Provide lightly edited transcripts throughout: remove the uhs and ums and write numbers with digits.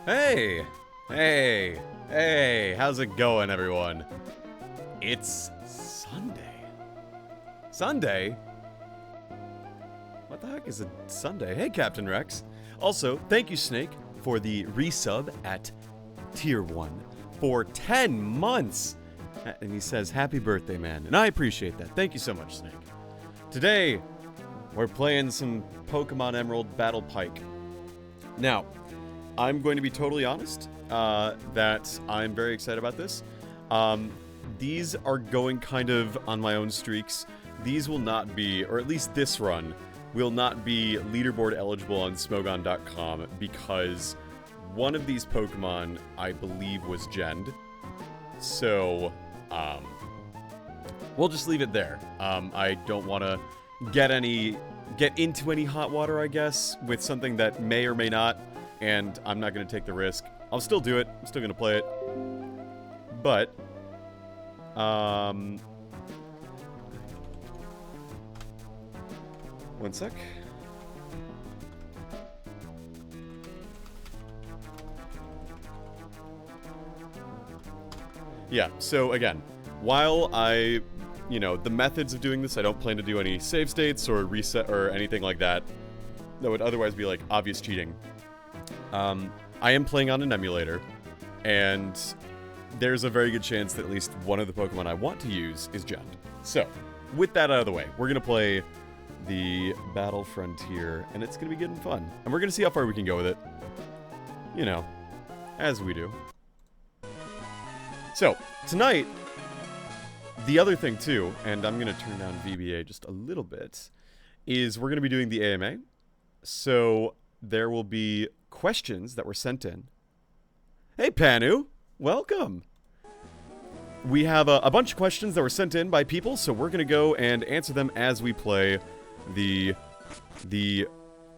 Hey! Hey! Hey! How's it going, everyone? It's Sunday. Sunday? What the heck is a Sunday? Hey, Captain Rex. Also, thank you, Snake, for the resub at Tier 1 for 10 months. And he says, happy birthday, man. And I appreciate that. Thank you so much, Snake. Today, we're playing some Pokemon Emerald Battle Pike. Now, I'm going to be totally honest that I'm very excited about this. These are going kind of on my own streaks. These will not be, or at least this run, will not be leaderboard eligible on Smogon.com because one of these Pokemon, I believe, was genned. So, we'll just leave it there. I don't want to get into any hot water, I guess, with something that may or may not, and I'm not going to take the risk. I'll still do it. I'm still going to play it. But, one sec. Yeah, so again, while the methods of doing this, I don't plan to do any save states or reset or anything like that. That would otherwise be, like, obvious cheating. I am playing on an emulator, and there's a very good chance that at least one of the Pokemon I want to use is genned. So, with that out of the way, we're going to play the Battle Frontier, and it's going to be good and fun. And we're going to see how far we can go with it. You know, as we do. So, tonight, the other thing too, and I'm going to turn down VBA just a little bit, is we're going to be doing the AMA. So, there will be questions that were sent in. Hey, Panu! Welcome! We have a bunch of questions that were sent in by people, so we're going to go and answer them as we play the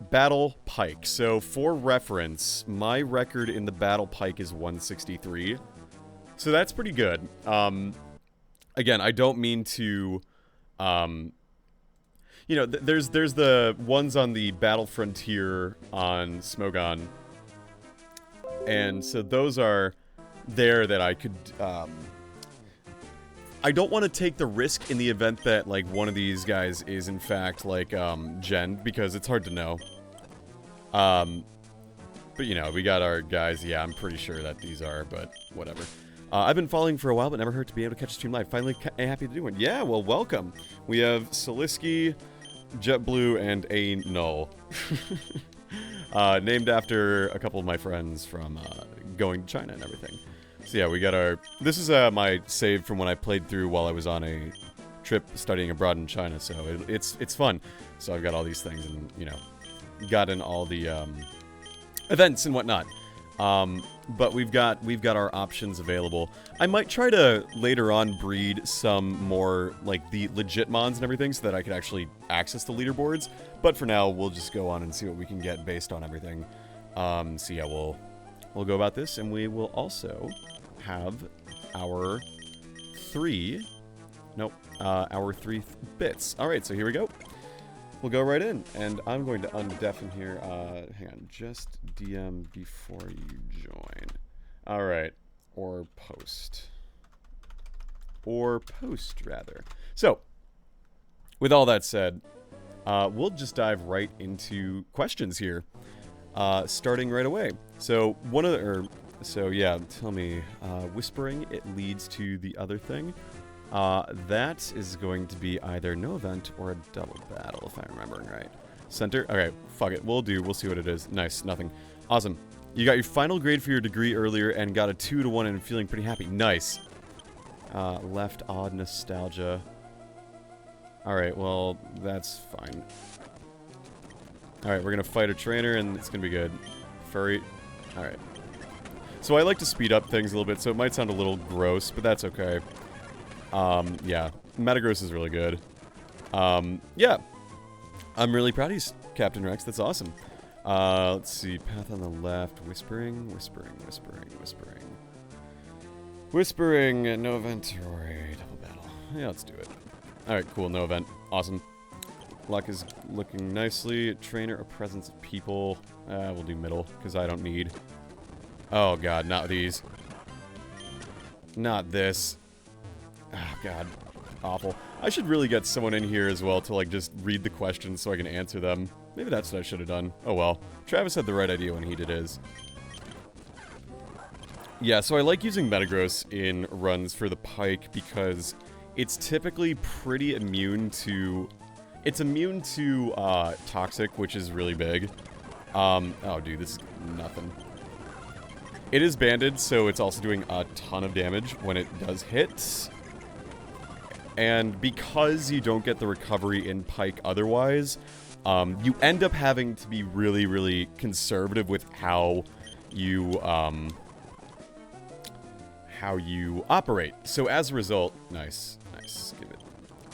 Battle Pike. So, for reference, my record in the Battle Pike is 163. So that's pretty good. Again, I don't mean to, there's the ones on the Battle Frontier on Smogon, and so those are there that I could, I don't want to take the risk in the event that, like, one of these guys is in fact, like, genned, because it's hard to know. But, you know, we got our guys, yeah, I'm pretty sure that these are, but whatever. I've been following for a while, but never hurt to be able to catch a stream live. Finally happy to do one. Yeah, well, welcome. We have Soliski, JetBlue, and A Null. Named after a couple of my friends from going to China and everything. So yeah, we got our... This is my save from when I played through while I was on a trip studying abroad in China, so it's fun. So I've got all these things and, you know, got in all the events and whatnot. But we've got our options available. I might try to later on breed some more, like, the legit mons and everything so that I could actually access the leaderboards. But for now, we'll just go on and see what we can get based on everything. So yeah, we'll go about this, and we will also have our three bits. Alright, so here we go. We'll go right in, and I'm going to undeafen here. Hang on, just DM before you join. All right, or post. Or post, rather. So, with all that said, we'll just dive right into questions here, starting right away. So, yeah, tell me, whispering, it leads to the other thing. That is going to be either no event or a double battle, if I'm remembering right. Center? Okay, fuck it. We'll see what it is. Nice, nothing. Awesome. You got your final grade for your degree earlier and got a 2-to-1 and feeling pretty happy. Nice. Left odd nostalgia. Alright, well, that's fine. Alright, we're gonna fight a trainer and it's gonna be good. Furry. Alright. So I like to speed up things a little bit, so it might sound a little gross, but that's okay. Yeah, Metagross is really good. Yeah, I'm really proud of you, Captain Rex. That's awesome. Let's see, path on the left, whispering, no event or a double battle. Yeah, let's do it. Alright, cool, no event. Awesome. Luck is looking nicely. Trainer, a presence of people. We'll do middle, because I don't need Oh, God, not these. Not this. Oh, God. Awful. I should really get someone in here as well to, like, just read the questions so I can answer them. Maybe that's what I should have done. Oh, well. Travis had the right idea when he did his. Yeah, so I like using Metagross in runs for the Pike because it's typically pretty immune to... It's immune to, Toxic, which is really big. Oh, dude, this is nothing. It is banded, so it's also doing a ton of damage when it does hit. And because you don't get the recovery in Pike otherwise, you end up having to be really, really conservative with how you operate. So as a result, nice, give it.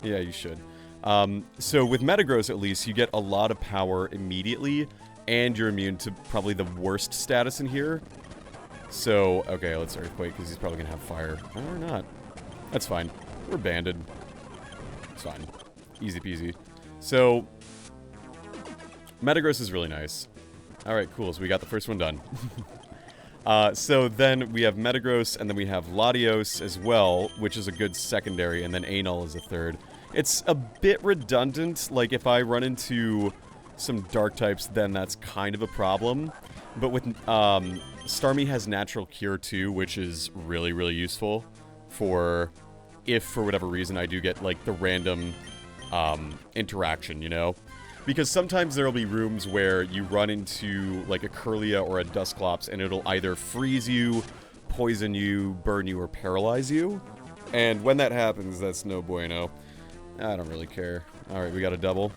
Yeah, you should. So with Metagross, at least, you get a lot of power immediately, and you're immune to probably the worst status in here. So, okay, let's Earthquake, because he's probably gonna have fire. Or not. That's fine. We're banded. It's fine. Easy peasy. So, Metagross is really nice. Alright, cool, so we got the first one done. So then we have Metagross, and then we have Latios as well, which is a good secondary, and then Anal is a third. It's a bit redundant, like if I run into some dark types, then that's kind of a problem. But with, Starmie has Natural Cure too, which is really, really useful for if, for whatever reason, I do get, like, the random, interaction, you know? Because sometimes there'll be rooms where you run into, like, a Curlia or a Dusclops, and it'll either freeze you, poison you, burn you, or paralyze you. And when that happens, that's no bueno. I don't really care. Alright, we got a double.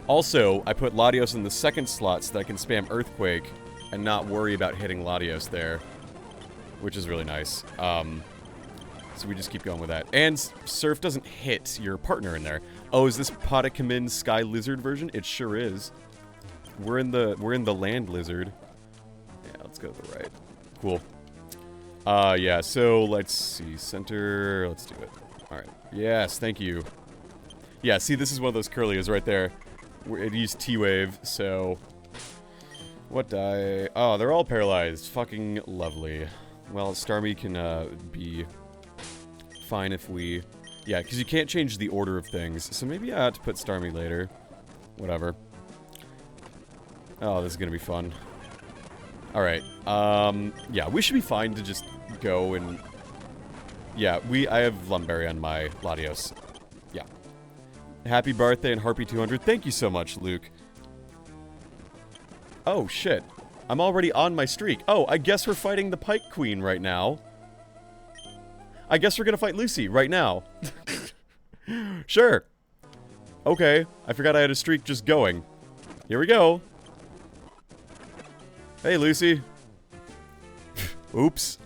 Also, I put Latios in the second slot so that I can spam Earthquake and not worry about hitting Latios there, which is really nice. So we just keep going with that. And Surf doesn't hit your partner in there. Oh, is this Potakamin Sky Lizard version? It sure is. We're in the Land Lizard. Yeah, let's go to the right. Cool. Yeah, so let's see. Center, let's do it. Alright. Yes, thank you. Yeah, see, this is one of those Curlias right there. It used T-Wave, so... What die? Oh, they're all paralyzed. Fucking lovely. Well, Starmie can, be fine if we... Yeah, because you can't change the order of things, so maybe I ought to put Starmie later. Whatever. Oh, this is gonna be fun. Alright, yeah, we should be fine to just go and... Yeah, I have Lumberry on my Latios. Yeah. Happy birthday and Harpy 200. Thank you so much, Luke. Oh, shit. I'm already on my streak. Oh, I guess we're fighting the Pike Queen right now. I guess we're gonna fight Lucy right now. Sure. Okay. I forgot I had a streak just going. Here we go. Hey, Lucy. Oops.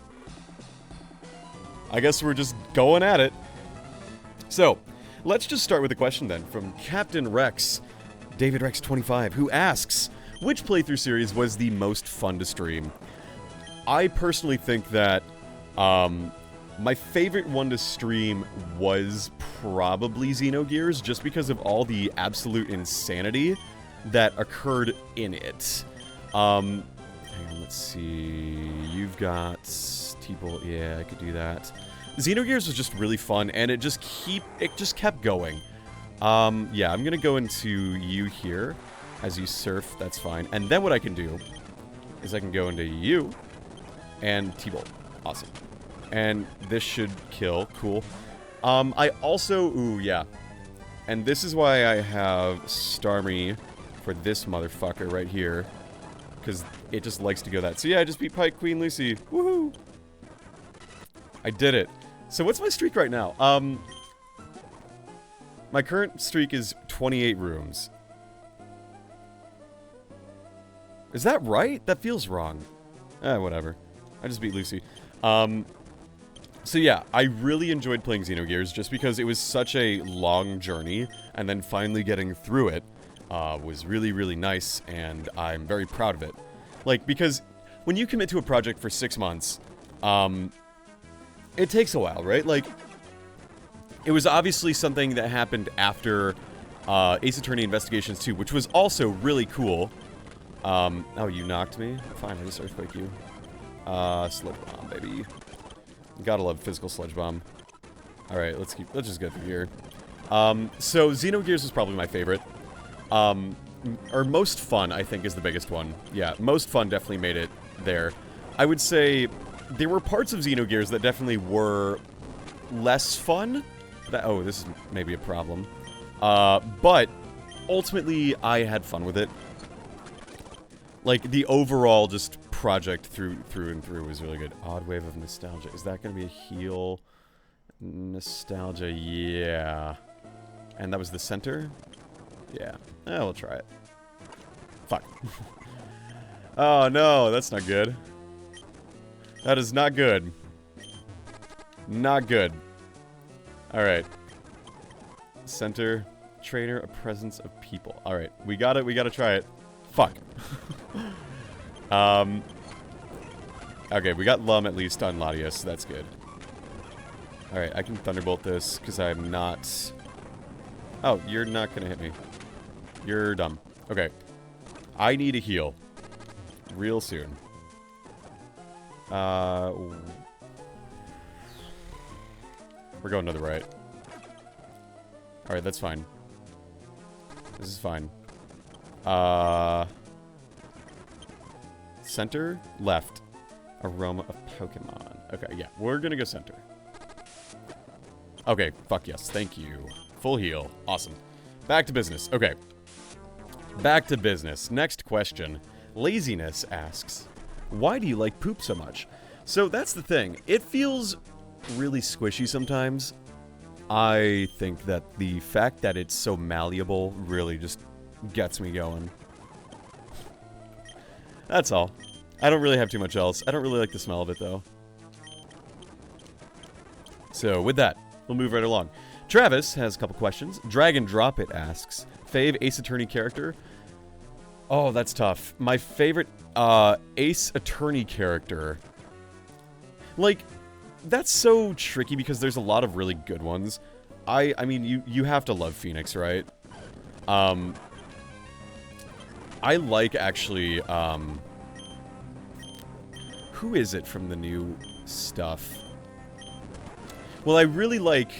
I guess we're just going at it. So, let's just start with a question then from Captain Rex, David Rex 25, who asks, which playthrough series was the most fun to stream? I personally think that my favorite one to stream was probably Xenogears, just because of all the absolute insanity that occurred in it. Hang on, let's see. You've got T-Bolt. Yeah, I could do that. Xenogears was just really fun, and it just kept going. Yeah, I'm gonna go into you here as you surf. That's fine. And then what I can do is I can go into you and T-Bolt. Awesome. And this should kill. Cool. I also... Ooh, yeah. And this is why I have Starmie for this motherfucker right here. Because it just likes to go that. So yeah, I just beat Pike Queen Lucy. Woohoo! I did it. So what's my streak right now? My current streak is 28 rooms. Is that right? That feels wrong. Whatever. I just beat Lucy. So yeah, I really enjoyed playing Xenogears just because it was such a long journey, and then finally getting through it was really, really nice, and I'm very proud of it. Like, because when you commit to a project for 6 months, it takes a while, right? Like, it was obviously something that happened after Ace Attorney Investigations 2, which was also really cool. Oh, you knocked me? Fine, I just Earthquake you. Sludge bomb, baby. Gotta love physical sludge bomb. Alright, let's just go through here. So Xenogears is probably my favorite. Or most fun, I think, is the biggest one. Yeah, most fun definitely made it there. I would say there were parts of Xenogears that definitely were less fun. Oh, this is maybe a problem. But ultimately, I had fun with it. Like, the overall just project through and through was really good. Odd wave of nostalgia. Is that going to be a heal? Nostalgia, yeah. And that was the center? Yeah. We'll try it. Fuck. Oh, no, that's not good. That is not good. Not good. Alright. Center. Trainer, a presence of people. Alright, we gotta try it. Fuck. Okay, we got Lum at least on Latios, so that's good. Alright, I can Thunderbolt this, because I'm not... Oh, you're not gonna hit me. You're dumb. Okay. I need a heal. Real soon. We're going to the right. Alright, that's fine. This is fine. Center? Left. Aroma of Pokemon. Okay, yeah. We're gonna go center. Okay, fuck yes. Thank you. Full heal. Awesome. Back to business. Okay. Back to business. Next question. Laziness asks, why do you like poop so much? So that's the thing. It feels really squishy sometimes. I think that the fact that it's so malleable really just gets me going. That's all. I don't really have too much else. I don't really like the smell of it, though. So, with that, we'll move right along. Travis has a couple questions. Dragon Drop It asks, fave Ace Attorney character? Oh, that's tough. My favorite Ace Attorney character. Like, that's so tricky because there's a lot of really good ones. I mean, you have to love Phoenix, right? I like, actually, who is it from the new stuff? Well, I really like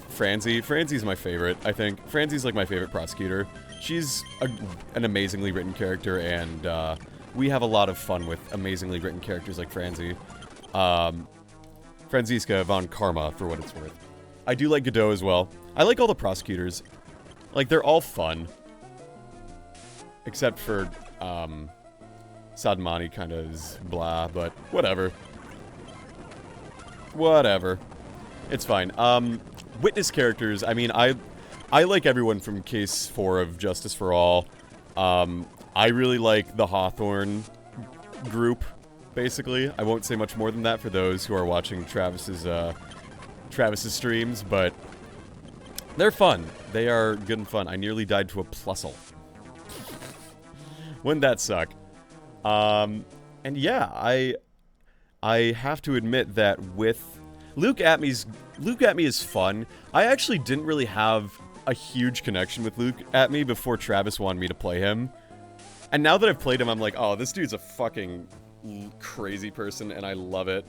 Franzi. Franzi's my favorite, I think. Franzi's like my favorite prosecutor. She's an amazingly written character, and we have a lot of fun with amazingly written characters like Franzi. Franziska von Karma, for what it's worth. I do like Godot as well. I like all the prosecutors. Like, they're all fun. Except for, Sadmani kind of is blah, but whatever. Whatever. It's fine. Witness characters, I mean, I like everyone from Case 4 of Justice for All. I really like the Hawthorne group, basically. I won't say much more than that for those who are watching Travis's streams, but they're fun. They are good and fun. I nearly died to a Plusle. Wouldn't that suck? And yeah, I have to admit that with Luke Atme is fun. I actually didn't really have a huge connection with Luke Atme before Travis wanted me to play him. And now that I've played him, I'm like, oh, this dude's a fucking crazy person, and I love it.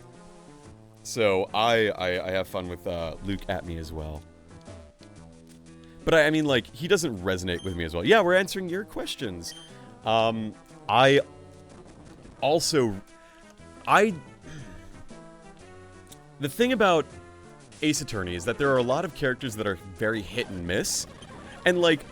So I have fun with Luke Atme as well. But I mean, like, he doesn't resonate with me as well. Yeah, we're answering your questions. I also... The thing about Ace Attorney is that there are a lot of characters that are very hit and miss. And, like,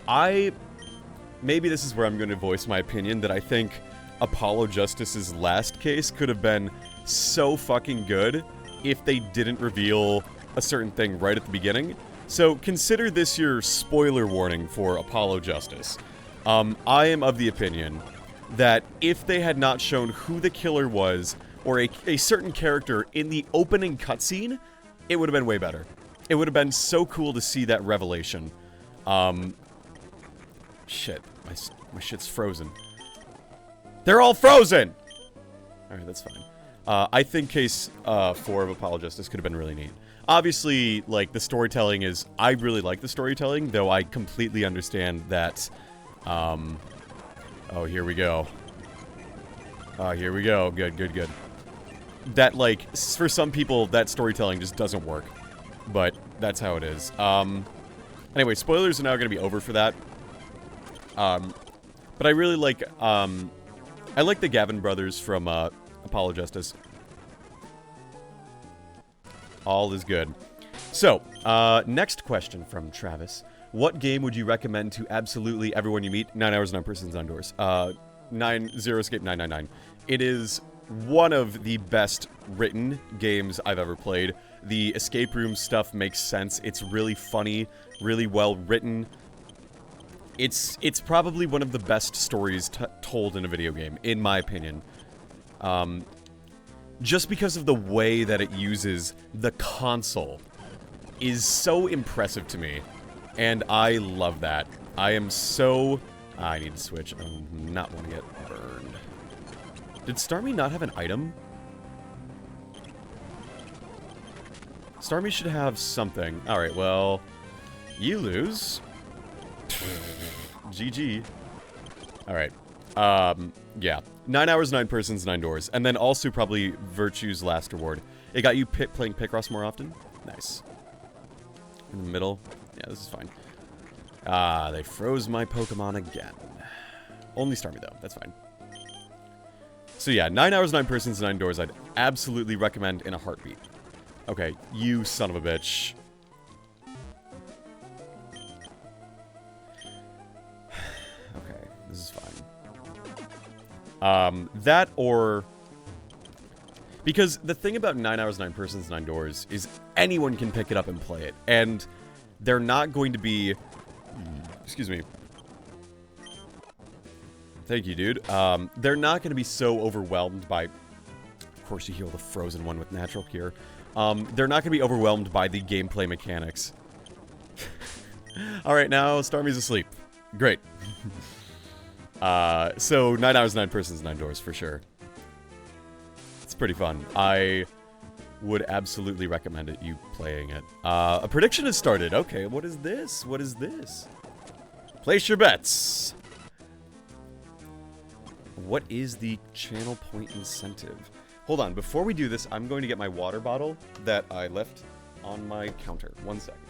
maybe this is where I'm going to voice my opinion, that I think Apollo Justice's last case could have been so fucking good if they didn't reveal a certain thing right at the beginning. So consider this your spoiler warning for Apollo Justice. I am of the opinion that if they had not shown who the killer was, or a certain character in the opening cutscene, it would have been way better. It would have been so cool to see that revelation. Shit. My shit's frozen. They're all frozen! Alright, that's fine. I think Case 4 of Apollo Justice could have been really neat. Obviously, like, the storytelling is... I really like the storytelling, though I completely understand that... oh, here we go. Here we go. Good, good, good. That, like, for some people, that storytelling just doesn't work. But that's how it is. Anyway, spoilers are now going to be over for that. But I really like, I like the Gavin brothers from, Apollo Justice. All is good. So, next question from Travis. What game would you recommend to absolutely everyone you meet? 9 Hours, 9 Persons, 9 Doors. 0 Escape 999. It is one of the best written games I've ever played. The escape room stuff makes sense. It's really funny, really well written. It's probably one of the best stories told in a video game, in my opinion. Just because of the way that it uses the console is so impressive to me. And I love that. I am so... I need to switch. I do not want to get burned. Did Starmie not have an item? Starmie should have something. Alright, well... You lose. GG. Alright. Yeah. 9 Hours, 9 Persons, 9 Doors. And then also probably Virtue's last reward. It got you playing Picross more often? Nice. In the middle. Yeah, this is fine. They froze my Pokemon again. Only Starmie, though. That's fine. So yeah, 9 Hours, 9 Persons, 9 Doors I'd absolutely recommend in a heartbeat. Okay, you son of a bitch. Okay, this is fine. That or... Because the thing about 9 Hours, 9 Persons, 9 Doors is anyone can pick it up and play it. And they're not going to be... Excuse me. Thank you, dude. They're not going to be so overwhelmed by... Of course, you heal the frozen one with Natural Cure. They're not going to be overwhelmed by the gameplay mechanics. Alright, now Starmie's asleep. Great. So 9 Hours, 9 Persons, 9 Doors, for sure. It's pretty fun. I would absolutely recommend it, you playing it. A prediction has started. Okay, what is this? What is this? Place your bets. What is the channel point incentive? Hold on, before we do this, I'm going to get my water bottle that I left on my counter. 1 second.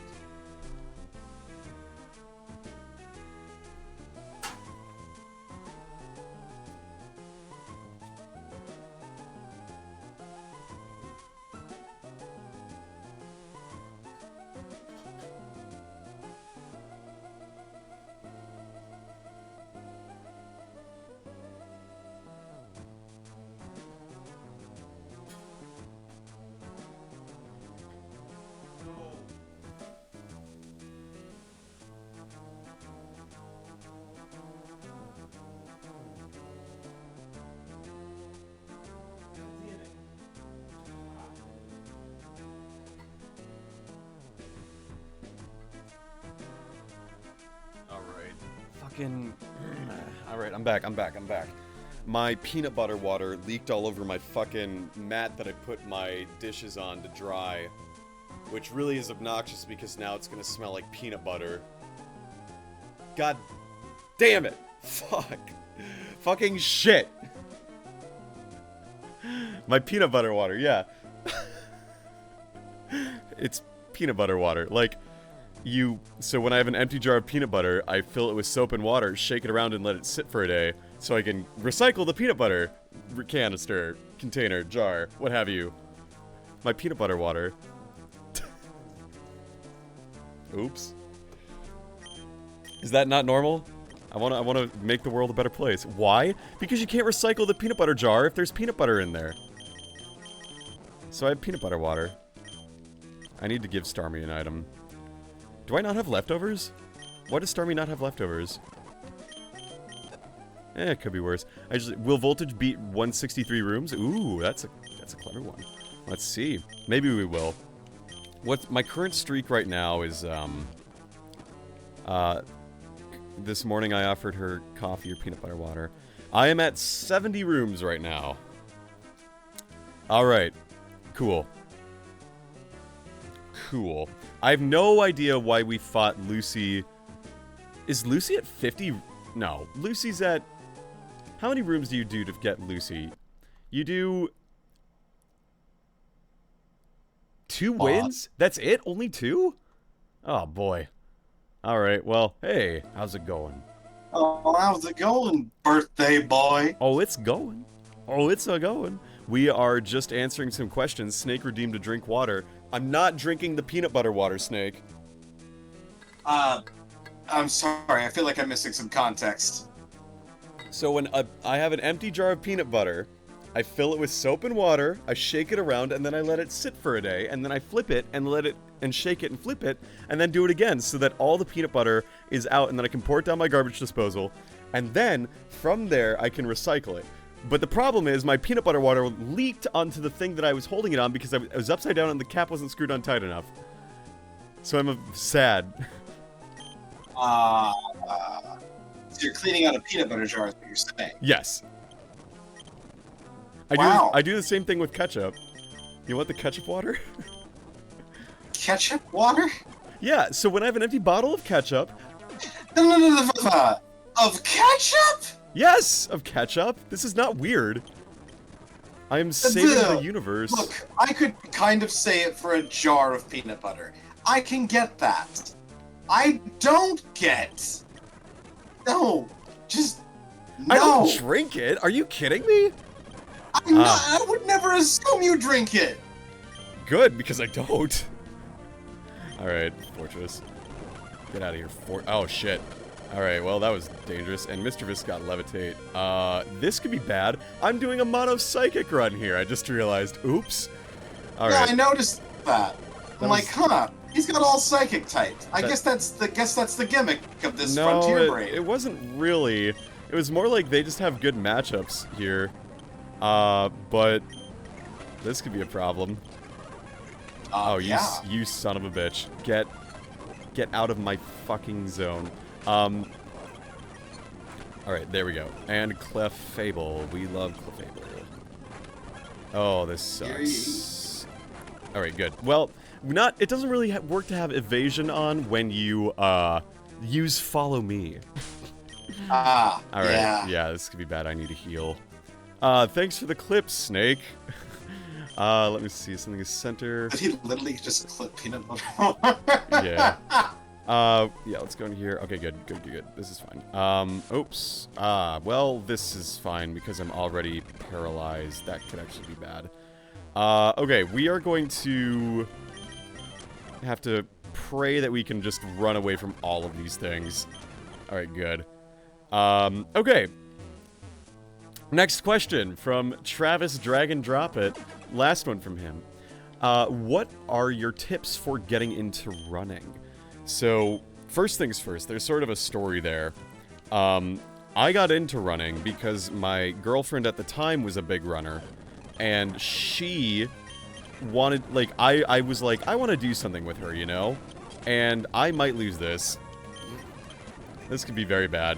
Alright, I'm back. My peanut butter water leaked all over my fucking mat that I put my dishes on to dry. Which really is obnoxious because now it's gonna smell like peanut butter. God damn it! Fuck. Fucking shit! My peanut butter water, yeah. It's peanut butter water. Like... So when I have an empty jar of peanut butter, I fill it with soap and water, shake it around and let it sit for a day, so I can recycle the peanut butter canister, container, jar, what have you. My peanut butter water. Oops. Is that not normal? I wanna make the world a better place. Why? Because you can't recycle the peanut butter jar if there's peanut butter in there. So I have peanut butter water. I need to give Starmie an item. Do I not have leftovers? Why does Starmie not have leftovers? It could be worse. Will voltage beat 163 rooms? Ooh, that's a clever one. Let's see. Maybe we will. My current streak right now is this morning I offered her coffee or peanut butter water. I am at 70 rooms right now. All right. Cool. Cool. I have no idea why we fought Lucy. Is Lucy at 50? No. Lucy's at... How many rooms do you do to get Lucy? You do 2 wins? That's it? Only 2? Oh, boy. Alright, well, hey, how's it going? Oh, how's it going, birthday boy? Oh, it's going. Oh, it's going. We are just answering some questions. Snake redeemed to drink water. I'm not drinking the peanut butter water, Snake. I'm sorry, I feel like I'm missing some context. So when I have an empty jar of peanut butter, I fill it with soap and water, I shake it around, and then I let it sit for a day, and then I flip it and let it and shake it and flip it, and then do it again so that all the peanut butter is out, and then I can pour it down my garbage disposal, and then from there I can recycle it. But the problem is my peanut butter water leaked onto the thing that I was holding it on because I was upside down and the cap wasn't screwed on tight enough. So I'm sad. So you're cleaning out a peanut butter jar, is what you're saying? Yes. I do the same thing with ketchup. You want the ketchup water? Ketchup water? Yeah, so when I have an empty bottle of ketchup... No, of ketchup? Yes, of ketchup. This is not weird. I am saving the universe. Look, I could kind of say it for a jar of peanut butter. I can get that. I don't get... No, just... No. I don't drink it. Are you kidding me? I would never assume you drink it. Good, because I don't. Alright, Fortress. Get out of here, oh, shit. Alright, well, that was dangerous. And Mischievous got Levitate. This could be bad. I'm doing a mono psychic run here. I just realized. Oops. Alright. Yeah, I noticed that. I'm like, huh. He's got all psychic types. I guess that's the gimmick of this Frontier Brain. It wasn't really. It was more like they just have good matchups here. But this could be a problem. Oh, yeah. you son of a bitch. Get out of my fucking zone. Alright, there we go. And Clefable. We love Clefable. Oh, this sucks. Alright, good. Well, it doesn't really work to have evasion on when you, use Follow Me. Alright, yeah, this could be bad. I need to heal. Thanks for the clip, Snake. Let me see. Something is center. Did he literally just clip peanut butter? Yeah. Yeah, let's go in here. Okay, good. This is fine. Oops. Well, this is fine because I'm already paralyzed. That could actually be bad. Okay, we are going to have to pray that we can just run away from all of these things. Alright, good. Okay. Next question from Travis Dragon Drop It. Last one from him. What are your tips for getting into running? So, first things first, there's sort of a story there. I got into running because my girlfriend at the time was a big runner, and she wanted, like, I was like, I want to do something with her, you know? And I might lose this. This could be very bad.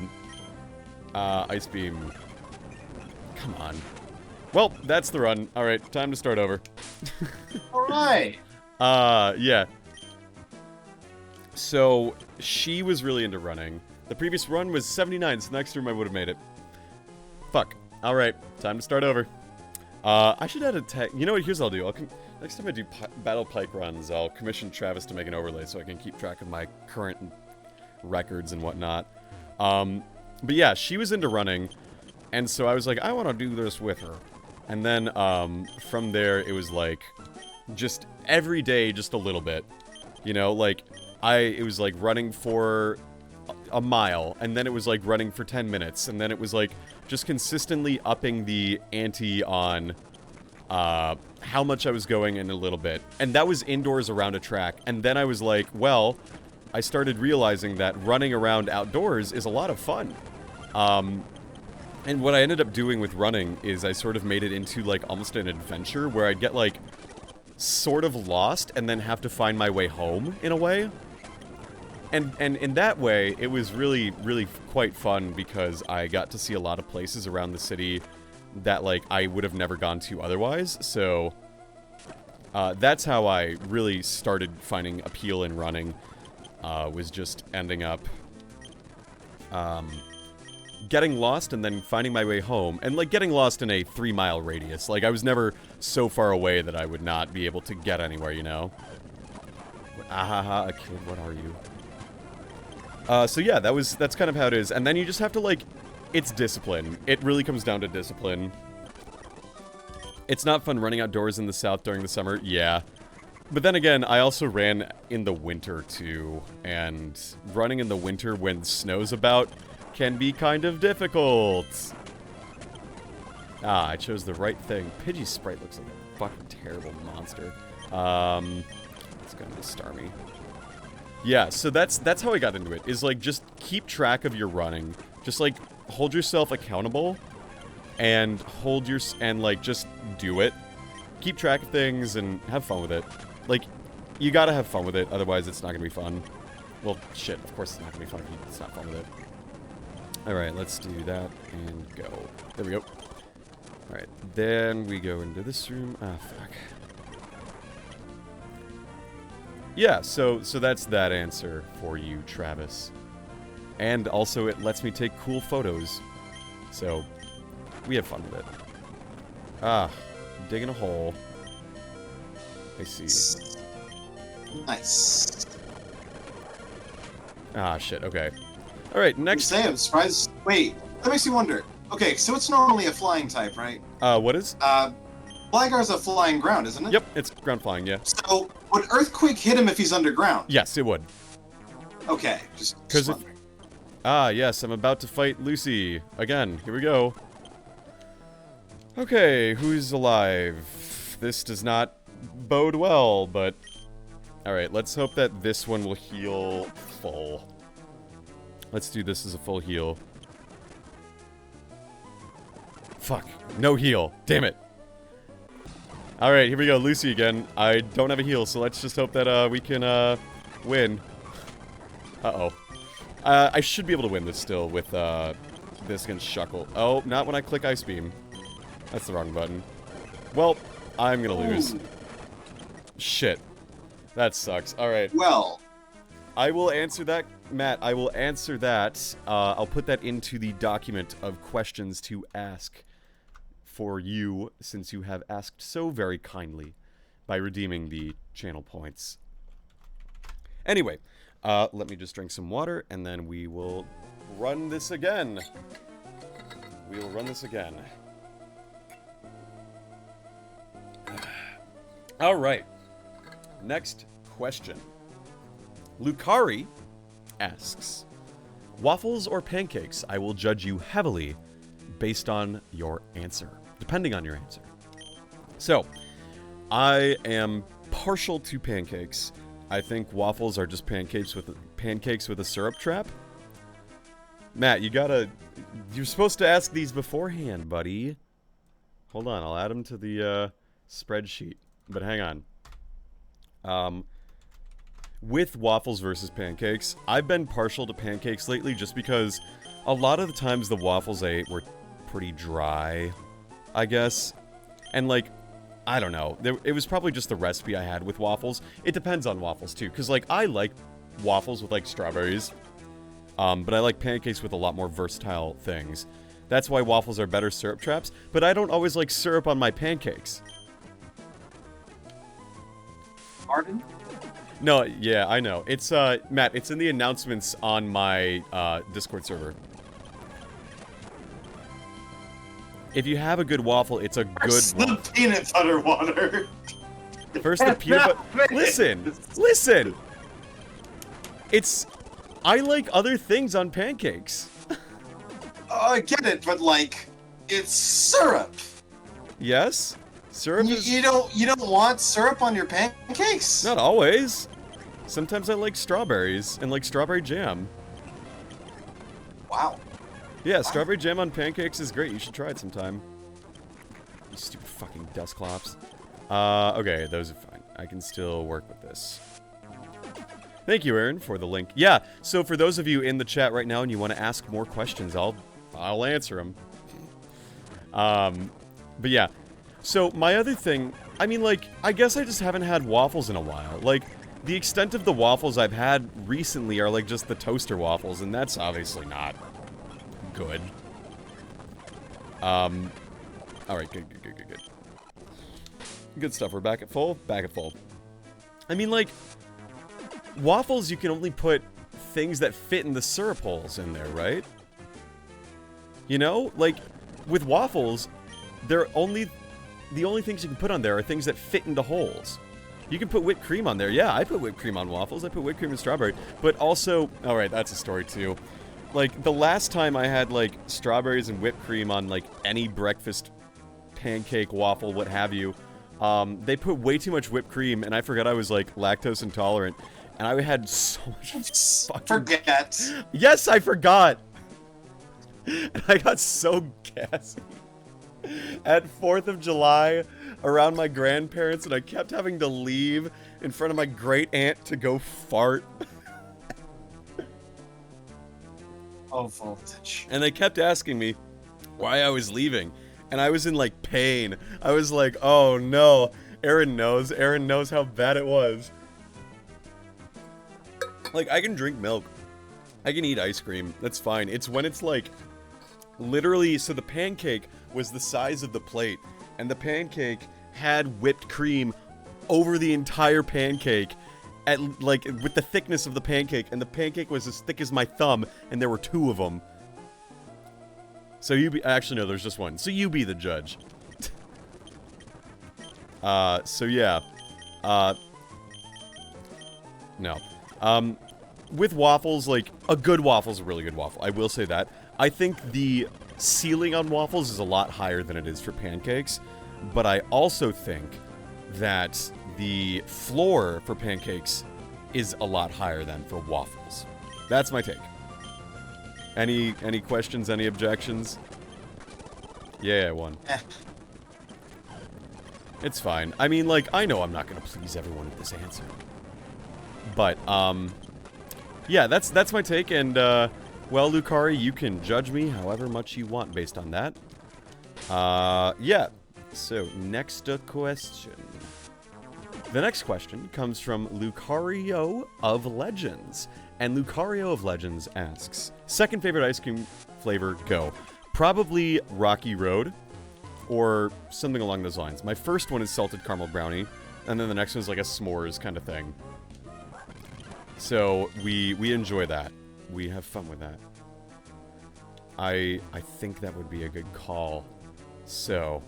Ice Beam. Come on. Well, that's the run. Alright, time to start over. Alright. Yeah. So, she was really into running. The previous run was 79, so next room I would have made it. Fuck. Alright, time to start over. I should add a tag. You know what? Here's what I'll do. Next time I do Battle Pike runs, I'll commission Travis to make an overlay so I can keep track of my current records and whatnot. But yeah, she was into running, and so I was like, I want to do this with her. And then, from there, it was like, just every day, just a little bit. You know, like, it was like running for a mile, and then it was like running for 10 minutes, and then it was like just consistently upping the ante on how much I was going in a little bit. And that was indoors around a track. And then I was like, well, I started realizing that running around outdoors is a lot of fun. And what I ended up doing with running is I sort of made it into like almost an adventure where I'd get like sort of lost and then have to find my way home in a way. And in that way, it was really, really quite fun because I got to see a lot of places around the city that, like, I would have never gone to otherwise. So, that's how I really started finding appeal in running, was just ending up, getting lost and then finding my way home, and, like, getting lost in a 3-mile radius. Like, I was never so far away that I would not be able to get anywhere, you know? Ahaha, a kid, what are you? So yeah, that's kind of how it is. And then you just have to, like, it's discipline. It really comes down to discipline. It's not fun running outdoors in the south during the summer, yeah. But then again, I also ran in the winter, too. And running in the winter when snow's about can be kind of difficult. Ah, I chose the right thing. Pidgey's sprite looks like a fucking terrible monster. It's gonna be Starmie. Yeah, so that's how I got into it, is, like, just keep track of your running. Just, like, hold yourself accountable, and like, just do it. Keep track of things, and have fun with it. Like, you gotta have fun with it, otherwise it's not gonna be fun. Well, shit, of course it's not gonna be fun if it's not fun with it. Alright, let's do that, and go. There we go. Alright, then we go into this room. Ah, fuck. Yeah, so that's that answer for you, Travis. And also it lets me take cool photos. So, we have fun with it. Ah, digging a hole. I see. Nice. Ah, shit, okay. Alright, next... I'm surprised. Wait, that makes me wonder. Okay, so it's normally a flying type, right? What is? Flygar's a flying ground, isn't it? Yep, it's ground flying, yeah. So, would Earthquake hit him if he's underground? Yes, it would. Okay, just wondering. Ah, yes, I'm about to fight Lucy. Again, here we go. Okay, who's alive? This does not bode well, but... Alright, let's hope that this one will heal full. Let's do this as a full heal. Fuck, no heal. Damn it. Alright, here we go, Lucy again. I don't have a heal, so let's just hope that we can win. Uh-oh. I should be able to win this still with this against Shuckle. Oh, not when I click Ice Beam. That's the wrong button. Well, I'm gonna lose. Ooh. Shit. That sucks. Alright. Well. I will answer that, Matt. I will answer that. I'll put that into the document of questions to ask for you, since you have asked so very kindly by redeeming the channel points. Anyway, let me just drink some water, and then we will run this again. We will run this again. Alright. Next question. Lucari asks, waffles or pancakes? I will judge you heavily based on your answer. Depending on your answer. So, I am partial to pancakes. I think waffles are just pancakes with a syrup trap. Matt, you're supposed to ask these beforehand, buddy. Hold on, I'll add them to the spreadsheet. But hang on. With waffles versus pancakes, I've been partial to pancakes lately just because a lot of the times the waffles I ate were pretty dry, I guess. And, like, I don't know. It was probably just the recipe I had with waffles. It depends on waffles, too. Because, like, I like waffles with, like, strawberries. But I like pancakes with a lot more versatile things. That's why waffles are better syrup traps. But I don't always like syrup on my pancakes. Pardon? No, yeah, I know. It's, Matt, it's in the announcements on my, Discord server. If you have a good waffle, it's a good The peanut butter water. First the peanut butter... Listen! I like other things on pancakes. I get it, but, like, it's syrup. Yes? Syrup is... You don't want syrup on your pancakes? Not always. Sometimes I like strawberries and like strawberry jam. Wow. Yeah, strawberry jam on pancakes is great. You should try it sometime. You stupid fucking Dusclops. Okay, those are fine. I can still work with this. Thank you, Aaron, for the link. Yeah, so for those of you in the chat right now and you want to ask more questions, I'll answer them. But yeah. So, my other thing, I mean, like, I guess I just haven't had waffles in a while. Like, the extent of the waffles I've had recently are, like, just the toaster waffles, and that's obviously not good. Alright, good. Good stuff. We're back at full? Back at full. I mean, like, waffles, you can only put things that fit in the syrup holes in there, right? You know? Like, with waffles, the only things you can put on there are things that fit into holes. You can put whipped cream on there. Yeah, I put whipped cream on waffles. I put whipped cream and strawberry. But also... Alright, that's a story, too. Like, the last time I had, like, strawberries and whipped cream on, like, any breakfast pancake, waffle, what have you, they put way too much whipped cream, and I forgot I was, like, lactose intolerant. And I had so much fucking... Forget. Yes, I forgot! And I got so gassy. At 4th of July, around my grandparents, and I kept having to leave in front of my great-aunt to go fart. Oh, voltage. And they kept asking me why I was leaving. And I was in, like, pain. I was like, oh, no. Aaron knows. Aaron knows how bad it was. Like, I can drink milk. I can eat ice cream. That's fine. It's when it's, like, literally... So the pancake was the size of the plate. And the pancake had whipped cream over the entire pancake. At, like, with the thickness of the pancake, and the pancake was as thick as my thumb, and there were 2 of them. So you be- actually, no, there's just one. So you be the judge. So yeah. No. With waffles, like, a good waffle's a really good waffle. I will say that. I think the ceiling on waffles is a lot higher than it is for pancakes, but I also think that the floor for pancakes is a lot higher than for waffles. That's my take. Any questions, any objections? Yeah, I won. It's fine. I mean, like, I know I'm not gonna please everyone with this answer. But, yeah, that's my take, and, well, Lucari, you can judge me however much you want based on that. Yeah. So, next question. The next question comes from Lucario of Legends. And Lucario of Legends asks, second favorite ice cream flavor, go. Probably Rocky Road, or something along those lines. My first one is salted caramel brownie, and then the next one is like a s'mores kind of thing. So, we enjoy that. We have fun with that. I think that would be a good call. So,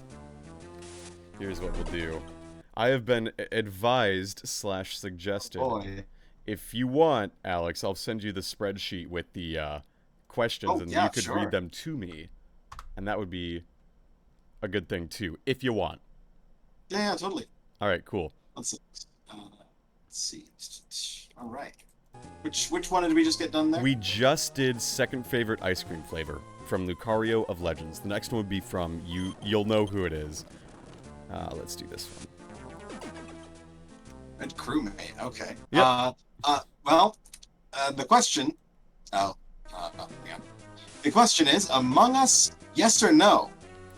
here's what we'll do. I have been advised / suggested. Boy. If you want, Alex, I'll send you the spreadsheet with the questions, and yeah, you could sure. read them to me. And that would be a good thing, too, if you want. Yeah, totally. All right, cool. Let's see. All right. Which one did we just get done there? We just did second favorite ice cream flavor from Lucario of Legends. The next one would be from you'll know who it is. Let's do this one. And crewmate. Okay. Yep. Well, the question. Yeah. The question is: Among Us, yes or no?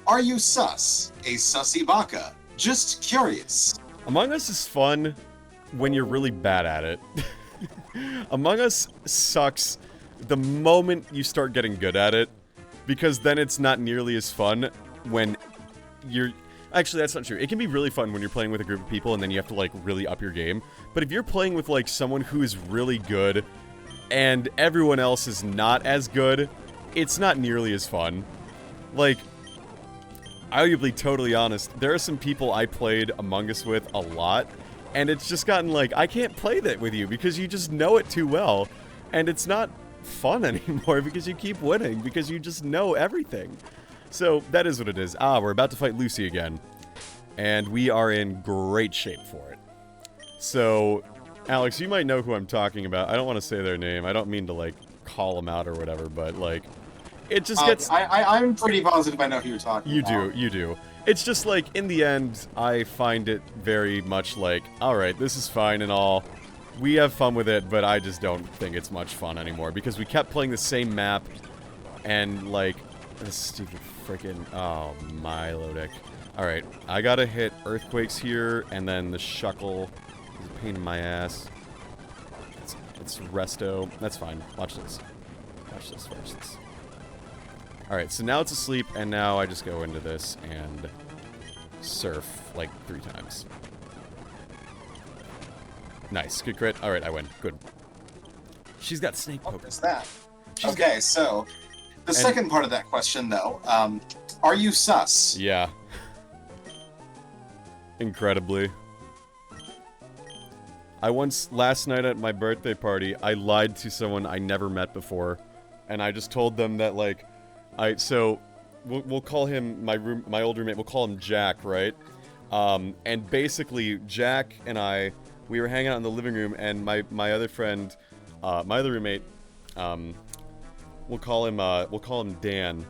Are you sus? A sussy baka? Just curious. Among Us is fun when you're really bad at it. Among Us sucks the moment you start getting good at it, because then it's not nearly as fun when you're... Actually, that's not true. It can be really fun when you're playing with a group of people and then you have to, like, really up your game. But if you're playing with, like, someone who is really good and everyone else is not as good, it's not nearly as fun. Like, I'll be totally honest, there are some people I played Among Us with a lot, and it's just gotten like, I can't play that with you because you just know it too well, and it's not fun anymore because you keep winning, because you just know everything. So, that is what it is. We're about to fight Lucy again, and we are in great shape for it. So, Alex, you might know who I'm talking about. I don't want to say their name. I don't mean to, like, call them out or whatever, but, like, it just gets... I'm pretty positive I know who you're talking about. You do. It's just like, in the end, I find it very much like, alright, this is fine and all. We have fun with it, but I just don't think it's much fun anymore. Because we kept playing the same map, and, like, this stupid frickin'... Oh, my Lodic. Alright, I gotta hit Earthquakes here, and then the Shuckle is a pain in my ass. It's Resto. That's fine. Watch this. Watch this. Alright, so now it's asleep, and now I just go into this and surf, like, 3 times. Nice, good crit. Alright, I win. Good. She's got snake poke. What is that? Okay, so the second part of that question, though, are you sus? Yeah. Incredibly. Last night at my birthday party, I lied to someone I never met before, and I just told them that, like, we'll call him, my old roommate, we'll call him Jack, right? And basically, Jack and I, we were hanging out in the living room, and my other friend, my other roommate, we'll call him Dan.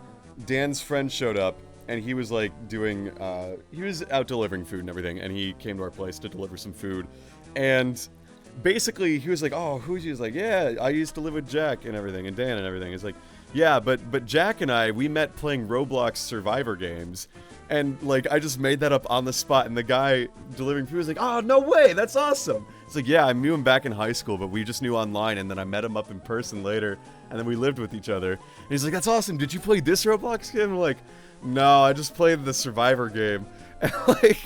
Dan's friend showed up, and he was like he was out delivering food and everything, and he came to our place to deliver some food, and basically he was like, oh, who's you? He was like, yeah, I used to live with Jack and everything, and Dan and everything. He's like, yeah, but Jack and I, we met playing Roblox Survivor games, and like I just made that up on the spot, and the guy delivering food was like, oh, no way, that's awesome. It's like, yeah, I knew him back in high school, but we just knew online, and then I met him up in person later, and then we lived with each other. And he's like, that's awesome, did you play this Roblox game? I'm like, no, I just played the Survivor game. And like,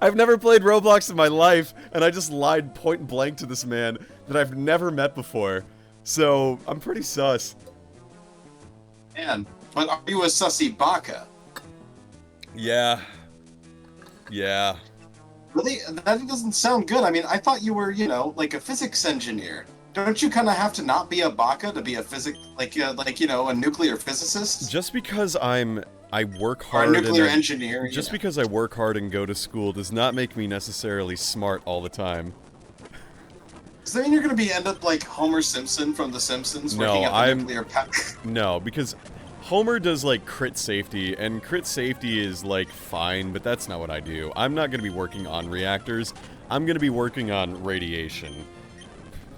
I've never played Roblox in my life, and I just lied point blank to this man that I've never met before. So, I'm pretty sus. Man, but are you a sussy baka? Yeah. Yeah. Really? That doesn't sound good. I mean, I thought you were, like a physics engineer. Don't you kind of have to not be a baka to be a a nuclear physicist? Just because I work or hard a nuclear engineer. Just because I work hard and go to school does not make me necessarily smart all the time. Does that mean you're going to end up like Homer Simpson from The Simpsons, working at the nuclear power? No, because Homer does like crit safety, and crit safety is like fine, but that's not what I do. I'm not going to be working on reactors. I'm going to be working on radiation.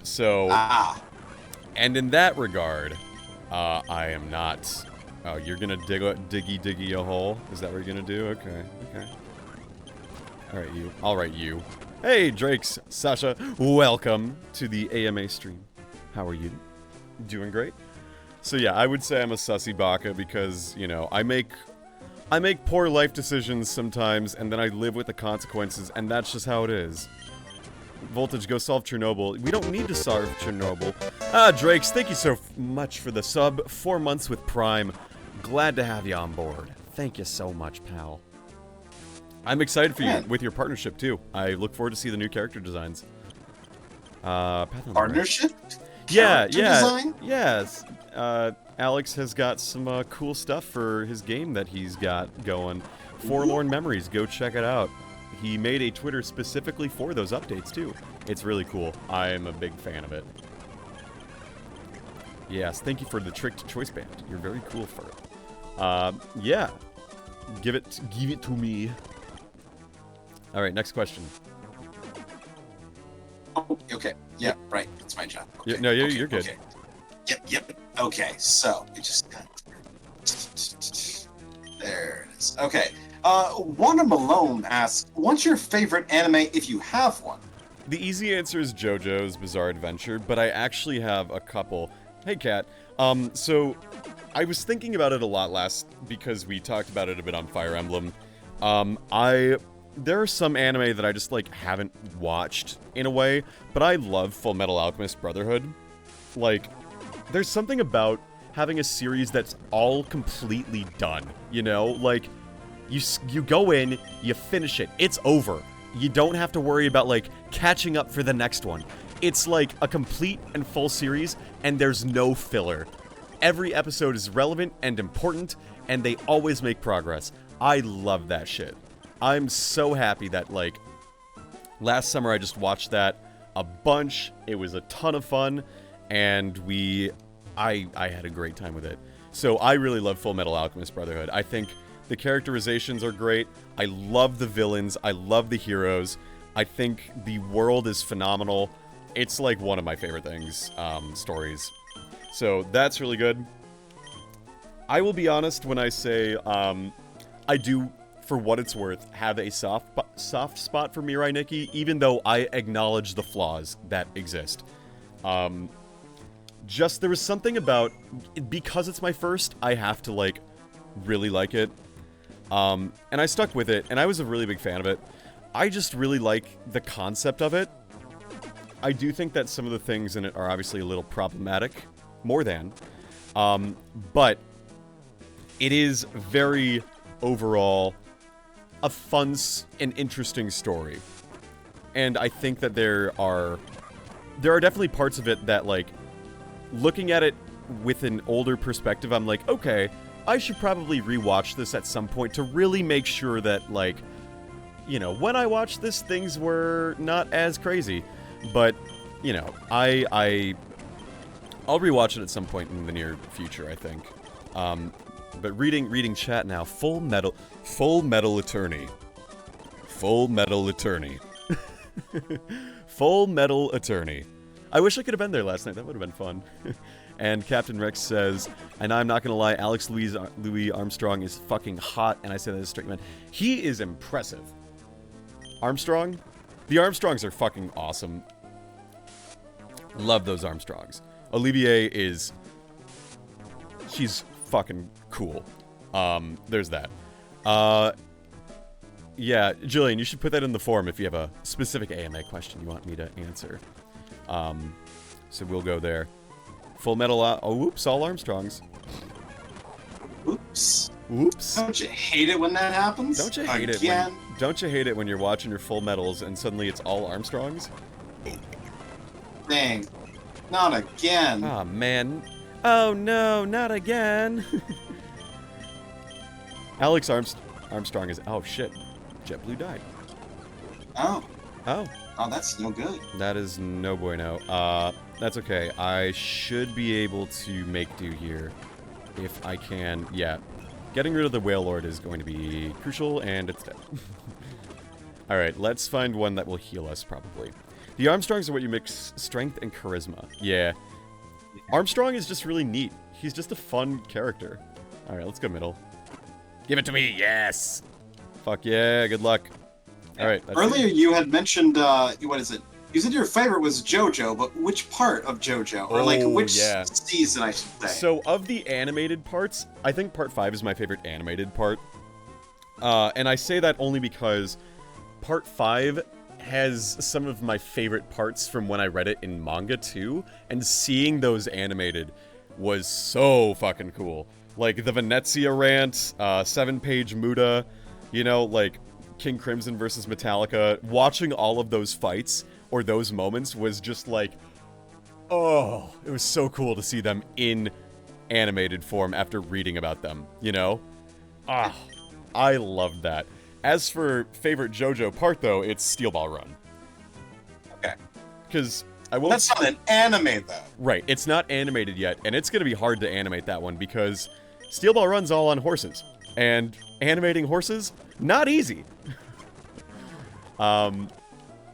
So, and in that regard, I am not. Oh, you're gonna diggy a hole? Is that what you're gonna do? Okay. Alright, you. Hey, Drakes, Sasha, welcome to the AMA stream. How are you? Doing great? So yeah, I would say I'm a sussy baka because, I make poor life decisions sometimes, and then I live with the consequences, and that's just how it is. Voltage, go solve Chernobyl. We don't need to solve Chernobyl. Drakes, thank you so much for the sub. 4 months with Prime. Glad to have you on board. Thank you so much, pal. I'm excited for you with your partnership, too. I look forward to see the new character designs. Partnership? Yeah. Design? Yes. Alex has got some cool stuff for his game that he's got going. Forlorn Memories, go check it out. He made a Twitter specifically for those updates, too. It's really cool. I am a big fan of it. Yes, thank you for the tricked choice band. You're very cool for it. Yeah. Give it to me. Alright, next question. Oh, okay. Yeah, right. It's my job. Okay. Yeah, no, you're good. Okay. Yep. Okay, so we just... There it is. Okay. Wanda Malone asks, what's your favorite anime if you have one? The easy answer is JoJo's Bizarre Adventure, but I actually have a couple. Hey, Kat. So I was thinking about it a lot because we talked about it a bit on Fire Emblem. There are some anime that I just, haven't watched, in a way, but I love Full Metal Alchemist Brotherhood. There's something about having a series that's all completely done, you go in, you finish it, it's over. You don't have to worry about, catching up for the next one. It's like a complete and full series, and there's no filler. Every episode is relevant and important, and they always make progress. I love that shit. I'm so happy that, last summer I just watched that a bunch. It was a ton of fun, and I had a great time with it. So I really love Full Metal Alchemist Brotherhood. I think the characterizations are great. I love the villains. I love the heroes. I think the world is phenomenal. It's one of my favorite things, stories. So that's really good. I will be honest when I say I do, for what it's worth, have a soft spot for Mirai Nikki, even though I acknowledge the flaws that exist. Just there was something about, because it's my first, I have to really like it. And I stuck with it, and I was a really big fan of it. I just really like the concept of it. I do think that some of the things in it are obviously a little problematic, more than. But it is very, overall, a fun and interesting story. And I think that there are definitely parts of it that, like, looking at it with an older perspective, I'm like, okay, I should probably rewatch this at some point to really make sure that, like, you know, when I watched this, things were not as crazy. But, you know, I'll rewatch it at some point in the near future, I think. But reading chat now, Full Metal Attorney. Full Metal Attorney. Full Metal Attorney. I wish I could have been there last night. That would have been fun. And Captain Rex says, and I'm not gonna lie, Alex Louis Armstrong is fucking hot, and I say that as a straight man. He is impressive. Armstrong? The Armstrongs are fucking awesome. Love those Armstrongs. Olivier is... she's fucking cool. There's that. Yeah, Jillian, you should put that in the forum if you have a specific AMA question you want me to answer. So we'll go there. Full Metal... oh, oops, all Armstrongs. Oops. Oops. Don't you hate it when that happens? Don't you hate it when... don't you hate it when you're watching your Full Metals and suddenly it's all Armstrongs? Dang. Not again. Aw, man. Oh, no, not again. Alex Armstrong is... oh, shit. JetBlue died. Oh. Oh. Oh, that's no good. That is no bueno. That's okay. I should be able to make do here. If I can... yeah. Getting rid of the Whale Lord is going to be crucial, and it's dead. Alright, let's find one that will heal us, probably. The Armstrongs are what you mix strength and charisma. Yeah. Armstrong is just really neat. He's just a fun character. Alright, let's go middle. Give it to me, yes! Fuck yeah, good luck. Alright. Earlier you had mentioned, what is it? You said your favorite was JoJo, but which part of JoJo? Or, like, which season, I should say? So, of the animated parts, I think Part 5 is my favorite animated part. And I say that only because Part 5 has some of my favorite parts from when I read it in manga, too. And seeing those animated was so fucking cool. Like, the Venezia rant, 7-page Muda, you know, like, King Crimson versus Metallica. Watching all of those fights... or those moments was just like, oh, it was so cool to see them in animated form after reading about them, you know? Ah, I loved that. As for favorite JoJo part, though, it's Steel Ball Run. Okay. Because I won't... that's not an anime, though. Right, it's not animated yet, and it's going to be hard to animate that one because Steel Ball Run's all on horses. And animating horses, not easy.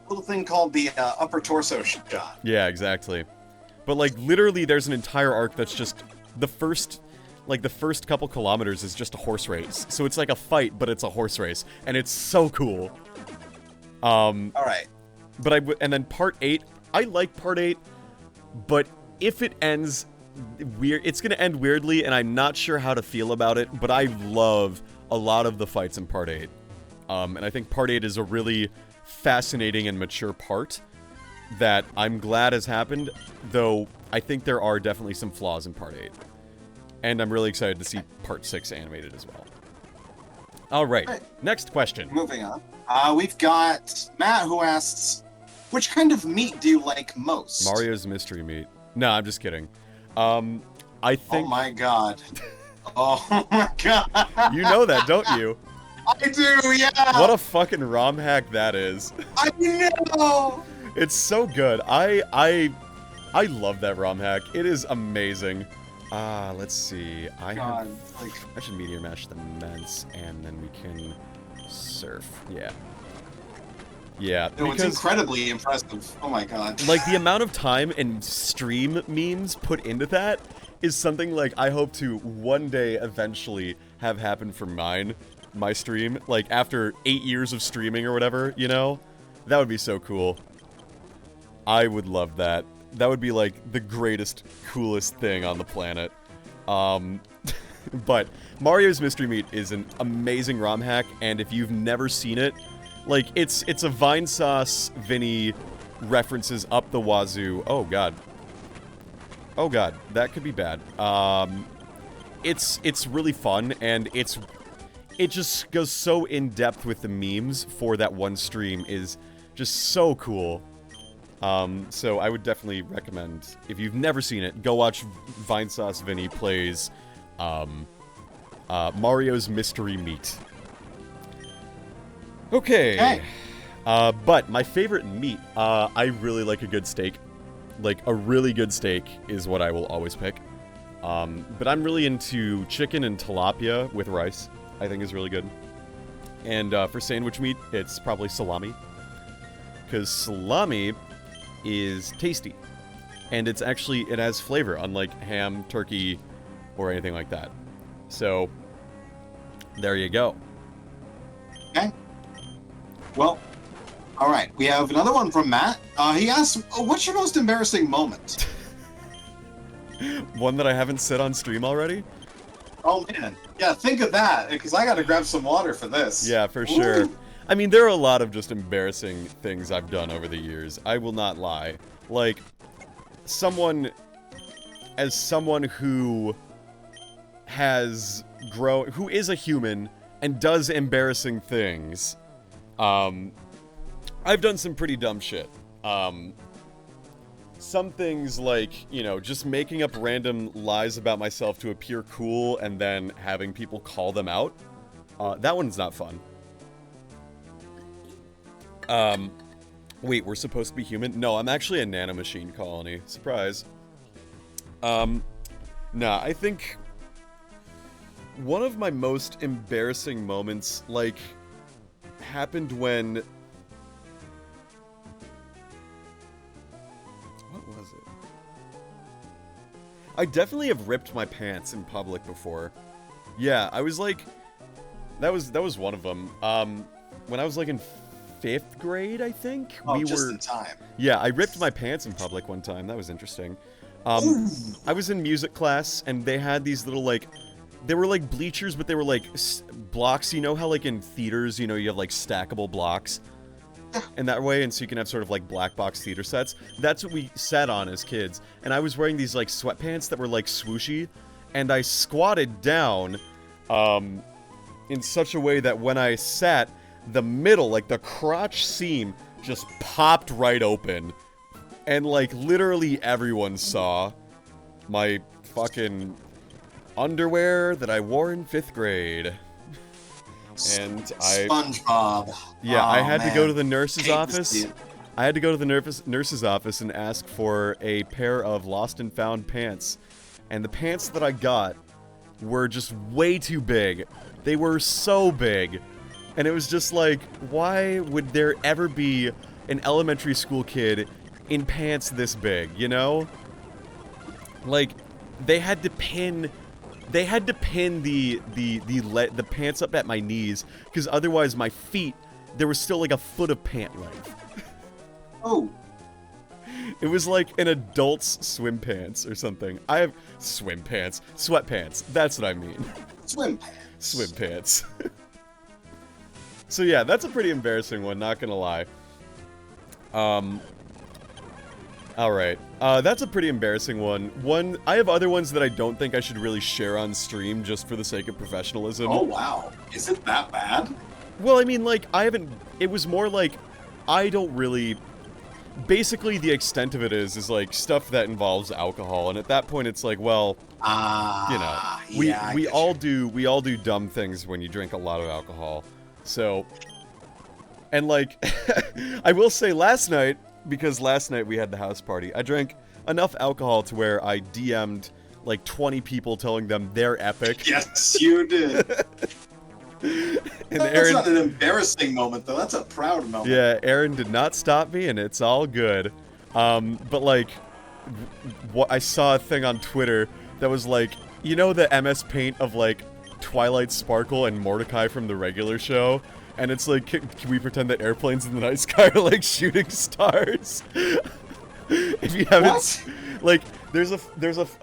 Little thing called the upper torso shot. Yeah, exactly. But, like, literally there's an entire arc that's just the first couple kilometers is just a horse race. So it's like a fight, but it's a horse race. And it's so cool. Alright. But and then Part 8, I like Part 8, but if it ends weird, it's gonna end weirdly, and I'm not sure how to feel about it, but I love a lot of the fights in Part 8. And I think Part 8 is a really fascinating and mature part that I'm glad has happened, though I think there are definitely some flaws in Part 8. And I'm really excited to see Part 6 animated as well. Alright, next question. Moving on. We've got Matt who asks, which kind of meat do you like most? Mario's mystery meat. No, I'm just kidding. I think... oh my god. Oh my god. You know that, don't you? I do, yeah! What a fucking ROM hack that is. I know! It's so good. I love that ROM hack. It is amazing. Let's see. I should Meteor Mash the Ments, and then we can surf. Yeah. Yeah. No, it's incredibly impressive. Oh my god. Like, the amount of time and stream memes put into that is something, like, I hope to one day eventually have happen for my stream, like, after 8 years of streaming or whatever, you know? That would be so cool. I would love that. That would be, like, the greatest, coolest thing on the planet. But Mario's Mystery Meat is an amazing ROM hack, and if you've never seen it, like, it's a Vine Sauce Vinny references up the wazoo. Oh god. Oh god, that could be bad. It's really fun, and it just goes so in depth with the memes for that one stream is just so cool. So I would definitely recommend, if you've never seen it, go watch Vine Sauce Vinny plays Mario's Mystery Meat. Okay. But my favorite meat, I really like a good steak. Like, a really good steak is what I will always pick. But I'm really into chicken and tilapia with rice, I think is really good. And for sandwich meat, it's probably salami. Because salami is tasty. And it's actually, it has flavor, unlike ham, turkey, or anything like that. So, there you go. Okay. Well, all right. We have another one from Matt. He asked, what's your most embarrassing moment? One that I haven't said on stream already? Oh, man. Yeah, think of that, because I got to grab some water for this. Yeah, for sure. Ooh. I mean, there are a lot of just embarrassing things I've done over the years. I will not lie. Like, someone who has grown, who is a human and does embarrassing things, I've done some pretty dumb shit. Some things like, you know, just making up random lies about myself to appear cool and then having people call them out. That one's not fun. Wait, we're supposed to be human? No, I'm actually a nanomachine colony. Surprise. Nah, I think one of my most embarrassing moments, like, happened when... What was it? I definitely have ripped my pants in public before. Yeah, I was like... That was one of them. When I was like in 5th grade, I think? Oh, just in time. Yeah, I ripped my pants in public one time. That was interesting. I was in music class, and they had these little, like... They were like bleachers, but they were like blocks. You know how, like, in theaters, you know, you have, like, stackable blocks? And that way, and so you can have sort of, like, black box theater sets. That's what we sat on as kids. And I was wearing these, like, sweatpants that were, like, swooshy. And I squatted down, in such a way that when I sat, the middle, like, the crotch seam just popped right open. And, like, literally everyone saw my fucking underwear that I wore in 5th grade. And SpongeBob. Yeah, oh, I had man. to go to the nurse's Hate office. I had to go to the nurse's office and ask for a pair of lost and found pants. And the pants that I got were just way too big. They were so big. And it was just like, why would there ever be an elementary school kid in pants this big, you know? Like, they had to pin the pants up at my knees, because otherwise my feet, there was still like a foot of pant length. Oh. It was like an adult's swim pants or something. I have swim pants, sweatpants. That's what I mean. Swim pants. Swim pants. So yeah, that's a pretty embarrassing one, not gonna lie. Alright. That's a pretty embarrassing one. I have other ones that I don't think I should really share on stream just for the sake of professionalism. Oh, wow. Is it that bad? Well, I mean, like, it was more like, I don't really... Basically, the extent of it is like, stuff that involves alcohol, and at that point it's like, well, you know, we all do dumb things when you drink a lot of alcohol. So, and like, I will say last night, because last night we had the house party, I drank enough alcohol to where I DM'd like 20 people telling them they're epic. Yes, you did. And That's Aaron, not an embarrassing moment, though. That's a proud moment. yeah, Aaron did not stop me, and it's all good. But like, what I saw a thing on Twitter that was like, you know, the MS Paint of like Twilight Sparkle and Mordecai from the regular show, and it's like, can we pretend that airplanes in the night sky are like shooting stars? If you haven't, What? like, there's a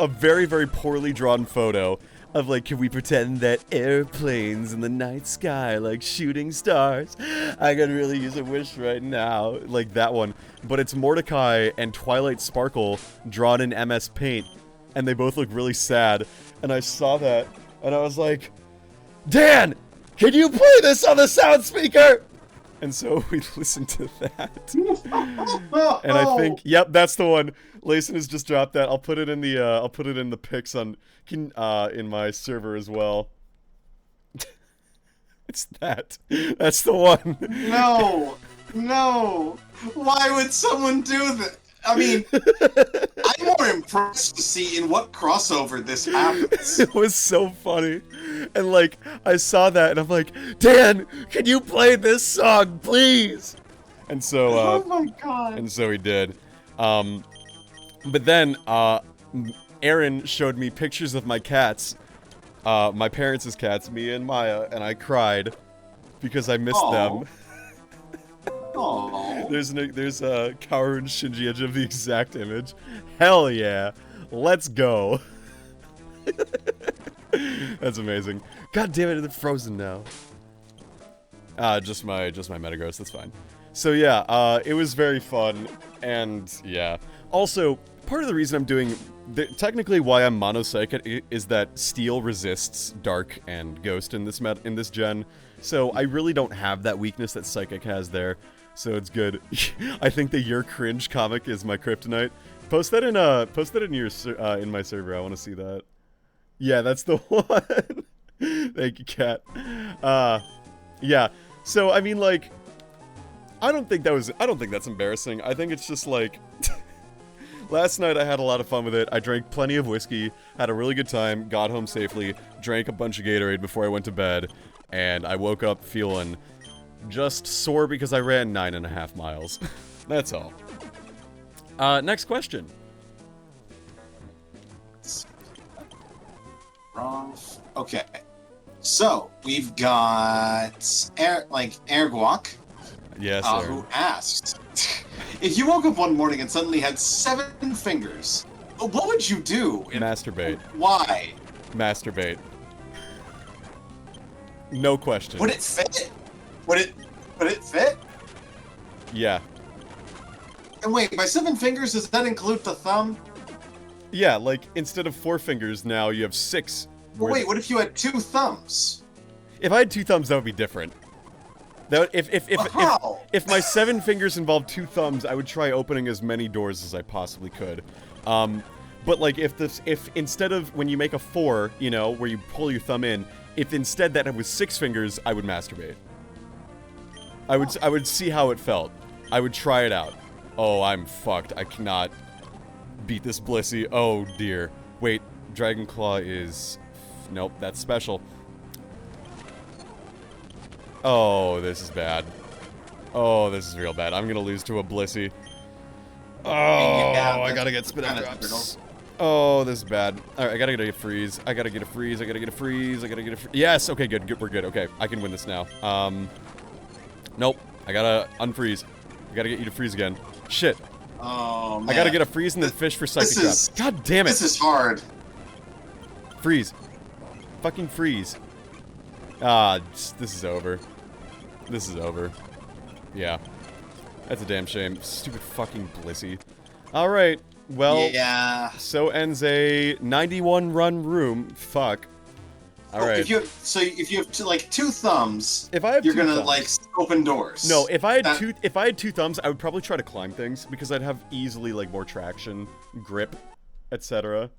very, very poorly drawn photo of, like, can we pretend that airplanes in the night sky, like shooting stars? I could really use a wish right now. Like that one. But it's Mordecai and Twilight Sparkle drawn in MS Paint. And they both look really sad. And I saw that, and I was like, Dan, can you play this on the sound speaker? And so we listened to that. And I think, yep, that's the one. Layson has just dropped that. I'll put it in the pics on in my server as well. It's that. That's the one. No. Why would someone do that? I mean, I'm more impressed to see in what crossover this happens. It was so funny. And, like, I saw that, and I'm like, Dan, can you play this song, please? And so, oh my god. And so he did. But then, Aaron showed me pictures of my cats, my parents' cats, Mia and Maya, and I cried because I missed them. Aww. There's Kaoru and Shinji of the exact image. Hell yeah. Let's go. That's amazing. God damn it, it's frozen now. Just my Metagross, that's fine. So yeah, it was very fun, and yeah. Also, part of the reason I'm doing... technically why I'm mono psychic is that Steel resists Dark and Ghost in this gen. So I really don't have that weakness that Psychic has there. So it's good. I think the Your Cringe comic is my kryptonite. Post that in in my server. I want to see that. Yeah, that's the one. Thank you, Kat. Yeah. So I mean, like, I don't think that's embarrassing. I think it's just like last night I had a lot of fun with it. I drank plenty of whiskey, had a really good time, got home safely, drank a bunch of Gatorade before I went to bed, and I woke up feeling just sore because I ran 9.5 miles. That's all. Next question. Wrong. Okay. So, we've got Airguac, Yes, who asked, if you woke up one morning and suddenly had 7 fingers, what would you do? Masturbate. Why? Masturbate. No question. Would it fit? Would it fit? Yeah. And wait, by 7 fingers, does that include the thumb? Yeah, like, instead of 4 fingers, now you have 6. But wait, what if you had 2 thumbs? If I had 2 thumbs, that would be different. That if my 7 fingers involved 2 thumbs, I would try opening as many doors as I possibly could. But like if instead of when you make a 4, you know, where you pull your thumb in, if instead that it was 6 fingers, I would masturbate. I would see how it felt. I would try it out. Oh, I'm fucked. I cannot beat this Blissey. Oh dear. Wait, Dragon Claw is... Nope, that's special. Oh, this is bad. Oh, this is real bad. I'm gonna lose to a Blissey. Oh, yeah, I gotta get spit out drops. Oh, this is bad. Alright, I gotta get a freeze. I gotta get a freeze. Yes, okay, good. We're good. Okay, I can win this now. Nope. I gotta unfreeze. I gotta get you to freeze again. Shit. Oh, man. I gotta get a freeze and then fish for Psychic Trap. God damn it. This is hard. Freeze. Fucking freeze. Ah, this is over. This is over. Yeah. That's a damn shame. Stupid fucking Blissey. Alright, well, yeah. So ends a 91 run room. Fuck. Alright. If you have like 2 thumbs, if I have you're two gonna thumbs, like open doors. No, if I had 2 thumbs, I would probably try to climb things because I'd have easily like more traction, grip, etc.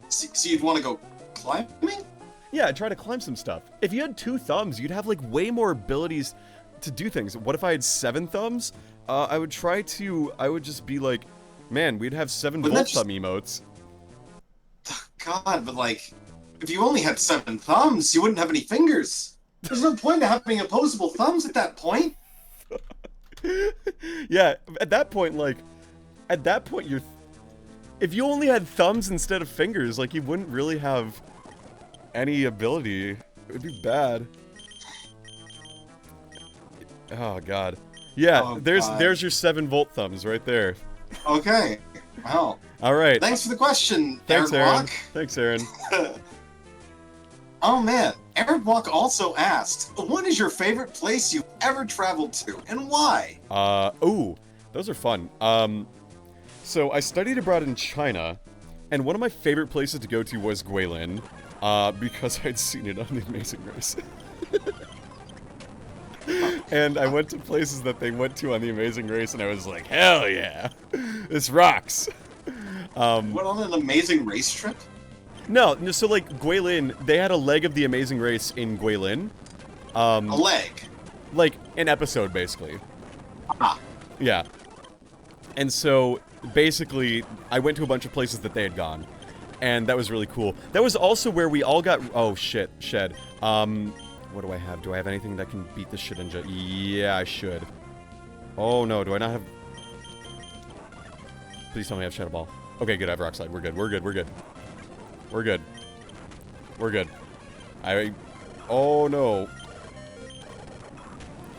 So you'd want to go climbing? Yeah, I'd try to climb some stuff. If you had 2 thumbs, you'd have like way more abilities to do things. What if I had 7 thumbs? I would just be like, man, we'd have 7 volt thumb emotes. God, but like, if you only had 7 thumbs, you wouldn't have any fingers. There's no point to having opposable thumbs at that point. Yeah, at that point, you're... If you only had thumbs instead of fingers, like, you wouldn't really have any ability. It would be bad. Oh, God. Yeah, there's your 7 volt thumbs right there. Okay. Well, All right. thanks for the question, Thanks, Eric Aaron. Block. Thanks, Aaron. Oh man, Eric Block also asked, what is your favorite place you've ever traveled to, and why? Ooh, those are fun. So I studied abroad in China, and one of my favorite places to go to was Guilin, because I'd seen it on The Amazing Race. And I went to places that they went to on The Amazing Race, and I was like, hell yeah, this rocks. What, on an Amazing Race trip? No, so like Guilin, they had a leg of The Amazing Race in Guilin. A leg. Like an episode, basically. Ah. Yeah. And so basically, I went to a bunch of places that they had gone, and that was really cool. That was also where we all got. Oh shit, shed. What do I have? Do I have anything that can beat this shit engine? Yeah, I should. Oh no, do I not have? Please tell me I have Shadow Ball. Okay, good. I have Rock Slide. We're good. We're good. We're good. We're good. We're good. Oh no.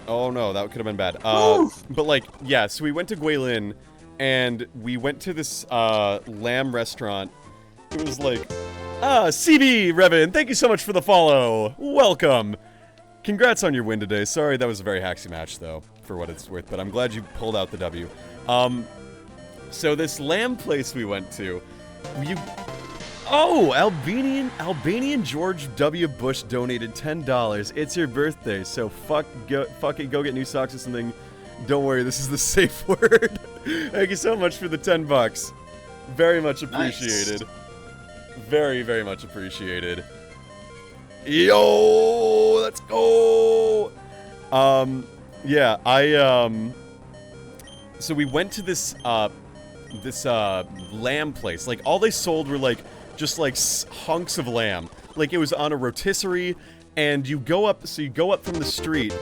Oh no, that could have been bad. But like, yeah, so we went to Guilin, and we went to this lamb restaurant. It was like, CB Revan, thank you so much for the follow. Welcome. Congrats on your win today. Sorry, that was a very hacksy match though, for what it's worth, but I'm glad you pulled out the W. So this lamb place we went to, Oh, Albanian George W. Bush donated $10. It's your birthday, so fuck it, go get new socks or something. Don't worry, this is the safe word. Thank you so much for the $10. Very much appreciated. Nice. Very, very much appreciated. Yo, let's go. Yeah, so we went to this lamb place. Like, all they sold were like just like hunks of lamb. Like, it was on a rotisserie, and you go up from the street.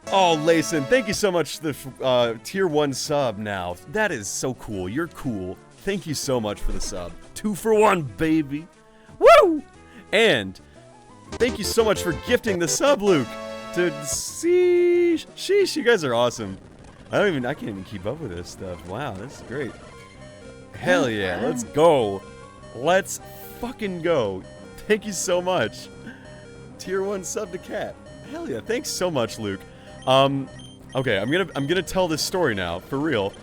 Oh, Layson, thank you so much for the tier 1 sub now. That is so cool. You're cool. Thank you so much for the sub. 2 for 1, baby. Woo! And thank you so much for gifting the sub, Luke. Sheesh, you guys are awesome. I can't even keep up with this stuff. Wow, this is great. Hell yeah, let's go. Let's fucking go. Thank you so much. Tier 1 sub to Cat. Hell yeah, thanks so much, Luke. Okay, I'm gonna tell this story now, for real.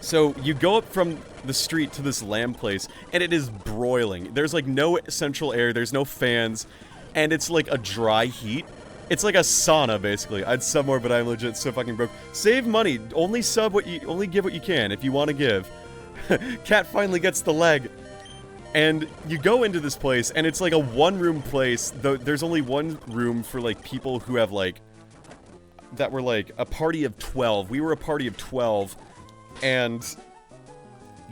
So you go up from the street to this lamb place, and it is broiling. There's like no central air, there's no fans, and it's like a dry heat. It's like a sauna, basically. I'd sub more, but I'm legit so fucking broke. Save money. Only give what you can if you want to give. Cat finally gets the leg. And you go into this place, and it's like a one-room place. Though there's only one room for like people who have like that were like a party of 12. We were a party of 12, and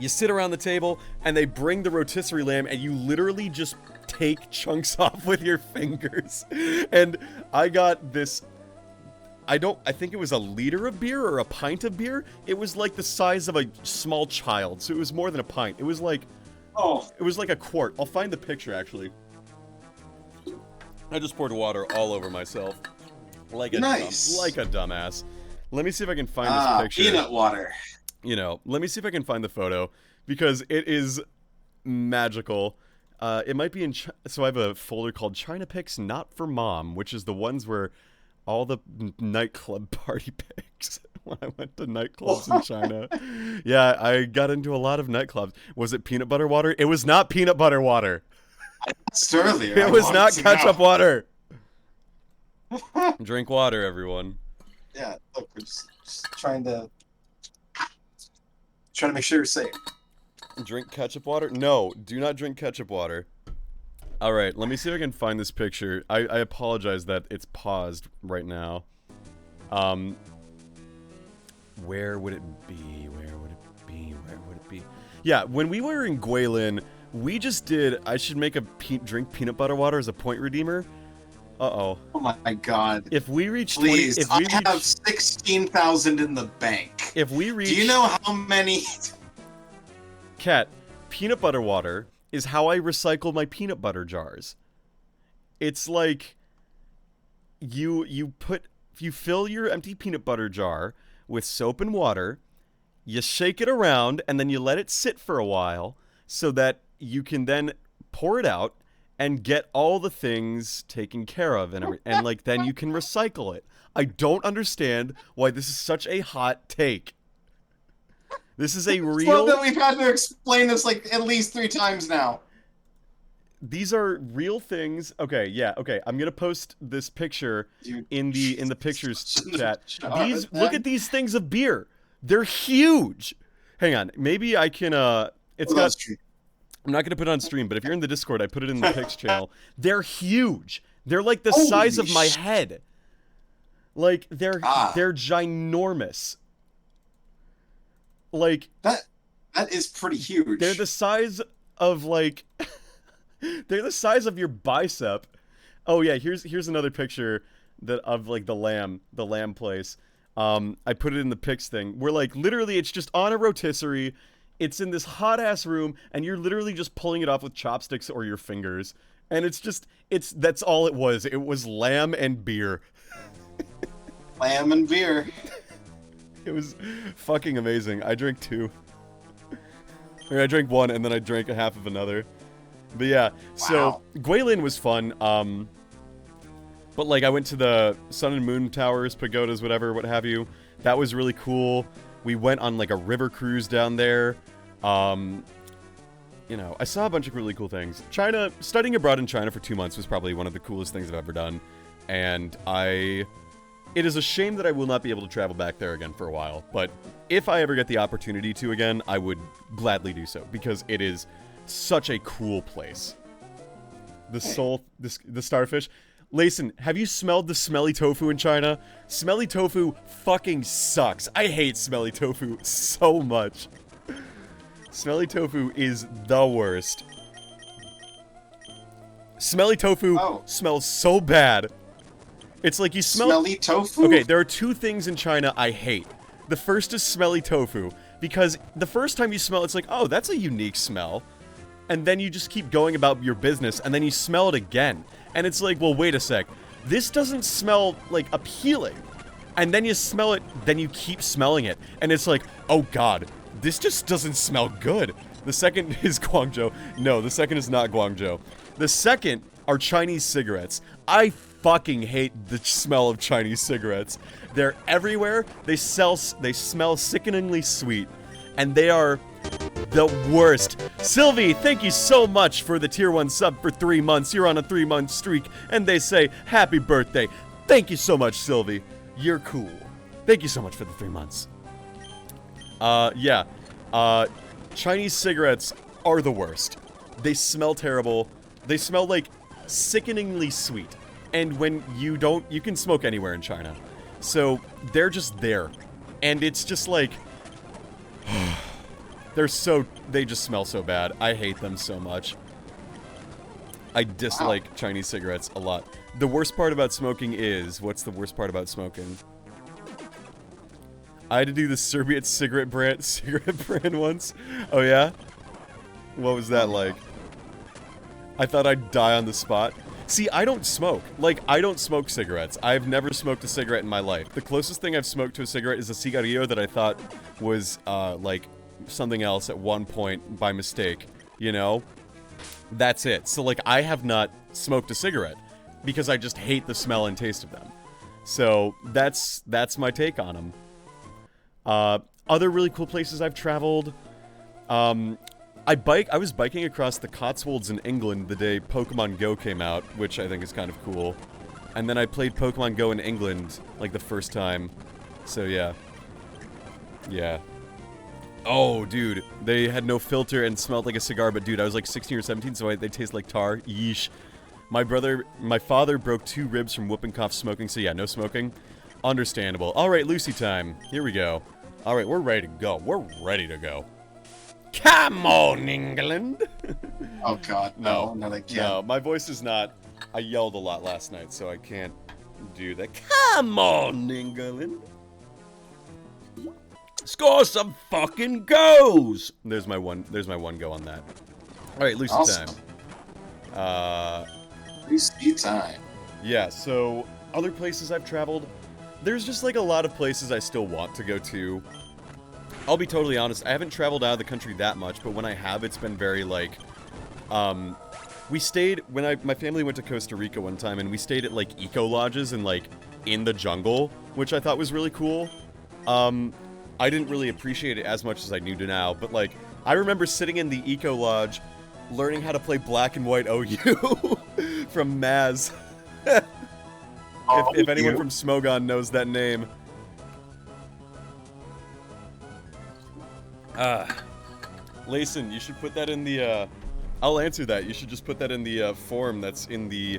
you sit around the table, and they bring the rotisserie lamb, and you literally just take chunks off with your fingers. And I got this, I think it was a liter of beer or a pint of beer. It was like the size of a small child, so it was more than a pint. It was like, it was like a quart. I'll find the picture, actually. I just poured water all over myself. Like a dumbass. Let me see if I can find this picture. Peanut water. You know, let me see if I can find the photo, because it is magical. It might be in so I have a folder called China Pics Not For Mom, which is the ones where all the nightclub party pics when I went to nightclubs in China. Yeah, I got into a lot of nightclubs. Was it peanut butter water? It was not peanut butter water. I asked earlier. It was not ketchup water. Drink water, everyone. Yeah, look, we're just trying to make sure you're safe. Drink ketchup water? No, do not drink ketchup water. Alright, let me see if I can find this picture. I apologize that it's paused right now. Where would it be? Where would it be? Where would it be? Yeah, when we were in Guilin, we just did, I should make a drink peanut butter water as a point redeemer. Uh-oh. Oh my god. If we reach Please, 20, I have 16,000 in the bank. If we reach... Do you know how many... Cat, peanut butter water is how I recycle my peanut butter jars. It's like you fill your empty peanut butter jar with soap and water, you shake it around, and then you let it sit for a while so that you can then pour it out and get all the things taken care of, and like then you can recycle it. I don't understand why this is such a hot take. This is a real... Well, that we've had to explain this like at least 3 times now. These are real things. Okay, yeah, okay. I'm gonna post this picture in the pictures chat. Look at these things of beer. They're huge. Hang on, maybe I can. It's got. I'm not gonna put it on stream, but if you're in the Discord, I put it in the Pics channel. They're huge. They're like the size of my head. Like they're ginormous. Like that is pretty huge. They're the size of like. They're the size of your bicep. Oh yeah, here's another picture of like the lamb place. I put it in the pics thing. Where like literally it's just on a rotisserie. It's in this hot ass room, and you're literally just pulling it off with chopsticks or your fingers. And that's all it was. It was lamb and beer. Lamb and beer. It was fucking amazing. I drank 2. I drank 1, and then I drank a half of another. But yeah, so Guilin was fun, but like I went to the Sun and Moon Towers, pagodas, whatever, what have you. That was really cool. We went on like a river cruise down there. You know, I saw a bunch of really cool things. China, studying abroad in China for 2 months was probably one of the coolest things I've ever done. And it is a shame that I will not be able to travel back there again for a while. But if I ever get the opportunity to again, I would gladly do so, because it is such a cool place. The starfish. Layson, have you smelled the smelly tofu in China? Smelly tofu fucking sucks. I hate smelly tofu so much. Smelly tofu is the worst. Smelly tofu smells so bad. It's like you smell... Smelly tofu? Okay, there are 2 things in China I hate. The first is smelly tofu, because the first time you smell it, it's like, oh, that's a unique smell. And then you just keep going about your business, and then you smell it again. And it's like, well, wait a sec. This doesn't smell, like, appealing. And then you smell it, then you keep smelling it. And it's like, oh god, this just doesn't smell good. The second is Guangzhou. No, the second is not Guangzhou. The second are Chinese cigarettes. I fucking hate the smell of Chinese cigarettes. They're everywhere. They smell sickeningly sweet. And they are... the worst. Sylvie, thank you so much for the tier 1 sub for 3 months. You're on a 3-month streak, and they say, happy birthday. Thank you so much, Sylvie. You're cool. Thank you so much for the 3 months. Yeah. Chinese cigarettes are the worst. They smell terrible. They smell, like, sickeningly sweet. And when you can smoke anywhere in China. So, they're just there. And it's just like... they just smell so bad. I hate them so much. I dislike Chinese cigarettes a lot. The worst part about smoking is... What's the worst part about smoking? I had to do the Serbian cigarette brand once. Oh yeah? What was that like? I thought I'd die on the spot. See, I don't smoke. Like, I don't smoke cigarettes. I've never smoked a cigarette in my life. The closest thing I've smoked to a cigarette is a cigarillo that I thought was, like... something else at one point by mistake, you know? That's it. So, like, I have not smoked a cigarette because I just hate the smell and taste of them. So, that's my take on them. Other really cool places I've traveled. I was biking across the Cotswolds in England the day Pokemon Go came out, which I think is kind of cool. And then I played Pokemon Go in England, like, the first time. So, yeah. Yeah. Oh, dude, they had no filter and smelled like a cigar, but dude, I was like 16 or 17, so they taste like tar. Yeesh. My father broke 2 ribs from whooping cough smoking, so yeah, no smoking. Understandable. Alright, Lucy time. Here we go. Alright, we're ready to go. We're ready to go. Come on, England! Oh god, no, they can't. No, my voice is not... I yelled a lot last night, so I can't do that. Come on, England! Score some fucking goals! There's my one go on that. Alright, Lucy awesome. time. Lucy time. Yeah, so other places I've traveled, there's just like a lot of places I still want to go to. I'll be totally honest, I haven't traveled out of the country that much, but when I have, it's been very, like, we stayed, when my family went to Costa Rica one time, and we stayed at, like, eco-lodges and, like, in the jungle, which I thought was really cool. I didn't really appreciate it as much as I do now, but, like, I remember sitting in the eco-lodge, learning how to play Black and White OU from Maz. if anyone from Smogon knows that name. Layson, you should put that in the, I'll answer that. You should just put that in the, form that's in the,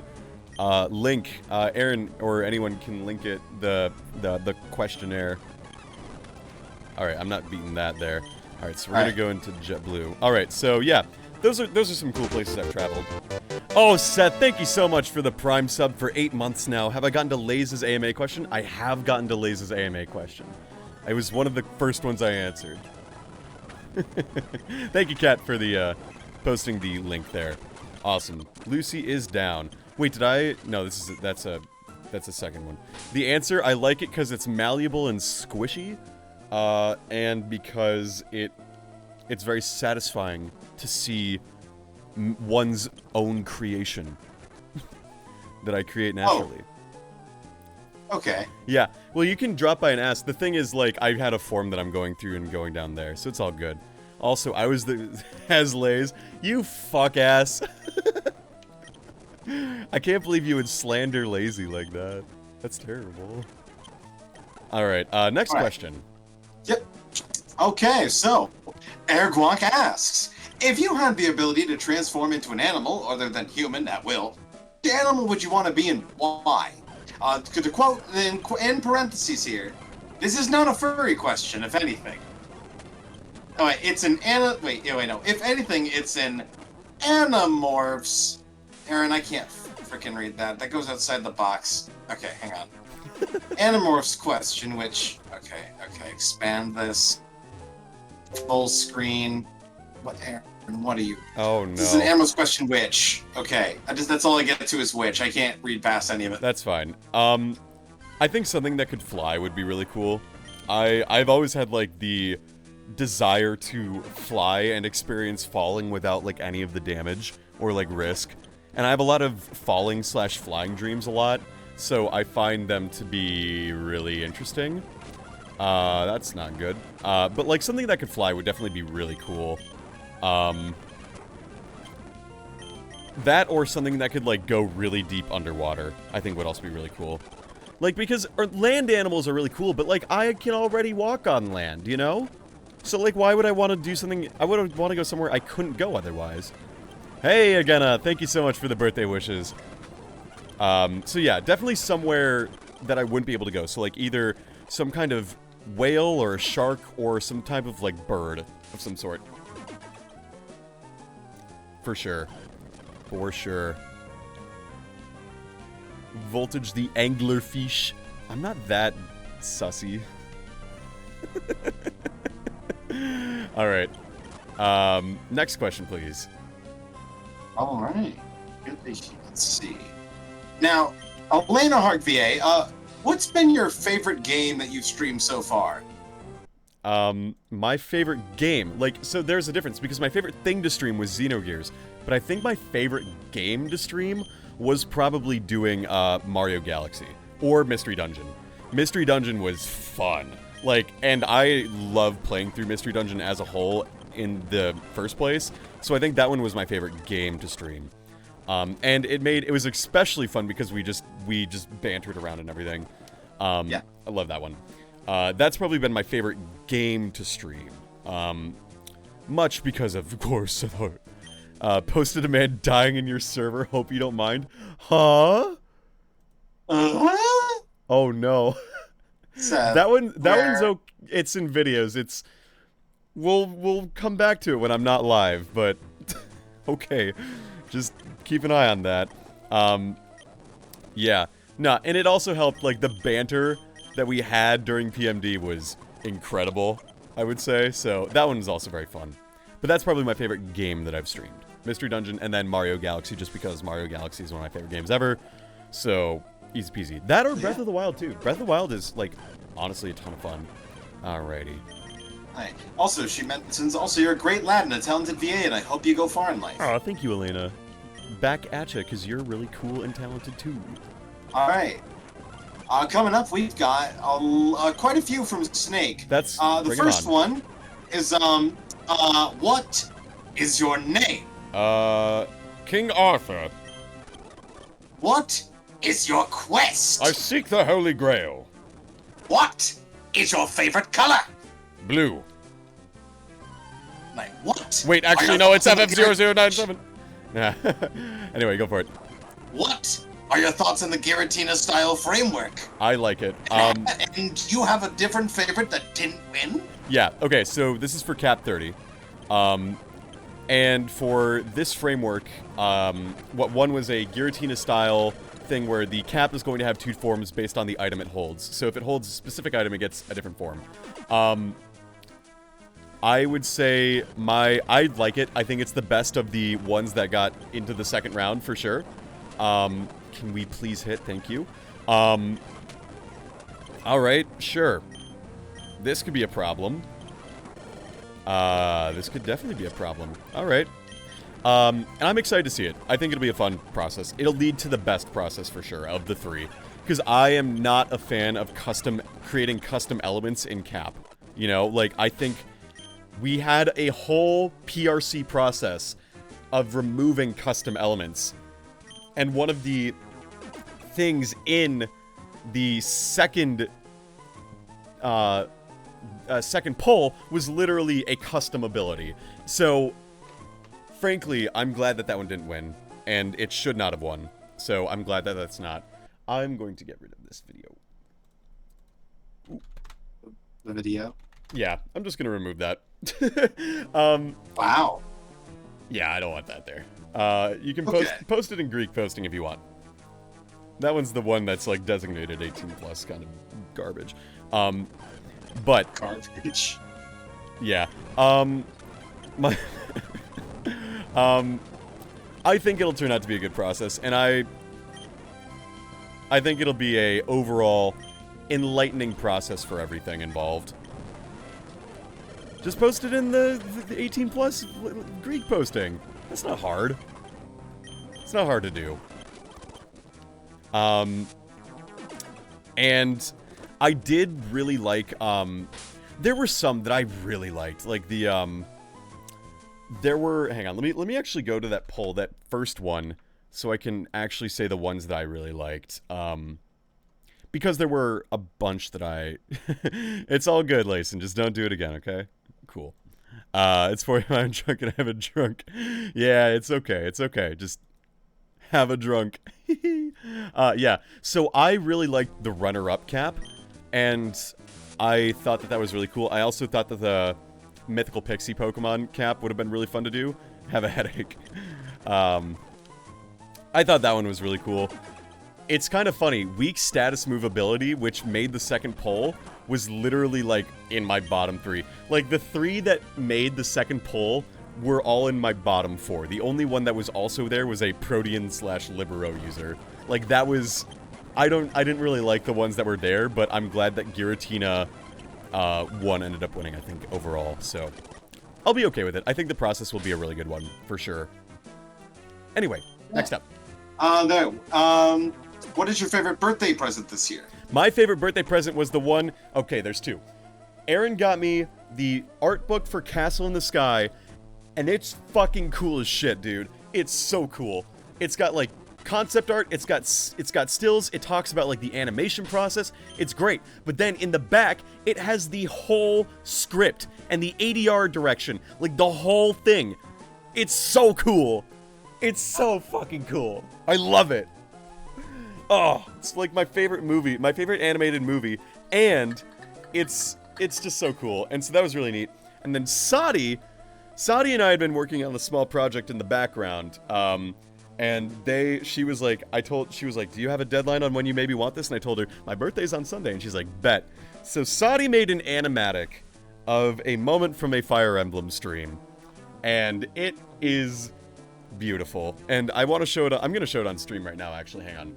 link. Aaron or anyone can link it, the questionnaire. Alright, I'm not beating that there. Alright, so we're gonna go into JetBlue. Alright, so yeah, those are some cool places I've traveled. Oh, Seth, thank you so much for the Prime sub for 8 months now. Have I gotten to Laze's AMA question? I have gotten to Laze's AMA question. It was one of the first ones I answered. Thank you, Kat, for the, posting the link there. Awesome. Lucy is down. Wait, did I? No, that's a second one. The answer, I like it because it's malleable and squishy, and because it's very satisfying to see one's own creation that I create naturally. Oh. Okay. Yeah. Well, you can drop by and ask. The thing is, like, I had a form that I'm going through and going down there, so it's all good. Also, I was as Lays. You fuck ass. I can't believe you would slander Lazy like that. That's terrible. Alright, next question. Yep. Okay, so, Airguac asks, if you had the ability to transform into an animal other than human at will, what animal would you want to be and why? To quote in parentheses here, this is not a furry question, if anything. Oh, wait, it's an no. If anything, it's an Animorphs. Aaron, I can't freaking read that. That goes outside the box. Okay, hang on. Animorphs question, which... Okay, expand this. Full screen. What, Aaron? What are you... Oh, no. This is an Animorphs question, which... Okay, that's all I get to is which. I can't read past any of it. That's fine. I think something that could fly would be really cool. I've always had, like, the desire to fly and experience falling without, like, any of the damage or, like, risk. And I have a lot of falling/flying dreams a lot, so I find them to be really interesting. That's not good. But, like, something that could fly would definitely be really cool. That or something that could, like, go really deep underwater, I think would also be really cool. Like, because land animals are really cool, but, like, I can already walk on land, you know? So, like, why would I want to do something... I would want to go somewhere I couldn't go otherwise. Hey, again, thank you so much for the birthday wishes. So yeah, definitely somewhere that I wouldn't be able to go. So, like, either some kind of whale or a shark or some type of, like, bird of some sort. For sure. For sure. Voltage the anglerfish. I'm not that sussy. Alright. Next question, please. Alright. Let's see. Now, Elena Hart VA, what's been your favorite game that you've streamed so far? My favorite game, like, so there's a difference, because my favorite thing to stream was Xenogears, but I think my favorite game to stream was probably doing, Mario Galaxy, or Mystery Dungeon. Mystery Dungeon was fun. Like, and I love playing through Mystery Dungeon as a whole in the first place, so I think that one was my favorite game to stream. And it was especially fun because we just bantered around and everything. Yeah. I love that one. That's probably been my favorite game to stream. Much because of course, posted a man dying in your server, hope you don't mind. Huh? Oh no. That one's okay. It's in videos. We'll come back to it when I'm not live, but okay. Just keep an eye on that. Yeah. Nah, and it also helped, like, the banter that we had during PMD was incredible, I would say. So that one was also very fun. But that's probably my favorite game that I've streamed. Mystery Dungeon and then Mario Galaxy, just because Mario Galaxy is one of my favorite games ever. So, easy peasy. That or Breath of the Wild, too. Breath of the Wild is, like, honestly a ton of fun. Alrighty. Hi. Also, she mentions also you're a great lad and a talented VA, and I hope you go far in life. Oh, thank you, Elena. Back at ya, because you're really cool and talented too. All right. Coming up, we've got quite a few from Snake. That's the first one is what is your name? King Arthur. What is your quest? I seek the Holy Grail. What is your favorite color? Blue. Like what? Wait, actually, no, it's FF0097. Yeah. Anyway, go for it. What are your thoughts on the Giratina style framework? I like it. And you have a different favorite that didn't win? Yeah, okay, so this is for Cap 30. And for this framework, what one was a Giratina style thing where the cap is going to have two forms based on the item it holds. So if it holds a specific item, it gets a different form. I would say I like it. I think it's the best of the ones that got into the second round for sure. Can we please hit? Thank you. Alright, sure. This could be a problem. This could definitely be a problem. Alright. And I'm excited to see it. I think it'll be a fun process. It'll lead to the best process for sure of the three. Because I am not a fan of creating custom elements in Cap. You know, like, I think we had a whole PRC process of removing custom elements. And one of the things in the second pull was literally a custom ability. So, frankly, I'm glad that one didn't win, and it should not have won. So I'm glad that that's not. I'm going to get rid of this video. Oop. The video? Yeah, I'm just going to remove that. Wow. Yeah, I don't want that there. You can post it in Greek posting if you want. That one's the one that's like designated 18 plus kind of garbage. But garbage. Yeah. My I think it'll turn out to be a good process, and I think it'll be a overall enlightening process for everything involved. Just post it in the 18 plus Greek posting. That's not hard. It's not hard to do. And I did really like, there were some that I really liked. Like the, there were, hang on, let me actually go to that poll, that first one, so I can actually say the ones that I really liked. Because there were a bunch that it's all good, Layson, just don't do it again, okay? Cool. It's 45, I'm drunk and I haven't drunk. Yeah, it's okay, just have a drunk. Yeah, so I really liked the runner-up cap, and I thought that was really cool. I also thought that the mythical pixie Pokemon cap would have been really fun to do. Have a headache. I thought that one was really cool. It's kind of funny. Weak status movability, which made the second poll, was literally, like, in my bottom 3. Like, the 3 that made the second poll were all in my bottom 4. The only one that was also there was a Protean/Libero user. Like, that was... I didn't really like the ones that were there, but I'm glad that Giratina 1 ended up winning, I think, overall. So, I'll be okay with it. I think the process will be a really good one, for sure. Anyway, next up. What is your favorite birthday present this year? My favorite birthday present was the one... Okay, there's two. Aaron got me the art book for Castle in the Sky, and it's fucking cool as shit, dude. It's so cool. It's got, like, concept art, it's got stills, it talks about, like, the animation process. It's great. But then in the back, it has the whole script and the ADR direction. Like, the whole thing. It's so cool. It's so fucking cool. I love it. Oh, it's like my favorite movie, my favorite animated movie, and it's just so cool. And so that was really neat. And then Sadi and I had been working on a small project in the background, and she was like, do you have a deadline on when you maybe want this? And I told her, my birthday's on Sunday, and she's like, bet. So Sadi made an animatic of a moment from a Fire Emblem stream, and it is beautiful. And I want to show it, I'm going to show it on stream right now, actually, hang on.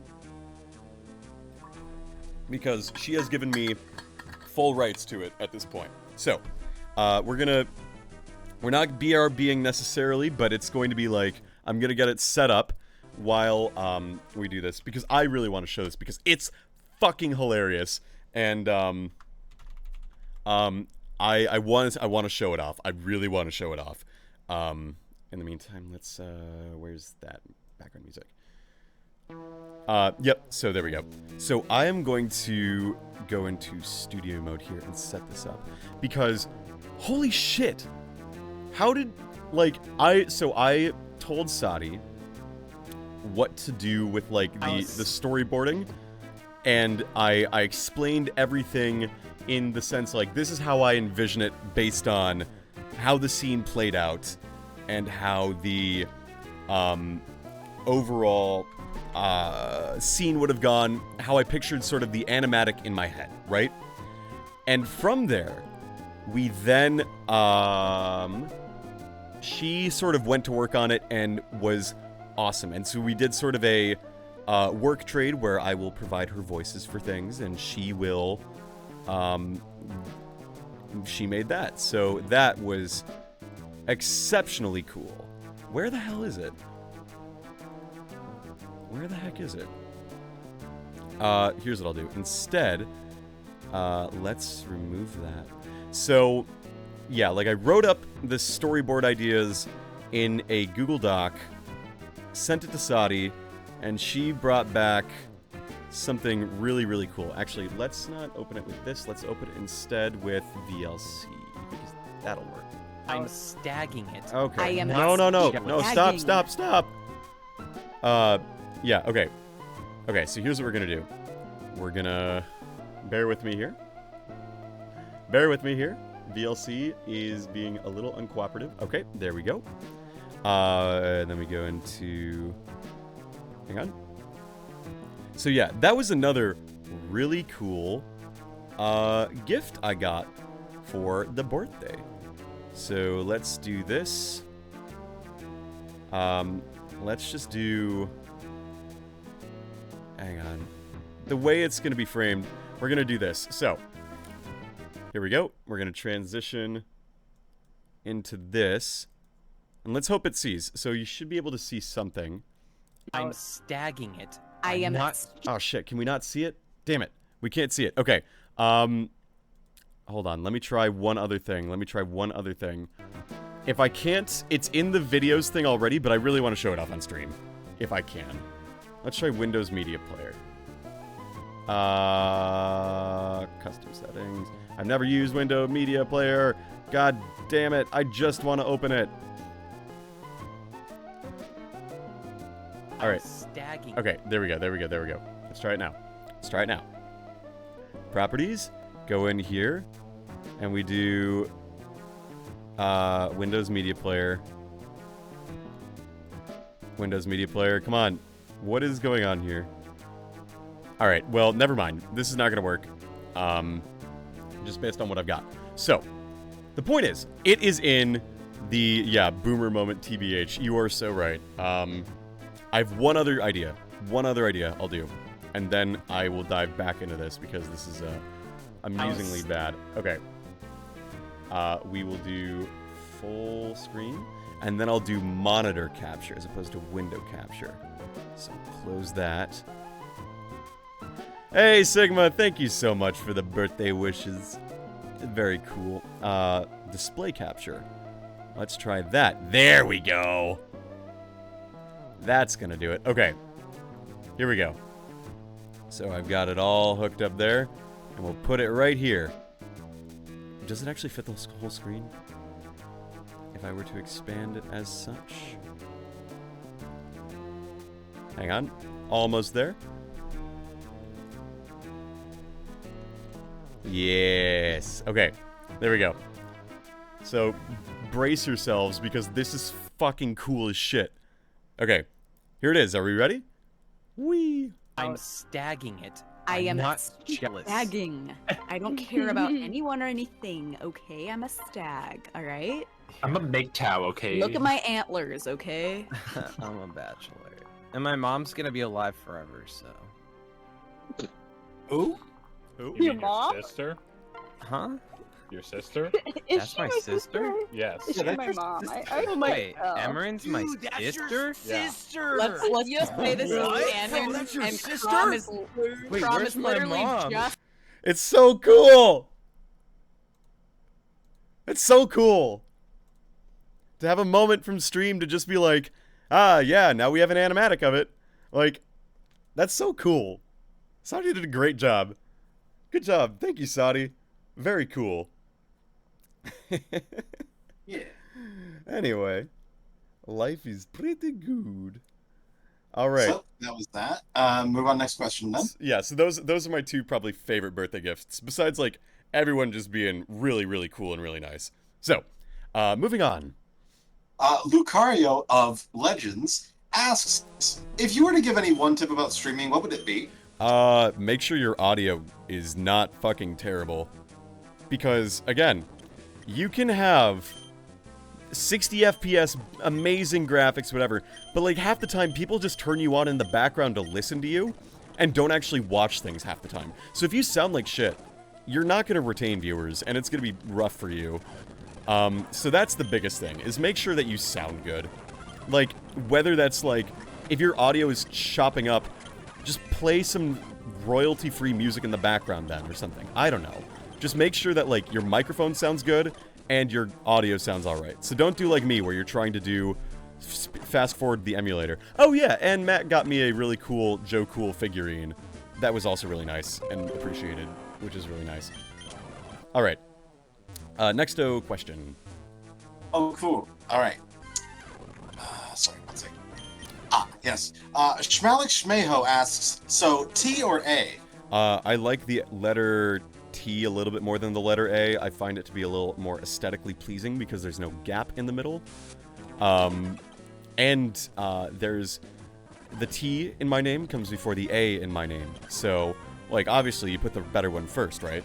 Because she has given me full rights to it at this point. So, we're not BRBing necessarily, but it's going to be like, I'm gonna get it set up while we do this, because I really want to show this, because it's fucking hilarious, and I want to show it off. I really want to show it off. In the meantime, let's where's that background music? Yep, so there we go. So I am going to go into studio mode here and set this up, because holy shit, how did, like, I told Sadi what to do with, like, the storyboarding, and I explained everything in the sense, like, this is how I envision it based on how the scene played out and how the overall scene would have gone, how I pictured sort of the animatic in my head, right? And from there, we then, she sort of went to work on it and was awesome. And so we did sort of a work trade where I will provide her voices for things, and she will, she made that. So that was exceptionally cool. Where the hell is it? Where the heck is it? Here's what I'll do. Instead, let's remove that. So, yeah, like, I wrote up the storyboard ideas in a Google Doc, sent it to Sadi, and she brought back something really, really cool. Actually, let's not open it with this. Let's open it instead with VLC, because that'll work. I'm stagging it. Okay. I am No, stagging. stop. Yeah, okay. Okay, so here's what we're gonna do. We're gonna... Bear with me here. VLC is being a little uncooperative. Okay, there we go. And then we go into... Hang on. So yeah, that was another really cool gift I got for the birthday. So let's do this. Let's just do... Hang on. The way it's going to be framed, we're going to do this. So, here we go. We're going to transition into this. And let's hope it sees. So you should be able to see something. I'm stagging it. I am not. Oh shit, can we not see it? Damn it. We can't see it. Okay. Hold on. Let me try one other thing. If I can't, it's in the videos thing already, but I really want to show it off on stream. If I can. Let's try Windows Media Player. Custom settings. I've never used Windows Media Player. God damn it. I just want to open it. Alright. Stagging. Okay, there we go. Let's try it now. Properties. Go in here. And we do Windows Media Player. Come on. What is going on here? Alright, well, never mind. This is not going to work. Just based on what I've got. So, the point is, it is in the, boomer moment TBH. You are so right. I have one other idea. I'll do. And then I will dive back into this, because this is amusingly bad. Okay. We will do full screen. And then I'll do monitor capture as opposed to window capture. So close that. Hey, Sigma, thank you so much for the birthday wishes. Very cool. Display capture. Let's try that. There we go. That's gonna do it. Okay. Here we go. So I've got it all hooked up there. And we'll put it right here. Does it actually fit the whole screen? If I were to expand it as such. Hang on. Almost there. Yes. Okay. There we go. So, brace yourselves, because this is fucking cool as shit. Okay. Here it is. Are we ready? Whee! I'm stagging it. I am not jealous. stagging. I don't care about anyone or anything, okay? I'm a stag, alright? I'm a MGTOW, okay? Look at my antlers, okay? I'm a bachelor. And my mom's gonna be alive forever, so. Who? Who? You mean your sister? Huh? Your sister? Is That's she my sister? Yes. Is she my mom? Oh Wait, oh. Emerin's my Dude, that's sister? your Yeah. sister. Let's just say this is What? canon, Bro, that's your and sister? Crom is, Wait, Crom where's is my literally mom? just It's so cool! It's so cool! To have a moment from stream to just be like, ah, yeah, now we have an animatic of it. Like, that's so cool. Saudi did a great job. Good job. Thank you, Saudi. Very cool. Yeah. Anyway, life is pretty good. All right. So that was that. Move on. Next question then. Yeah, so those are my two probably favorite birthday gifts, besides like everyone just being really, really cool and really nice. So, moving on. Lucario of Legends asks, if you were to give any one tip about streaming, what would it be? Make sure your audio is not fucking terrible. Because, again, you can have 60 FPS, amazing graphics, whatever, but like half the time people just turn you on in the background to listen to you and don't actually watch things half the time. So if you sound like shit, you're not going to retain viewers and it's going to be rough for you. So that's the biggest thing, is make sure that you sound good. Like, whether that's like, if your audio is chopping up, just play some royalty-free music in the background then or something. I don't know. Just make sure that like your microphone sounds good and your audio sounds alright. So don't do like me where you're trying to do fast forward the emulator. Oh yeah, and Matt got me a really cool Joe Cool figurine. That was also really nice and appreciated, which is really nice. Alright. Nexto question. Oh, cool. All right. Sorry, one second. Yes. Schmalik Schmeho asks, so T or A? I like the letter T a little bit more than the letter A. I find it to be a little more aesthetically pleasing because there's no gap in the middle. There's the T in my name comes before the A in my name. So, like, obviously you put the better one first, right?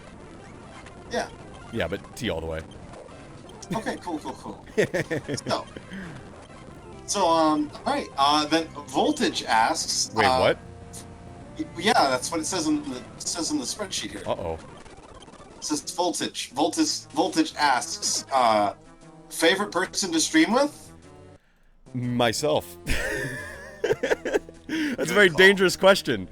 Yeah. Yeah, but T all the way. Okay, cool. All right. Then Voltage asks. Wait, what? Yeah, that's what it says in the spreadsheet here. Uh-oh. It says Voltage. Voltage asks, favorite person to stream with? Myself. That's a very call. dangerous question.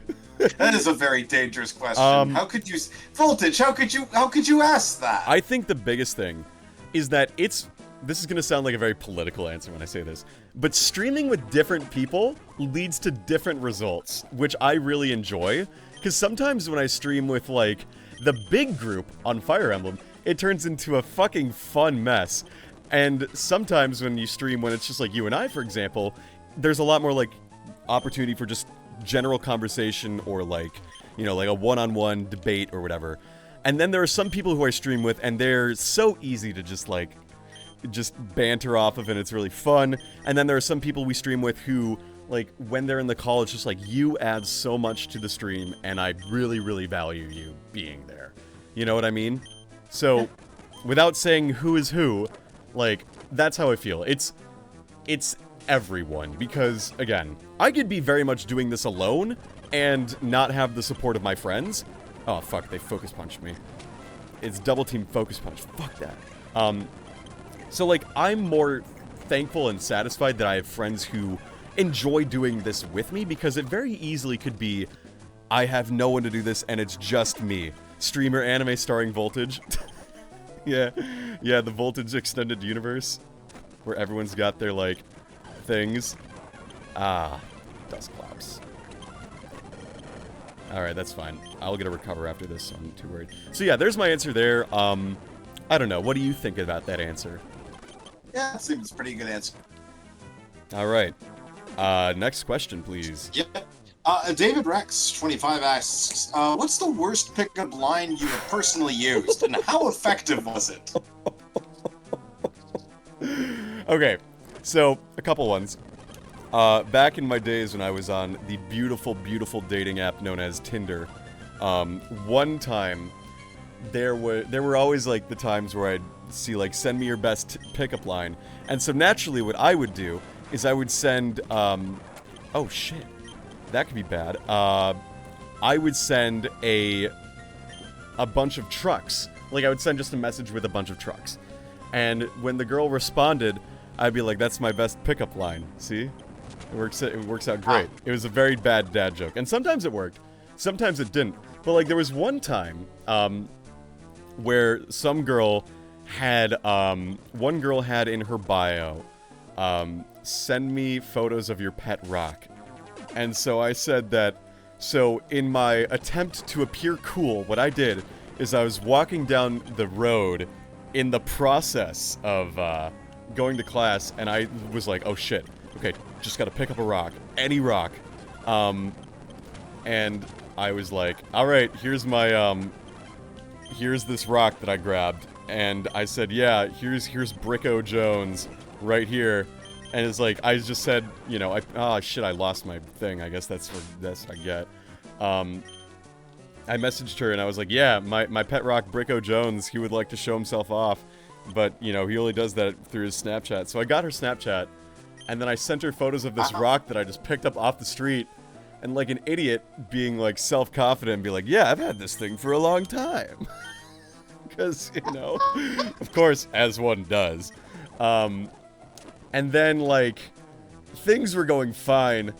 That is a very dangerous question. How could you, Voltage? How could you ask that? I think the biggest thing is that this is going to sound like a very political answer when I say this, but streaming with different people leads to different results, which I really enjoy, because sometimes when I stream with, like, the big group on Fire Emblem, it turns into a fucking fun mess. And sometimes when you stream when it's just like you and I, for example, there's a lot more, like, opportunity for just general conversation or, like, you know, like a one-on-one debate or whatever. And then there are some people who I stream with, and they're so easy to just, like, just banter off of, and it's really fun. And then there are some people we stream with who, like, when they're in the call, it's just like, you add so much to the stream, and I really, really value you being there. You know what I mean? So, without saying who is who, like, that's how I feel. It's everyone, because, again, I could be very much doing this alone and not have the support of my friends. Oh, fuck, they focus punched me. It's double team focus punch. Fuck that. So, like, I'm more thankful and satisfied that I have friends who enjoy doing this with me, because it very easily could be, I have no one to do this, and it's just me. Streamer anime starring Voltage. Yeah, the Voltage extended universe, where everyone's got their, like, things. Dust clouds. Alright, that's fine. I'll get a recover after this, so I'm not too worried. So yeah, there's my answer there. I don't know. What do you think about that answer? Yeah, it seems a pretty good answer. Alright. Next question, please. Yep. David Rex 25 asks, what's the worst pickup line you have personally used, and how effective was it? Okay, so a couple ones. Back in my days when I was on the beautiful, beautiful dating app known as Tinder, one time there were always, like, the times where I'd see, like, send me your best pickup line, and so naturally what I would do is I would send, oh shit, that could be bad. I would send a bunch of trucks Like, I would send just a message with a bunch of trucks. And when the girl responded, I'd be like, that's my best pickup line. See? It works out great. It was a very bad dad joke. And sometimes it worked. Sometimes it didn't. But, like, there was one time where some girl had, one girl had in her bio, send me photos of your pet rock. And so I said that, so in my attempt to appear cool, what I did is I was walking down the road in the process of going to class, and I was like, oh shit, okay, just gotta pick up a rock, any rock. And I was like, alright, here's my, here's this rock that I grabbed. And I said, yeah, here's Bricko Jones right here. And it's like, I just said, you know, oh shit, I lost my thing. I guess that's what I get. I messaged her and I was like, yeah, my pet rock, Bricko Jones, he would like to show himself off. But, you know, he only does that through his Snapchat. So I got her Snapchat, and then I sent her photos of this rock that I just picked up off the street. And like an idiot, being like self-confident and be like, yeah, I've had this thing for a long time. Because, you know, of course, as one does. And then, like, things were going fine.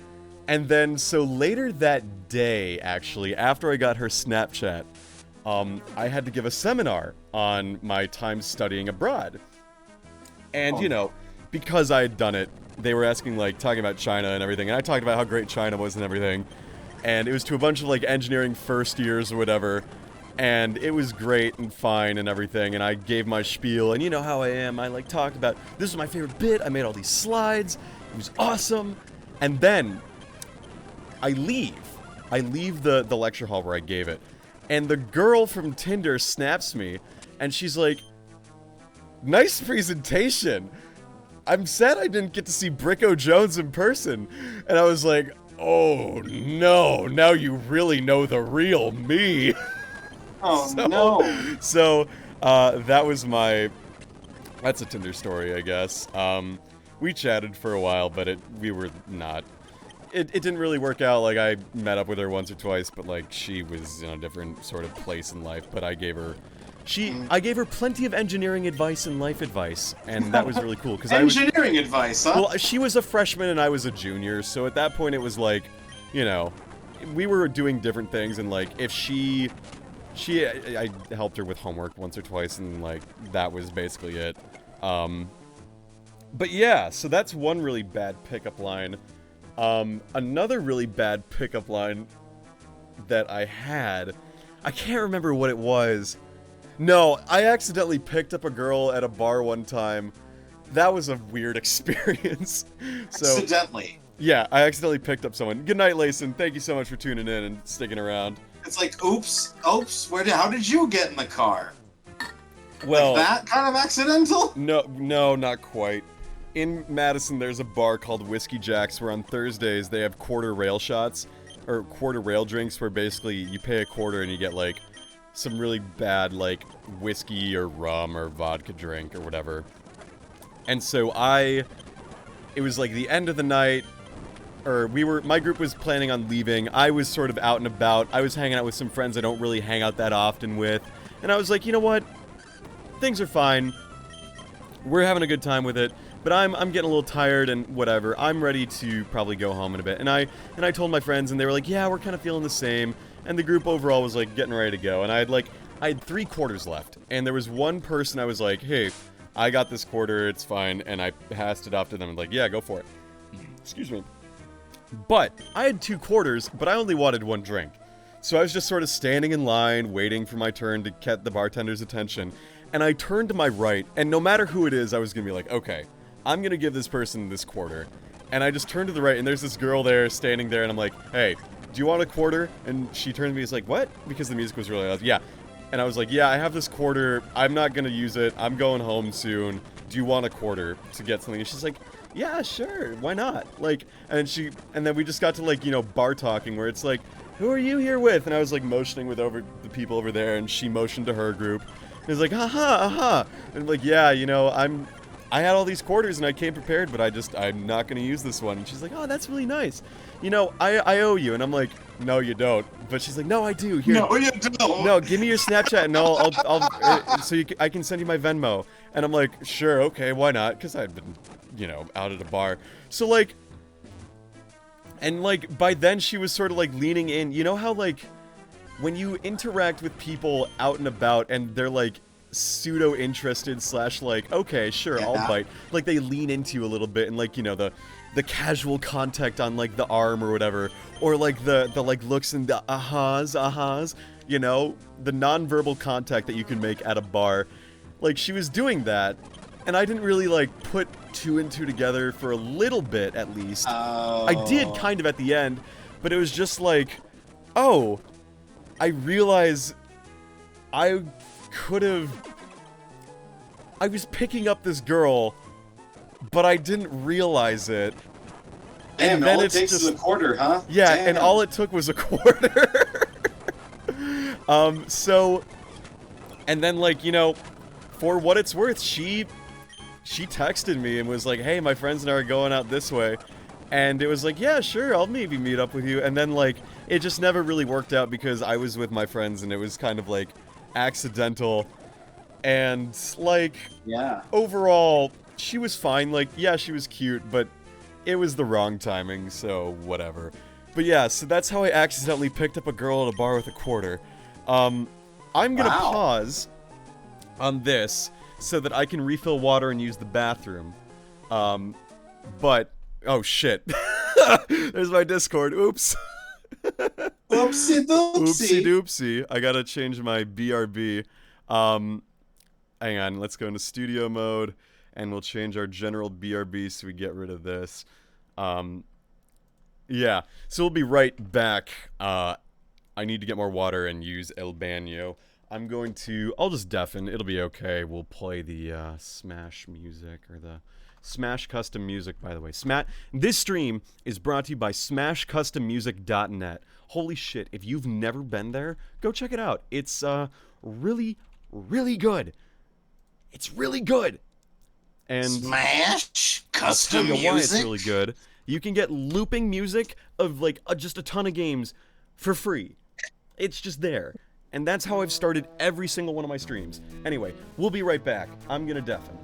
And then, so later that day, actually, after I got her Snapchat, I had to give a seminar on my time studying abroad. And, you know, because I had done it, they were asking, like, talking about China and everything. And I talked about how great China was and everything. And it was to a bunch of, like, engineering first years or whatever. And it was great and fine and everything, and I gave my spiel, and you know how I am, I like talked about, this is my favorite bit, I made all these slides, it was awesome, and then, I leave the lecture hall where I gave it, and the girl from Tinder snaps me, and she's like, nice presentation, I'm sad I didn't get to see Bricko Jones in person, and I was like, oh no, now you really know the real me. Oh, no. So, that was that's a Tinder story, I guess. We chatted for a while, but we were not, it didn't really work out. Like, I met up with her once or twice, but, like, she was in a different sort of place in life, but I gave her plenty of engineering advice and life advice, and that was really cool, because engineering advice, huh? Well, she was a freshman and I was a junior, so at that point it was like, you know, we were doing different things, and, like, if I helped her with homework once or twice, and, like, that was basically it. But yeah, so that's one really bad pickup line. Another really bad pickup line that I had, I can't remember what it was. No, I accidentally picked up a girl at a bar one time. That was a weird experience. Accidentally. Yeah, I accidentally picked up someone. Good night, Layson. Thank you so much for tuning in and sticking around. It's like, oops, how did you get in the car? Well, like that kind of accidental? No, not quite. In Madison, there's a bar called Whiskey Jack's where on Thursdays they have quarter rail shots, or quarter rail drinks, where basically you pay a quarter and you get, like, some really bad, like, whiskey or rum or vodka drink or whatever. And so it was like the end of the night, or my group was planning on leaving. I was sort of out and about. I was hanging out with some friends I don't really hang out that often with. And I was like, you know what? Things are fine. We're having a good time with it. But I'm getting a little tired and whatever. I'm ready to probably go home in a bit. And I told my friends, and they were like, yeah, we're kind of feeling the same. And the group overall was like getting ready to go. And I had 3 quarters left. And there was one person I was like, hey, I got this quarter, it's fine. And I passed it off to them and like, yeah, go for it. Excuse me. But I had 2 quarters, but I only wanted 1 drink. So I was just sort of standing in line, waiting for my turn to get the bartender's attention. And I turned to my right, and no matter who it is, I was going to be like, okay, I'm going to give this person this quarter. And I just turned to the right, and there's this girl there, standing there, and I'm like, hey, do you want a quarter? And she turned to me and was like, what? Because the music was really loud. Yeah. And I was like, yeah, I have this quarter. I'm not going to use it. I'm going home soon. Do you want a quarter to get something? And she's like, yeah, sure. Why not? Like, and then we just got to, like, you know, bar talking where it's like, who are you here with? And I was like motioning with the people over there, and she motioned to her group. And it was like, aha, aha. And I'm like, yeah, you know, I had all these quarters and I came prepared, but I'm not going to use this one. And she's like, oh, that's really nice. You know, I owe you. And I'm like, no, you don't. But she's like, no, I do. Here. No, you don't. No, give me your Snapchat and I can send you my Venmo. And I'm like, sure, okay, why not? Because I'd been, you know, out at a bar. So, like, and, like, by then she was sort of, like, leaning in. You know how, like, when you interact with people out and about and they're, like, pseudo-interested / like, okay, sure, I'll Yeah. bite. Like, they lean into you a little bit and, like, you know, the casual contact on, like, the arm or whatever. Or, like, the like, looks and the ahas, you know? The non-verbal contact that you can make at a bar. Like, she was doing that, and I didn't really, like, put 2 and 2 together for a little bit, at least. Oh. I did, kind of, at the end, but it was just like, oh, I realize I was picking up this girl, but I didn't realize it. Damn, and then all it it's takes is a just- quarter, huh? Yeah, Damn. and all it took was a quarter. So, and then, like, you know, for what it's worth, she texted me and was like, hey, my friends and I are going out this way. And it was like, yeah, sure, I'll maybe meet up with you. And then, like, it just never really worked out because I was with my friends and it was kind of, like, accidental. And, like, Yeah. overall, she was fine. Like, yeah, she was cute, but it was the wrong timing, so whatever. But yeah, so that's how I accidentally picked up a girl at a bar with a quarter. I'm gonna Wow. pause on this so that I can refill water and use the bathroom. But, oh shit. There's my Discord, oops. Oopsie doopsie. Oopsie doopsie. I gotta change my BRB. Hang on, let's go into studio mode, and we'll change our general BRB so we get rid of this. Yeah, so we'll be right back. I need to get more water and use El Baño. I'll just deafen, it'll be okay. We'll play the Smash music, or the Smash Custom Music, by the way. This stream is brought to you by SmashCustomMusic.net. Holy shit, if you've never been there, go check it out. It's really, really good. It's really good. And Smash I'll custom tell you why it's music. really good. You can get looping music of, like, just a ton of games for free. It's just there. And that's how I've started every single one of my streams. Anyway, we'll be right back. I'm gonna deafen.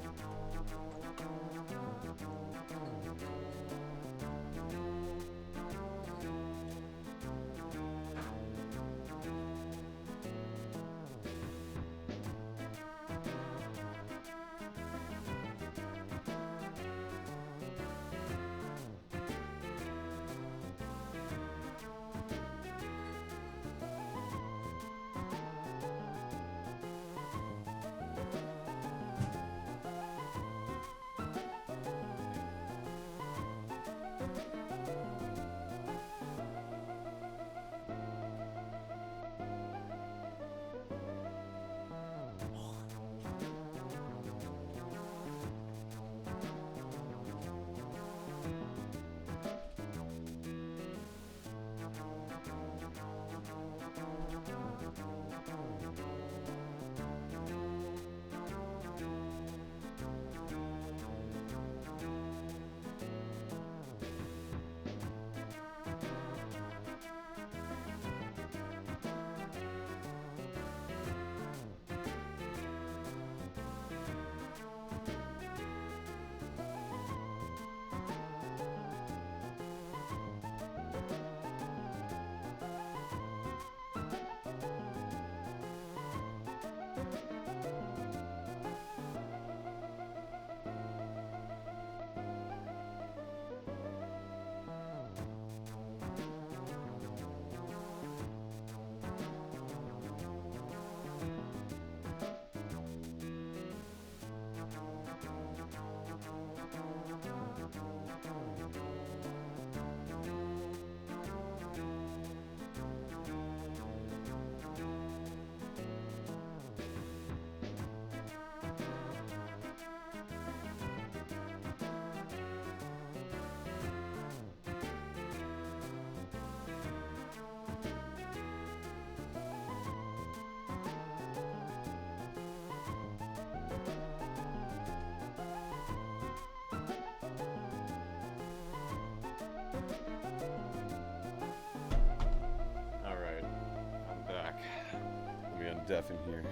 undeafen here.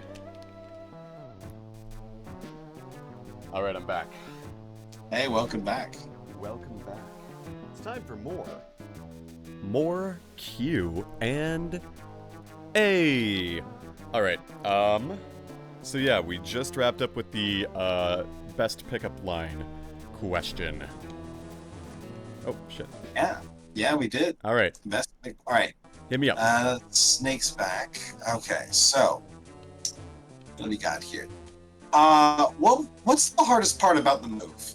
Alright, I'm back. Hey, welcome back. Welcome back. It's time for more. More Q and A. Alright, so yeah, we just wrapped up with the, best pickup line question. Oh, shit. Yeah, we did. Alright, Best. All right. hit me up. Snake's back. Okay, so what do we got here? What's the hardest part about the move?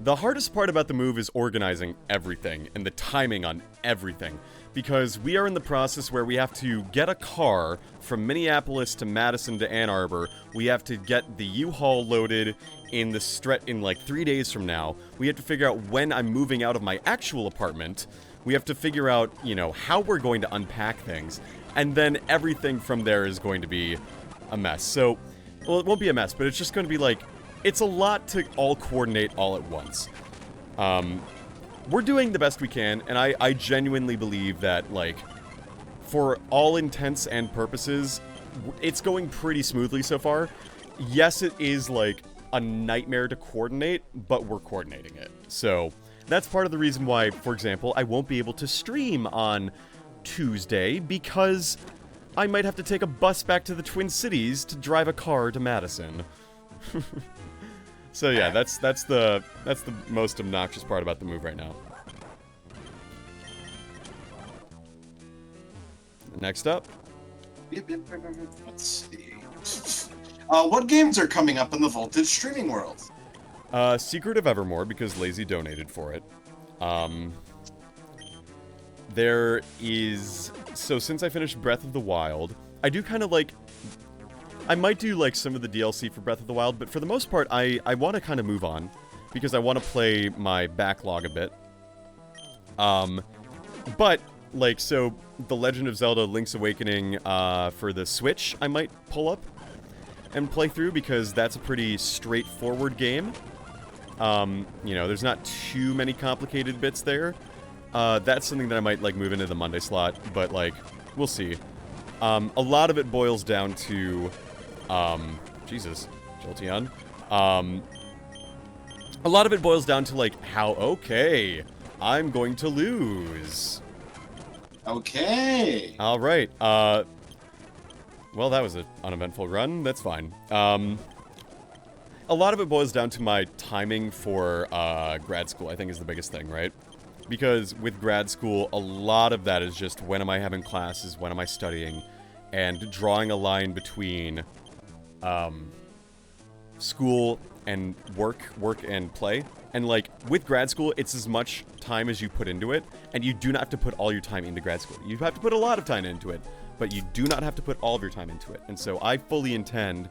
The hardest part about the move is organizing everything and the timing on everything, because we are in the process where we have to get a car from Minneapolis to Madison to Ann Arbor. We have to get the U-Haul loaded in like 3 days from now. We have to figure out when I'm moving out of my actual apartment. We have to figure out, you know, how we're going to unpack things, and then everything from there is going to be a mess. So, well, it won't be a mess, but it's just going to be like, it's a lot to all coordinate all at once. We're doing the best we can, and I genuinely believe that, like, for all intents and purposes, it's going pretty smoothly so far. Yes, it is, like, a nightmare to coordinate, but we're coordinating it. So, that's part of the reason why, for example, I won't be able to stream on Tuesday, because I might have to take a bus back to the Twin Cities to drive a car to Madison. So yeah, that's the most obnoxious part about the move right now. Next up. Let's see. What games are coming up in the Voltage streaming world? Secret of Evermore, because Lazy donated for it. There is... So since I finished Breath of the Wild, I do kind of like... I might do, like, some of the DLC for Breath of the Wild, but for the most part, I want to kind of move on, because I want to play my backlog a bit. But, like, so, The Legend of Zelda Link's Awakening, for the Switch, I might pull up and play through, because that's a pretty straightforward game. You know, there's not too many complicated bits there. That's something that I might, like, move into the Monday slot, but, like, we'll see. A lot of it boils down to... Jesus, Jolteon. A lot of it boils down to, like, how, okay, I'm going to lose. Okay. Alright, well, that was an uneventful run, that's fine. A lot of it boils down to my timing for, grad school, I think is the biggest thing, right? Because with grad school, a lot of that is just when am I having classes, when am I studying, and drawing a line between, school and work and play. And, like, with grad school, it's as much time as you put into it, and you do not have to put all your time into grad school. You have to put a lot of time into it, but you do not have to put all of your time into it. And so I fully intend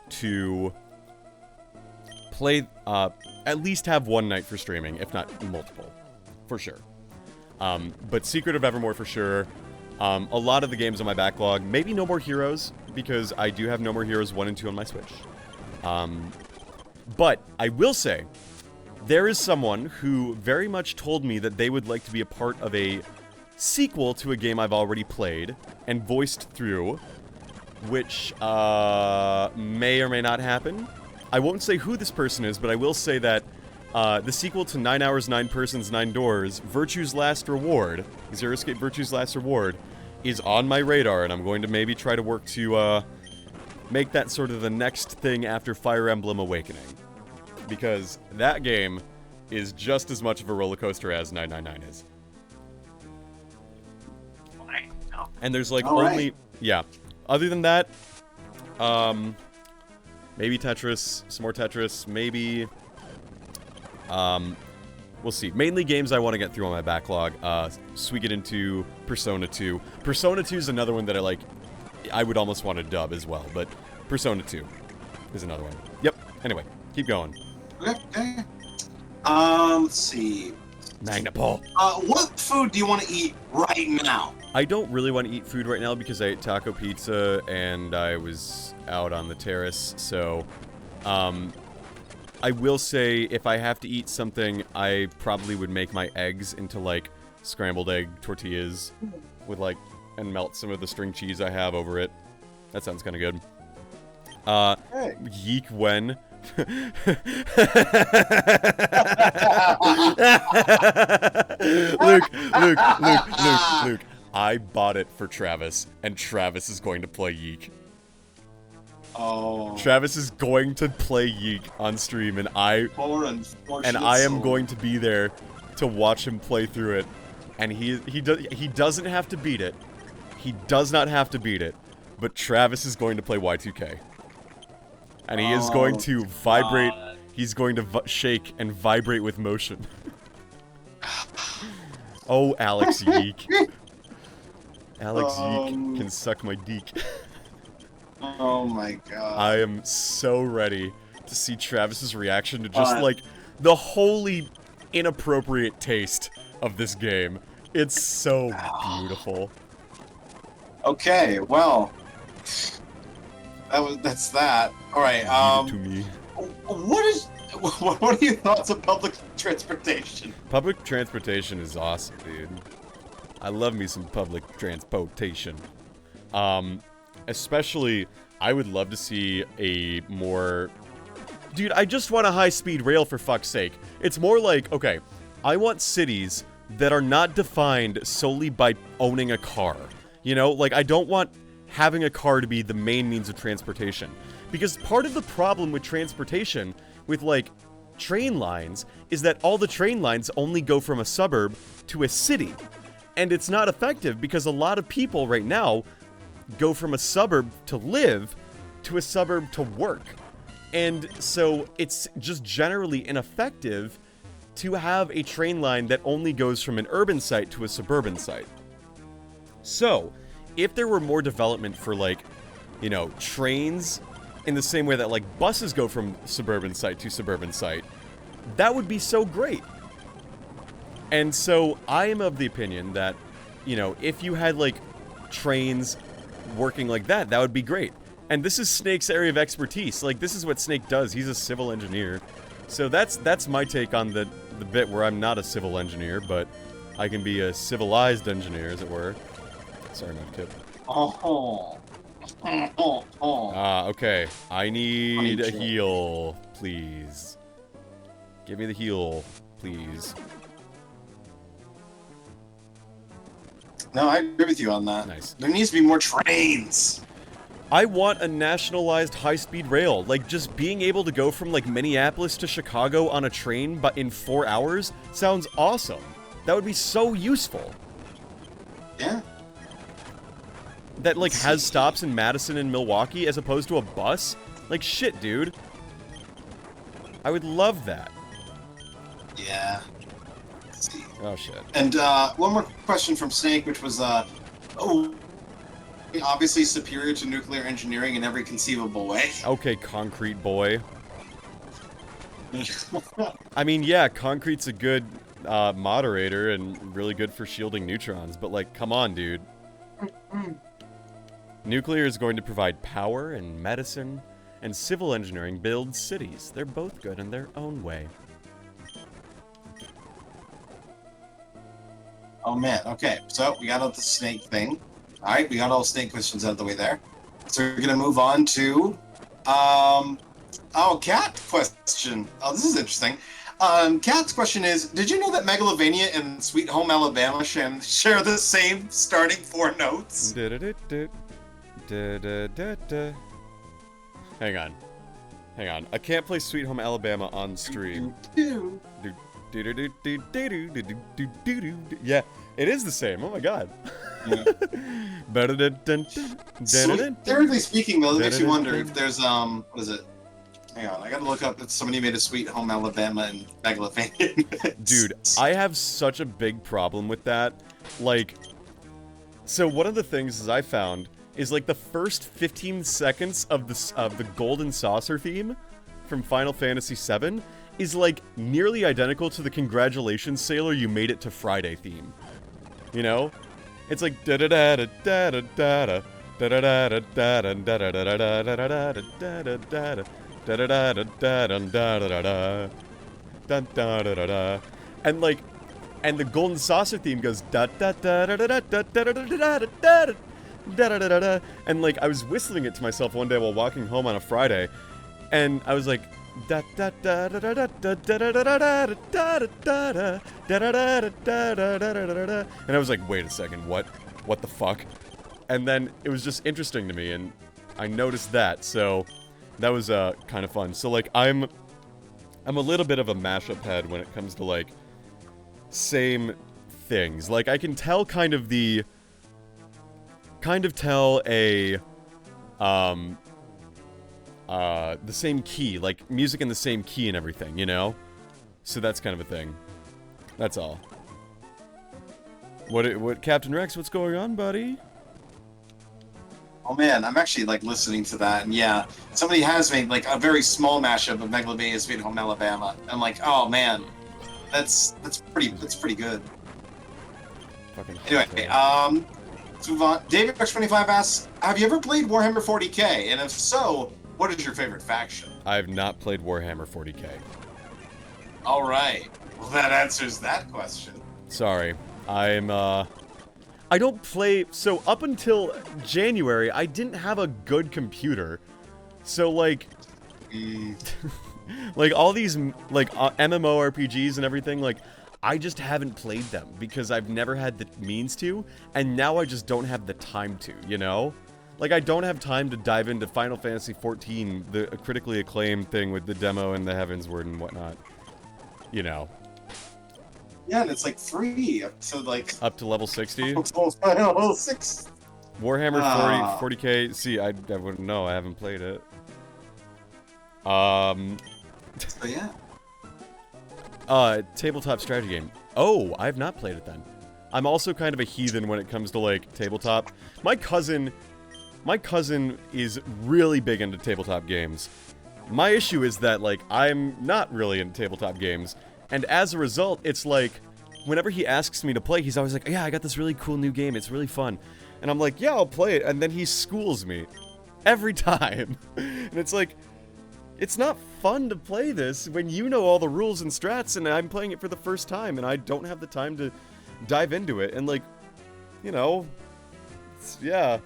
to play, at least have one night for streaming, if not multiple, for sure. But Secret of Evermore for sure. A lot of the games on my backlog, maybe No More Heroes, because I do have No More Heroes 1 and 2 on my Switch. But I will say, there is someone who very much told me that they would like to be a part of a sequel to a game I've already played and voiced through, which may or may not happen. I won't say who this person is, but I will say that the sequel to 9 Hours, 9 Persons, 9 Doors, Virtue's Last Reward, Zero Escape Virtue's Last Reward, is on my radar, and I'm going to maybe try to work to make that sort of the next thing after Fire Emblem Awakening. Because that game is just as much of a roller coaster as 999 is. And there's like only... Yeah. Other than that, maybe Tetris, some more Tetris, maybe... we'll see. Mainly games I want to get through on my backlog. Get into Persona 2. Persona 2 is another one that I would almost want to dub as well, but Persona 2 is another one. Yep. Anyway, keep going. Okay. Let's see. Magnapol. What food do you want to eat right now? I don't really want to eat food right now because I ate taco pizza and I was out on the terrace, so, I will say if I have to eat something, I probably would make my eggs into, like, scrambled egg tortillas with, like, and melt some of the string cheese I have over it. That sounds kind of good. Hey. Yeek when. Luke. I bought it for Travis, and Travis is going to play Yeek. Oh. Travis is going to play Yeek on stream, and I am going to be there to watch him play through it. And he doesn't have to beat it. He does not have to beat it. But Travis is going to play Y2K. And he is going to vibrate. He's going to shake and vibrate with motion. Oh, Alex Yeek. Alex Yeek can suck my deek. Oh my god. I am so ready to see Travis's reaction to just, like, the wholly inappropriate taste of this game. It's so beautiful. Okay, well, that's that. All right. Leave it to me. What are your thoughts on public transportation? Public transportation is awesome, dude. I love me some public transportation. Especially, I would love to see a more... Dude, I just want a high-speed rail, for fuck's sake. It's more like, okay, I want cities that are not defined solely by owning a car. You know, like, I don't want having a car to be the main means of transportation. Because part of the problem with transportation, with, like, train lines, is that all the train lines only go from a suburb to a city. And it's not effective because a lot of people right now go from a suburb to live to a suburb to work. And so it's just generally ineffective to have a train line that only goes from an urban site to a suburban site. So, if there were more development for, like, you know, trains in the same way that, like, buses go from suburban site to suburban site, that would be so great. And so, I am of the opinion that, you know, if you had, like, trains working like that, that would be great. And this is Snake's area of expertise. Like, this is what Snake does. He's a civil engineer. So that's my take on the bit where I'm not a civil engineer, but I can be a civilized engineer, as it were. Sorry, not tip. Okay. I need a heal, please. Give me the heal, please. No, I agree with you on that. Nice. There needs to be more trains. I want a nationalized high-speed rail. Like, just being able to go from, like, Minneapolis to Chicago on a train but in 4 hours sounds awesome. That would be so useful. Yeah. That, like, has stops in Madison and Milwaukee as opposed to a bus? Like, shit, dude. I would love that. Yeah. Let's see. Oh, shit. And one more question from Snake, which was, obviously superior to nuclear engineering in every conceivable way. Okay, concrete boy. I mean, yeah, concrete's a good moderator and really good for shielding neutrons, but, like, come on, dude. Nuclear is going to provide power and medicine, and civil engineering builds cities. They're both good in their own way. Oh man, okay, so we got out the Snake thing. Alright, we got all Snake questions out of the way there. So we're gonna move on to, Cat question. Oh, this is interesting. Cat's question is, did you know that Megalovania and Sweet Home Alabama share the same starting 4 notes? Hang on. I can't play Sweet Home Alabama on stream. Yeah, it is the same. Oh my god. Theoretically speaking, though, it makes you wonder if there's, what is it? Hang on, I gotta look up if somebody made a Sweet Home Alabama and Megalovania. Dude, I have such a big problem with that. Like, so one of the things I found is, like, the first 15 seconds of the Golden Saucer theme from Final Fantasy VII is, like, nearly identical to the Congratulations Sailor You Made It to Friday theme. You know? It's like da da da da da da da da da da da da da da da da da da da, and like, and the Golden Saucer theme goes da da da da da da da da da da da da da da da da da, and like I was whistling it to myself one day while walking home on a Friday, and I was like da da da da da da da da da da da da da da da da da, and I was like, wait a second, what the fuck? And then it was just interesting to me, and I noticed that, so that was kind of fun. So like I'm a little bit of a mashup head when it comes to like same things. Like I can tell tell the same key, like music in the same key and everything, you know? So that's kind of a thing. That's all. What Captain Rex, what's going on, buddy? Oh man, I'm actually like listening to that, and yeah, somebody has made like a very small mashup of Megalobania Sweet Home Alabama. I'm like, oh man, that's pretty good. Fucking Anyway, let's move on. David X25 asks, have you ever played Warhammer 40k? And if so, what is your favorite faction? I have not played Warhammer 40k. All right, well that answers that question. Sorry. I don't play, so up until January, I didn't have a good computer. So, like, like, all these, like, MMORPGs and everything, like, I just haven't played them because I've never had the means to, and now I just don't have the time to, you know? Like, I don't have time to dive into Final Fantasy XIV, the critically acclaimed thing with the demo and the Heavensward and whatnot. You know. Yeah, and it's like free up to like Up to level 60? level 6. Warhammer 40k. See, I wouldn't know. I haven't played it. So yeah. Tabletop strategy game. Oh, I have not played it then. I'm also kind of a heathen when it comes to like tabletop. My cousin is really big into tabletop games. My issue is that like I'm not really into tabletop games. And as a result, it's like, whenever he asks me to play, he's always like, yeah, I got this really cool new game, it's really fun. And I'm like, yeah, I'll play it, and then he schools me. Every time. And it's like, it's not fun to play this when you know all the rules and strats, and I'm playing it for the first time, and I don't have the time to dive into it. And like, you know, yeah.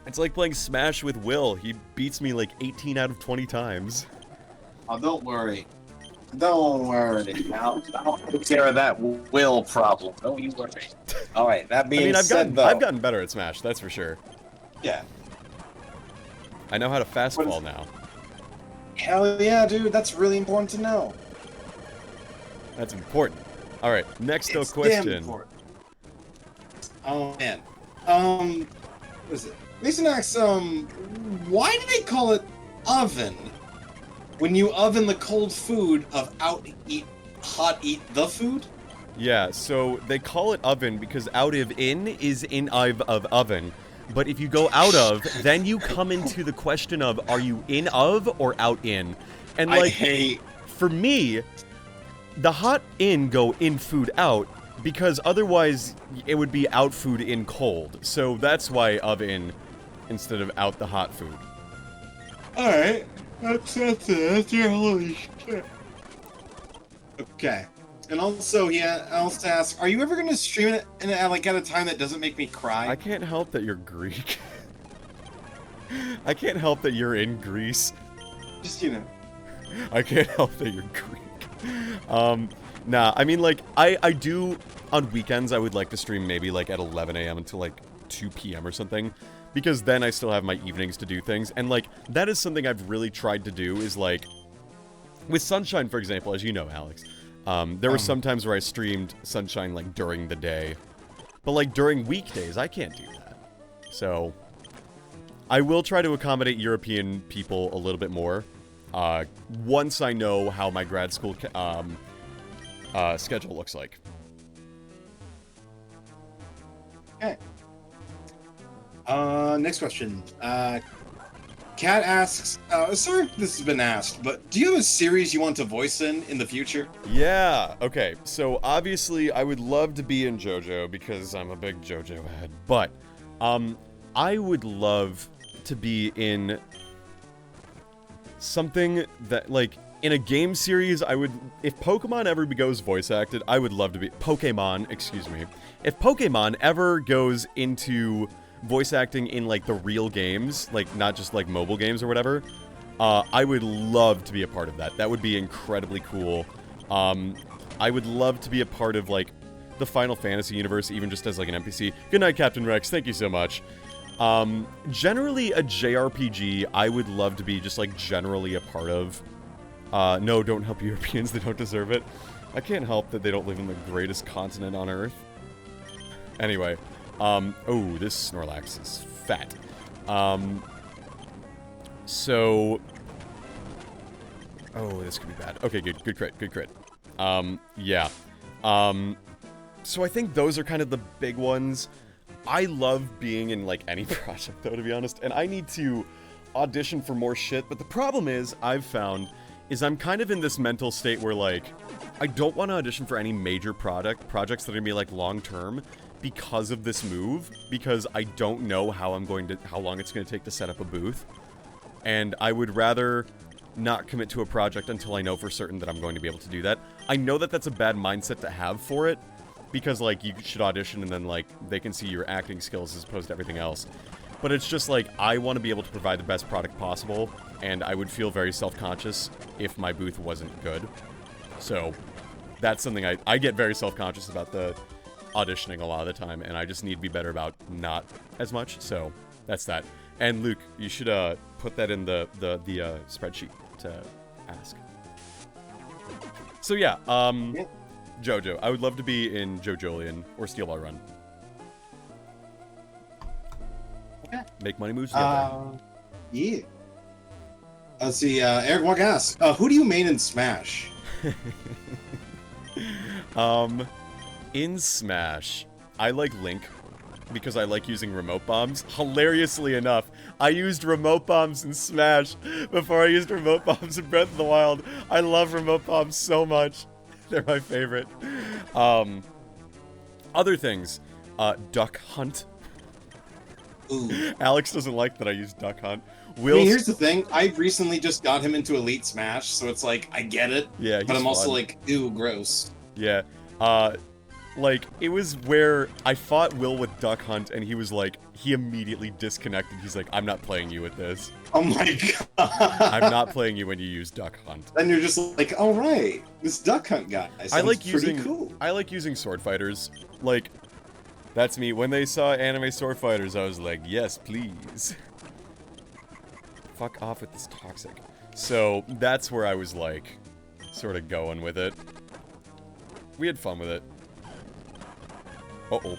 It's like playing Smash with Will. He beats me like 18 out of 20 times. Oh, don't worry. Don't worry. I'll take care of that will problem. Don't you worry. All right. That being I've said, gotten better at Smash. That's for sure. Yeah. I know how to fastball now. Hell yeah, dude. That's really important to know. That's important. All right. Next It's question. damn important. Oh man. What is it? Mason asks, why do they call it oven when you oven the cold food of hot eat the food? Yeah, so they call it oven because out of in is in of oven. But if you go out of, then you come into the question of, are you in of or out in? And like, for me, the hot in go in food out, because otherwise it would be out food in cold. So that's why of in instead of out the hot food. Alright. That's your holy shit. Okay. And also, he also asks, are you ever going to stream it at a time that doesn't make me cry? I can't help that you're Greek. I can't help that you're in Greece. Just, you know. I can't help that you're Greek. Nah, I mean, like, I do, on weekends, I would like to stream maybe, like, at 11 a.m. until, like, 2 p.m. or something. Because then I still have my evenings to do things. And, like, that is something I've really tried to do, is, like, with Sunshine, for example, as you know, Alex, there were some times where I streamed Sunshine, like, during the day. But, like, during weekdays, I can't do that. So, I will try to accommodate European people a little bit more. Once I know how my grad school schedule looks like. Okay. Next question. Kat asks, sorry if this has been asked, but do you have a series you want to voice in the future? Yeah, okay. So, obviously, I would love to be in JoJo because I'm a big JoJo head. But, I would love to be in something that, like, In a game series, I would... If Pokemon ever goes voice acted, I would love to be... Pokemon, excuse me. If Pokemon ever goes into voice acting in, like, the real games, like, not just, like, mobile games or whatever, I would love to be a part of that. That would be incredibly cool. I would love to be a part of, like, the Final Fantasy universe, even just as, like, an NPC. Good night, Captain Rex. Thank you so much. Generally, a JRPG, I would love to be just, like, generally a part of. No, don't help Europeans. They don't deserve it. I can't help that they don't live in the greatest continent on Earth. Anyway. Oh, this Snorlax is fat. So... Oh, this could be bad. Okay, good. Good crit. Good crit. Yeah. So I think those are kind of the big ones. I love being in, like, any project, though, to be honest. And I need to audition for more shit. But the problem is, I've found, is I'm kind of in this mental state where, like, I don't want to audition for any major projects that are going to be, like, long-term because of this move. Because I don't know how long it's going to take to set up a booth. And I would rather not commit to a project until I know for certain that I'm going to be able to do that. I know that that's a bad mindset to have for it, because, like, you should audition and then, like, they can see your acting skills as opposed to everything else. But it's just, like, I want to be able to provide the best product possible, and I would feel very self-conscious if my booth wasn't good. So, that's something I get very self-conscious about the auditioning a lot of the time, and I just need to be better about not as much, so that's that. And Luke, you should put that in the spreadsheet to ask. So yeah, JoJo. I would love to be in JoJolion or Steel Ball Run. Okay. Make money moves together. Yeah. Let's see, Eric Walk asks, who do you main in Smash? In Smash, I like Link because I like using remote bombs. Hilariously enough, I used remote bombs in Smash before I used remote bombs in Breath of the Wild. I love remote bombs so much. They're my favorite. Other things, Duck Hunt. Ooh. Alex doesn't like that I use Duck Hunt. I mean, here's the thing. I recently just got him into Elite Smash, so it's like, I get it. Yeah, but I'm also fun. like, ew, gross. Yeah. Like, it was where I fought Will with Duck Hunt, and he was like, he immediately disconnected. He's like, I'm not playing you with this. Oh my god. I'm not playing you when you use Duck Hunt. Then you're just like, all right, this Duck Hunt guy sounds pretty cool. I like using sword fighters. Like, that's me. When they saw anime sword fighters, I was like, yes, please. Fuck off with this toxic. So, that's where I was like, sort of going with it. We had fun with it. Uh-oh.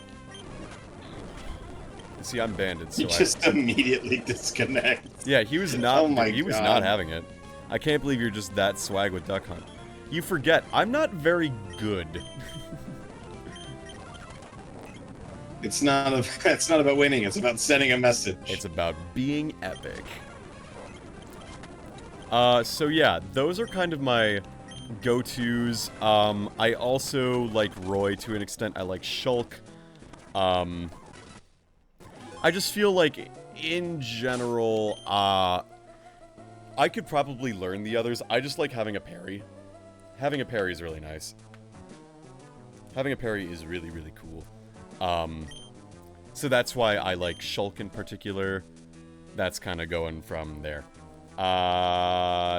See, I'm banded, so He just immediately disconnects. Yeah, he was not. Oh my he was God. not having it. I can't believe you're just that swag with Duck Hunt. You forget, I'm not very good. It's not about winning. It's about sending a message. It's about being epic. So yeah, those are kind of my go-tos. I also like Roy to an extent. I like Shulk. I just feel like, in general, I could probably learn the others. I just like having a parry. Having a parry is really nice. Having a parry is really, really cool. So that's why I like Shulk in particular. That's kind of going from there.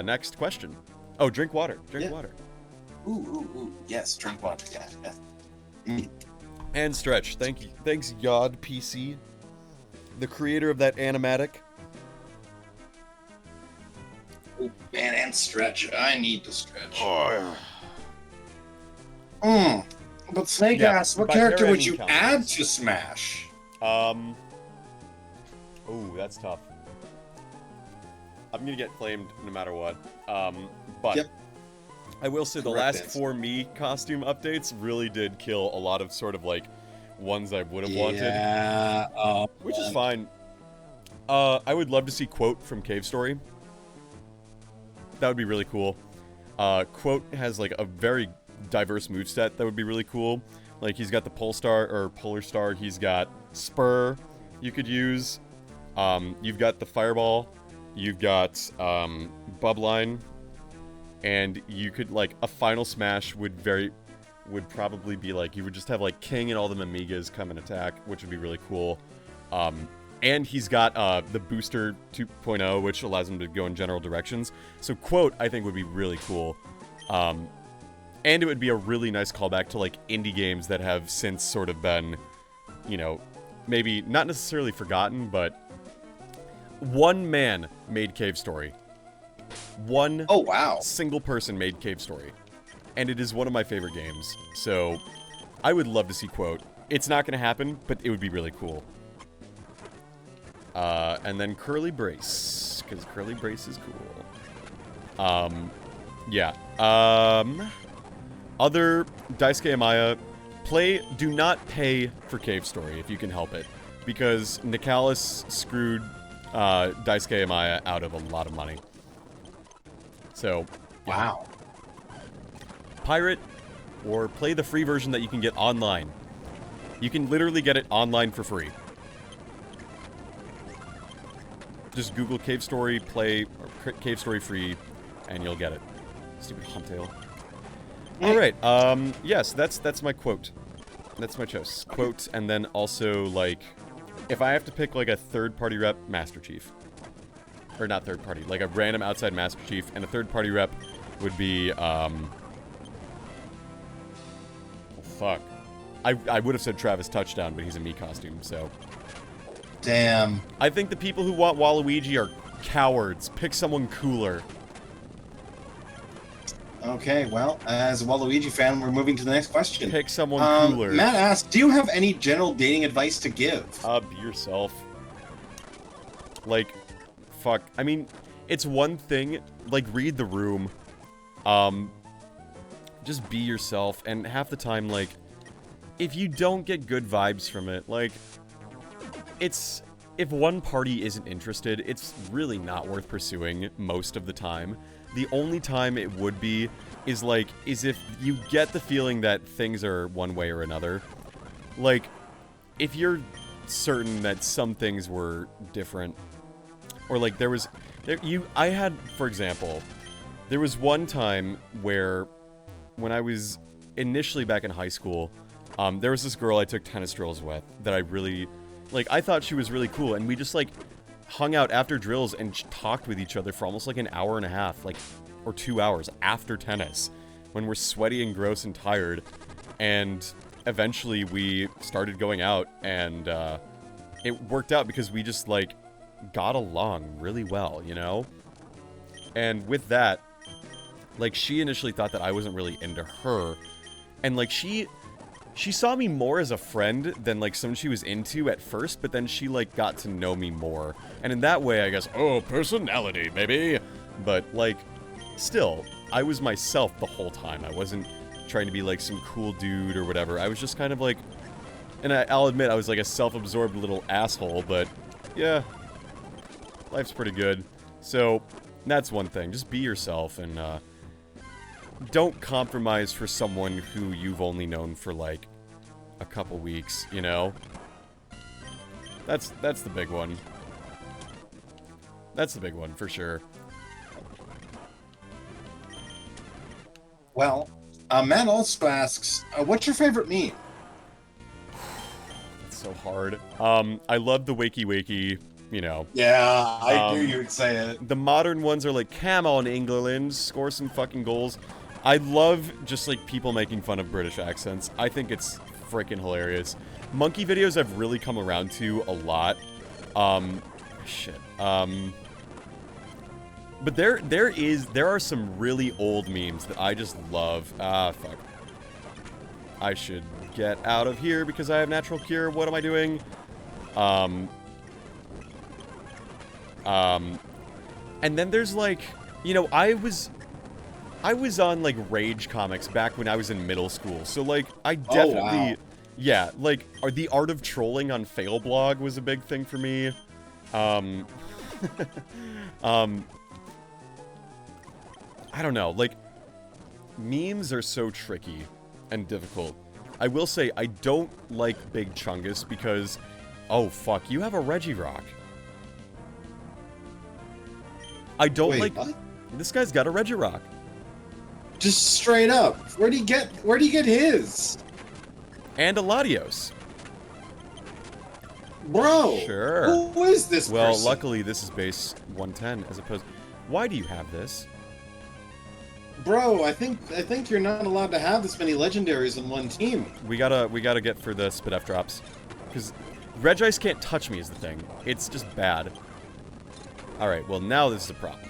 Next question. Oh, drink water. Drink water. Ooh. Yes, drink water. Yeah. And stretch. Thank you. Thanks, Yod PC, the creator of that animatic. Ooh, man, and stretch. I need to stretch. But Snake asks, what by character there I would mean you counters. add to Smash? Oh, that's tough. I'm gonna get flamed no matter what. But Yep. I will say the Correct last answer. 4 me costume updates really did kill a lot of sort of like ones I would have wanted, Yeah. which is fine. I would love to see Quote from Cave Story. That would be really cool. Quote has like a very diverse moveset that would be really cool. Like he's got the Polestar or Polar Star. He's got Spur. You could use. You've got the Fireball. You've got Bubline. and you could, like, a final smash would probably be, like, you would just have, like, King and all the Amigas come and attack, which would be really cool. And he's got the Booster 2.0, which allows him to go in general directions. So Quote, I think, would be really cool. And it would be a really nice callback to, like, indie games that have since sort of been, you know, maybe not necessarily forgotten, but one man made Cave Story. One Oh, wow. single person made Cave Story. And it is one of my favorite games. So I would love to see Quote. It's not going to happen, but it would be really cool. And then Curly Brace, because Curly Brace is cool. Yeah. Other Daisuke Amaya, do not pay for Cave Story if you can help it, because Nicalis screwed Daisuke Amaya out of a lot of money. So, yeah. Wow. Pirate, or play the free version that you can get online. You can literally get it online for free. Just Google Cave Story, or Cave Story free, and you'll get it. Stupid Humptail. Alright, yes, that's my quote. That's my choice. Quote, and then also, like, if I have to pick, like, a third-party rep, Master Chief. Or not third-party, like a random outside Master Chief, and a third-party rep would be, oh, fuck. I would have said Travis Touchdown, but he's a me costume, so... Damn. I think the people who want Waluigi are cowards. Pick someone cooler. Okay, well, as a Waluigi fan, we're moving to the next question. Pick someone cooler. Matt asks, do you have any general dating advice to give? Be yourself. Like, fuck. I mean, it's one thing, like, read the room. Just be yourself, and half the time, like, if you don't get good vibes from it, like... if one party isn't interested, it's really not worth pursuing most of the time. The only time it would be is if you get the feeling that things are one way or another. Like, if you're certain that some things were different, or like I had, for example, there was one time where, when I was initially back in high school, there was this girl I took tennis drills with that I really... Like, I thought she was really cool, and we just, like, hung out after drills and talked with each other for almost, like, an hour and a half, like, or 2 hours after tennis, when we're sweaty and gross and tired, and eventually we started going out, and, it worked out because we just, like, got along really well, you know? And with that, like, she initially thought that I wasn't really into her, and, like, she saw me more as a friend than, like, someone she was into at first, but then she, like, got to know me more. And in that way, I guess, oh, personality, maybe. But, like, still, I was myself the whole time. I wasn't trying to be, like, some cool dude or whatever. I was just kind of, like... And I'll admit, I was, like, a self-absorbed little asshole, but, yeah. Life's pretty good. So, that's one thing. Just be yourself, and, don't compromise for someone who you've only known for, like, a couple weeks, you know? That's the big one. That's the big one, for sure. Well, Matt also asks, what's your favorite meme? That's so hard. I love the Wakey Wakey, you know. Yeah, I knew you would say it. The modern ones are like, come on, England, score some fucking goals. I love just, like, people making fun of British accents. I think it's freaking hilarious. Monkey videos I've really come around to a lot. Shit. But there are some really old memes that I just love. Fuck. I should get out of here because I have natural cure. What am I doing? And then there's, like, you know, I was on, like, Rage comics back when I was in middle school, so, like, I definitely... Oh, wow. Yeah, like, the art of trolling on Failblog was a big thing for me. I don't know, like, memes are so tricky and difficult. I will say, I don't like Big Chungus because... Oh, fuck, you have a Regirock. I don't Wait, like... what? This guy's got a Regirock. Just straight up. Where'd he get his? And Eladios. Bro. Sure. Who is this Well, person? luckily this is base 110 as opposed. Why do you have this? Bro, I think you're not allowed to have this many legendaries in one team. We gotta get for the Spidef drops, because Regice can't touch me is the thing. It's just bad. All right. Well, now this is a problem.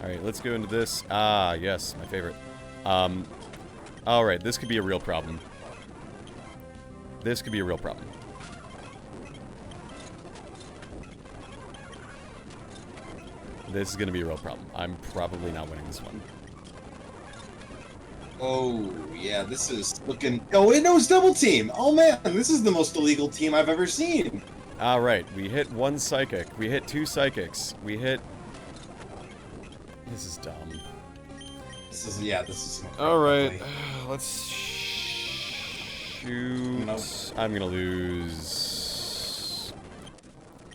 All right. Let's go into this. Ah, yes, my favorite. All right. This could be a real problem. This could be a real problem. This is going to be a real problem. I'm probably not winning this one. Oh, yeah, this is looking... Oh, wait, no, it's double team! Oh, man, this is the most illegal team I've ever seen! All right. We hit one psychic. We hit two psychics. We hit... This is dumb. This is... All right. Let's shoot. Nope. I'm going to lose.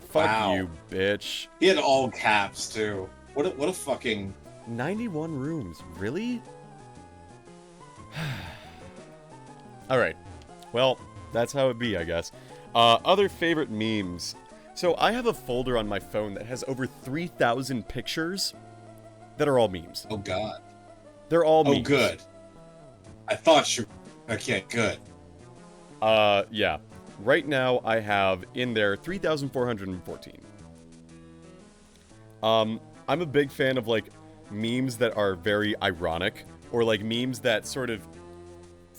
Fuck Wow. you, bitch. He had all caps, too. What a fucking... 91 rooms. Really? Alright. Well, that's how it be, I guess. Other favorite memes. So, I have a folder on my phone that has over 3,000 pictures that are all memes. Oh, God. They're all memes. Oh, good. I thought you... Okay, good. Yeah. Right now, I have in there 3,414. I'm a big fan of, like, memes that are very ironic, or, like, memes that sort of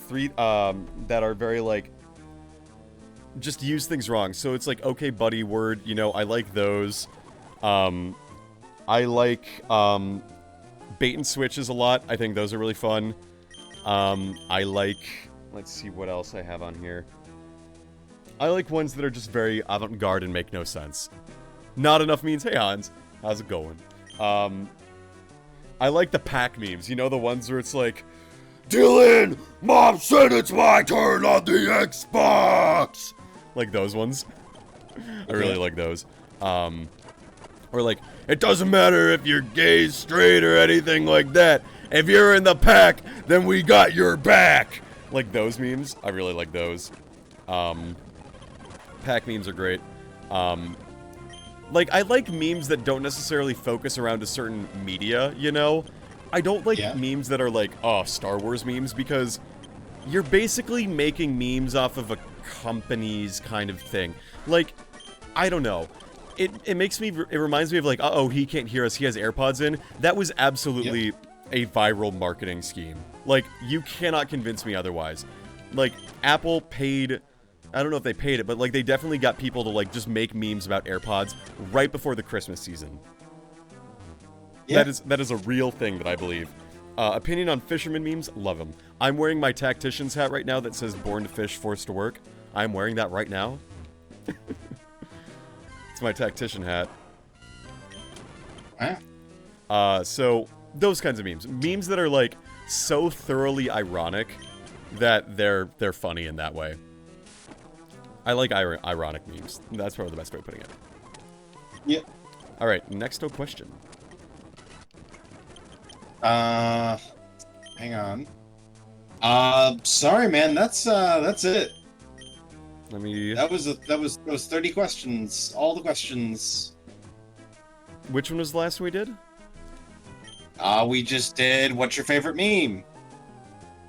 that are very, like, just use things wrong. So it's like, okay, buddy, word, you know, I like those. I like, bait and switches a lot. I think those are really fun. I like, let's see what else I have on here. I like ones that are just very avant-garde and make no sense. Not enough means, hey Hans, how's it going? I like the pack memes, you know, the ones where it's like, Dylan, Mom said it's my turn on the Xbox! Like those ones. I really like those. Or like, it doesn't matter if you're gay, straight, or anything like that. If you're in the pack, then we got your back! Like those memes, I really like those. Pack memes are great. Like, I like memes that don't necessarily focus around a certain media, you know? I don't like memes that are like, oh, Star Wars memes, because you're basically making memes off of a company's kind of thing. Like, I don't know. It makes me, it reminds me of like, uh-oh, he can't hear us, he has AirPods in. That was absolutely a viral marketing scheme. Like, you cannot convince me otherwise. Like, Apple paid... I don't know if they paid it, but, like, they definitely got people to, like, just make memes about AirPods right before the Christmas season. Yeah. That is a real thing that I believe. Opinion on fisherman memes? Love them. I'm wearing my tactician's hat right now that says born to fish, forced to work. I'm wearing that right now. It's my tactician hat. So, those kinds of memes. Memes that are, like, so thoroughly ironic that they're funny in that way. I like ironic memes. That's probably the best way of putting it. Yep. All right, next question. Hang on. Sorry, man. That's it. Let me. That was 30 questions. All the questions. Which one was the last one we did? We just did. What's your favorite meme?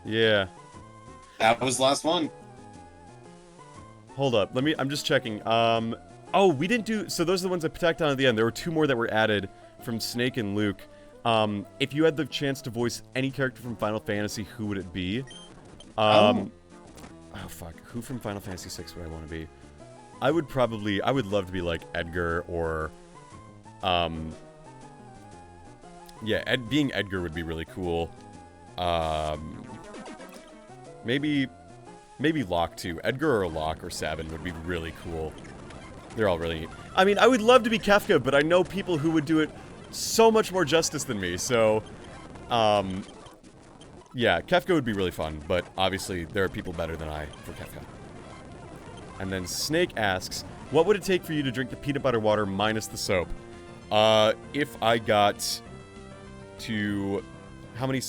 Yeah. That was the last one. Hold up. I'm just checking. Oh, we didn't do... So those are the ones I tacked on at the end. There were two more that were added from Snake and Luke. If you had the chance to voice any character from Final Fantasy, who would it be? Oh, fuck. Who from Final Fantasy VI would I want to be? I would love to be, like, Edgar or... Yeah, being Edgar would be really cool. Maybe Locke, too. Edgar or Locke or Sabin would be really cool. They're all really neat. I mean, I would love to be Kefka, but I know people who would do it so much more justice than me, so... Yeah, Kefka would be really fun, but obviously there are people better than I for Kefka. And then Snake asks, what would it take for you to drink the peanut butter water minus the soap? If I got to how many...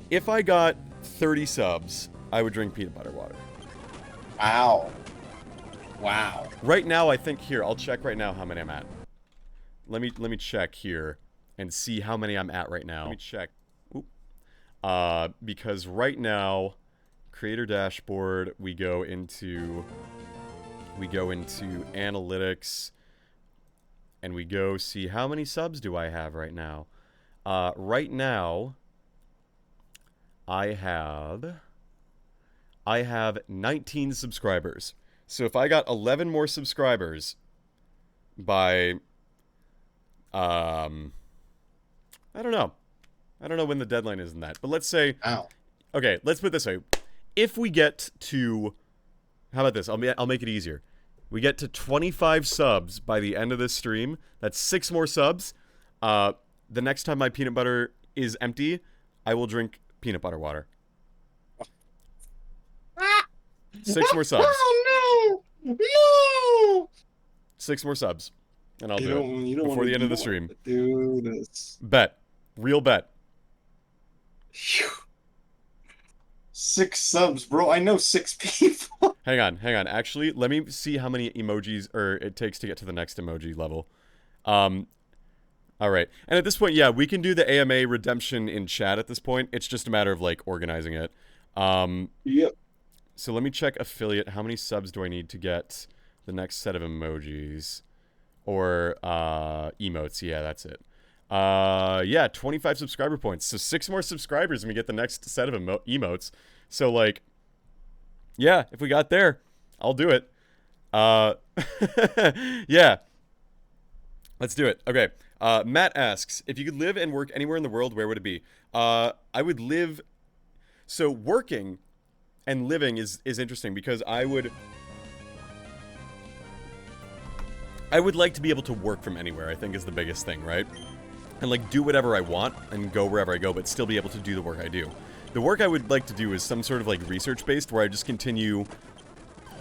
If I got 30 subs, I would drink peanut butter water. Wow. Wow. Right now, I think here, I'll check right now how many I'm at. Let me check here and see how many I'm at right now. Let me check. Oop. Because right now, creator dashboard, we go into analytics, and we go see how many subs do I have right now. Right now, I have 19 subscribers. So if I got 11 more subscribers by, I don't know. I don't know when the deadline is in that. But let's say, Wow. okay, let's put it this way. If we get to, how about this? I'll make it easier. We get to 25 subs by the end of this stream. That's 6 more subs. The next time my peanut butter is empty, I will drink peanut butter water. 6 more subs. Oh no! No! 6 more subs. And I'll do it You don't before wanna the end of the do stream. Do this. Bet. Real bet. Phew. 6 subs, bro. I know 6 people. Hang on. Actually, let me see how many emojis it takes to get to the next emoji level. All right. And at this point, yeah, we can do the AMA redemption in chat at this point. It's just a matter of, like, organizing it. Yep. So let me check affiliate. How many subs do I need to get the next set of emojis? Or, emotes. Yeah, that's it. Yeah, 25 subscriber points. So 6 more subscribers and we get the next set of emotes. So, like, yeah, if we got there, I'll do it. Yeah. Let's do it. Okay. Matt asks, if you could live and work anywhere in the world, where would it be? I would live... So, working and living is interesting because I would like to be able to work from anywhere, I think is the biggest thing, right? And, like, do whatever I want and go wherever I go, but still be able to do the work I do. The work I would like to do is some sort of, like, research-based where I just continue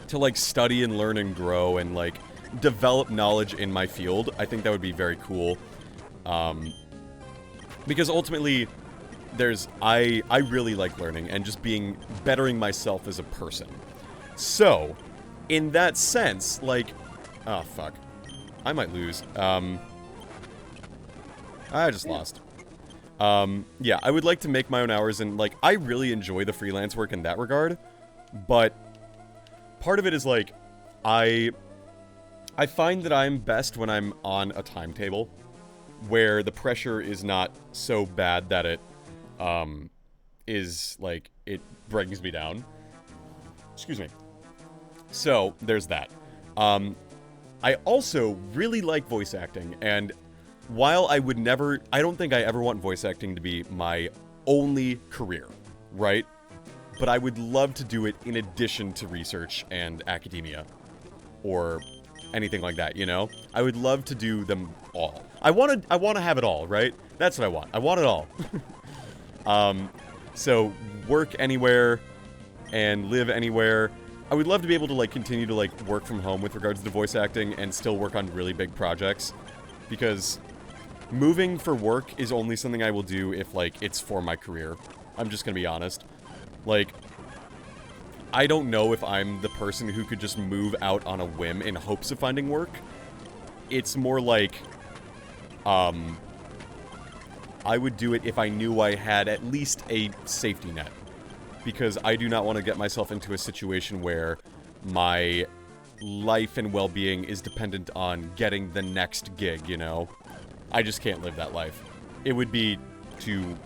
to, like, study and learn and grow and, like, develop knowledge in my field. I think that would be very cool. Because ultimately, I really like learning and just bettering myself as a person. So, in that sense, like, oh, fuck. I might lose. I just lost. Yeah, I would like to make my own hours, and, like, I really enjoy the freelance work in that regard, but part of it is, like, I find that I'm best when I'm on a timetable, where the pressure is not so bad that it, is, like, it brings me down. Excuse me. So, there's that. I also really like voice acting, and while I don't think I ever want voice acting to be my only career, right? But I would love to do it in addition to research and academia, or anything like that, you know? I would love to do them all. I want to have it all, right? That's what I want. I want it all. So, work anywhere and live anywhere. I would love to be able to, like, continue to, like, work from home with regards to voice acting and still work on really big projects. Because moving for work is only something I will do if, like, it's for my career. I'm just gonna be honest. Like, I don't know if I'm the person who could just move out on a whim in hopes of finding work. It's more like, I would do it if I knew I had at least a safety net. Because I do not want to get myself into a situation where my life and well-being is dependent on getting the next gig, you know? I just can't live that life. It would be too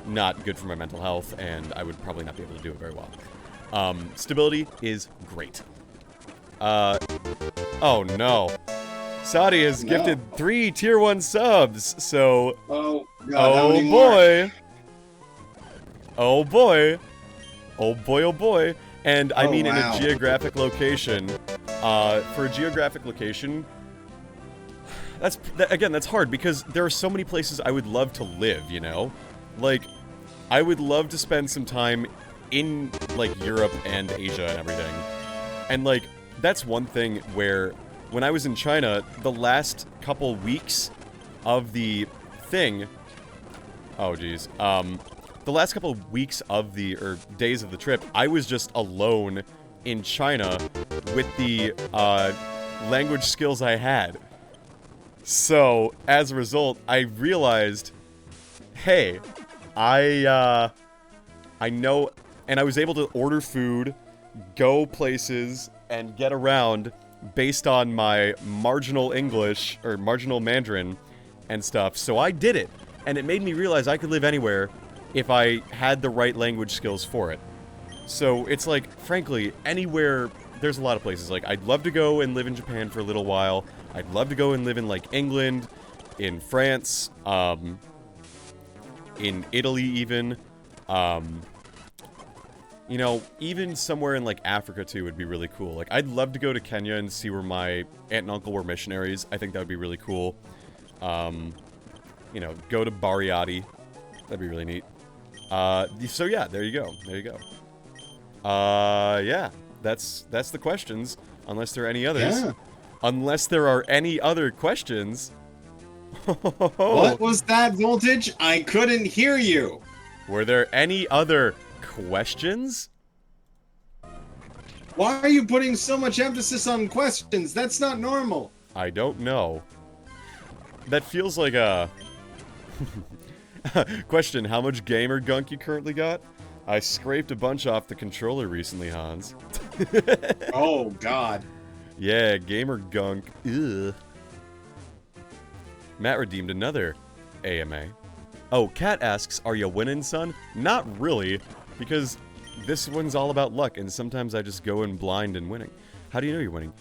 not good for my mental health, and I would probably not be able to do it very well. Stability is great. Oh no. Saudi has gifted 3 tier 1 subs, so... Oh, God, oh boy. Oh boy. Oh boy, oh boy. And I mean wow. in a geographic location. For a geographic location, again, that's hard because there are so many places I would love to live, you know? Like, I would love to spend some time in, like, Europe and Asia and everything. And, like, that's one thing where, when I was in China, the last couple weeks of the thing, Oh, geez. The last couple of weeks of or days of the trip, I was just alone in China with the language skills I had. So, as a result, I realized, hey, I know, and I was able to order food, go places, and get around based on my marginal English, or marginal Mandarin and stuff. So I did it, and it made me realize I could live anywhere if I had the right language skills for it. So it's like, frankly, anywhere, there's a lot of places. Like, I'd love to go and live in Japan for a little while. I'd love to go and live in, like, England, in France, in Italy even. You know, even somewhere in, like, Africa, too, would be really cool. Like, I'd love to go to Kenya and see where my aunt and uncle were missionaries. I think that would be really cool. You know, go to Bariadi. That'd be really neat. So yeah, there you go. There you go. Yeah, that's the questions. Unless there are any others. Yeah. Unless there are any other questions. What was that, Voltage? I couldn't hear you. Were there any other questions? Why are you putting so much emphasis on questions? That's not normal. I don't know. That feels like a... Question, how much gamer gunk you currently got? I scraped a bunch off the controller recently, Hans. Oh, God. Yeah, gamer gunk. Ugh. Matt redeemed another AMA. Oh, Kat asks, are you winning, son? Not really, because this one's all about luck, and sometimes I just go in blind and winning. How do you know you're winning?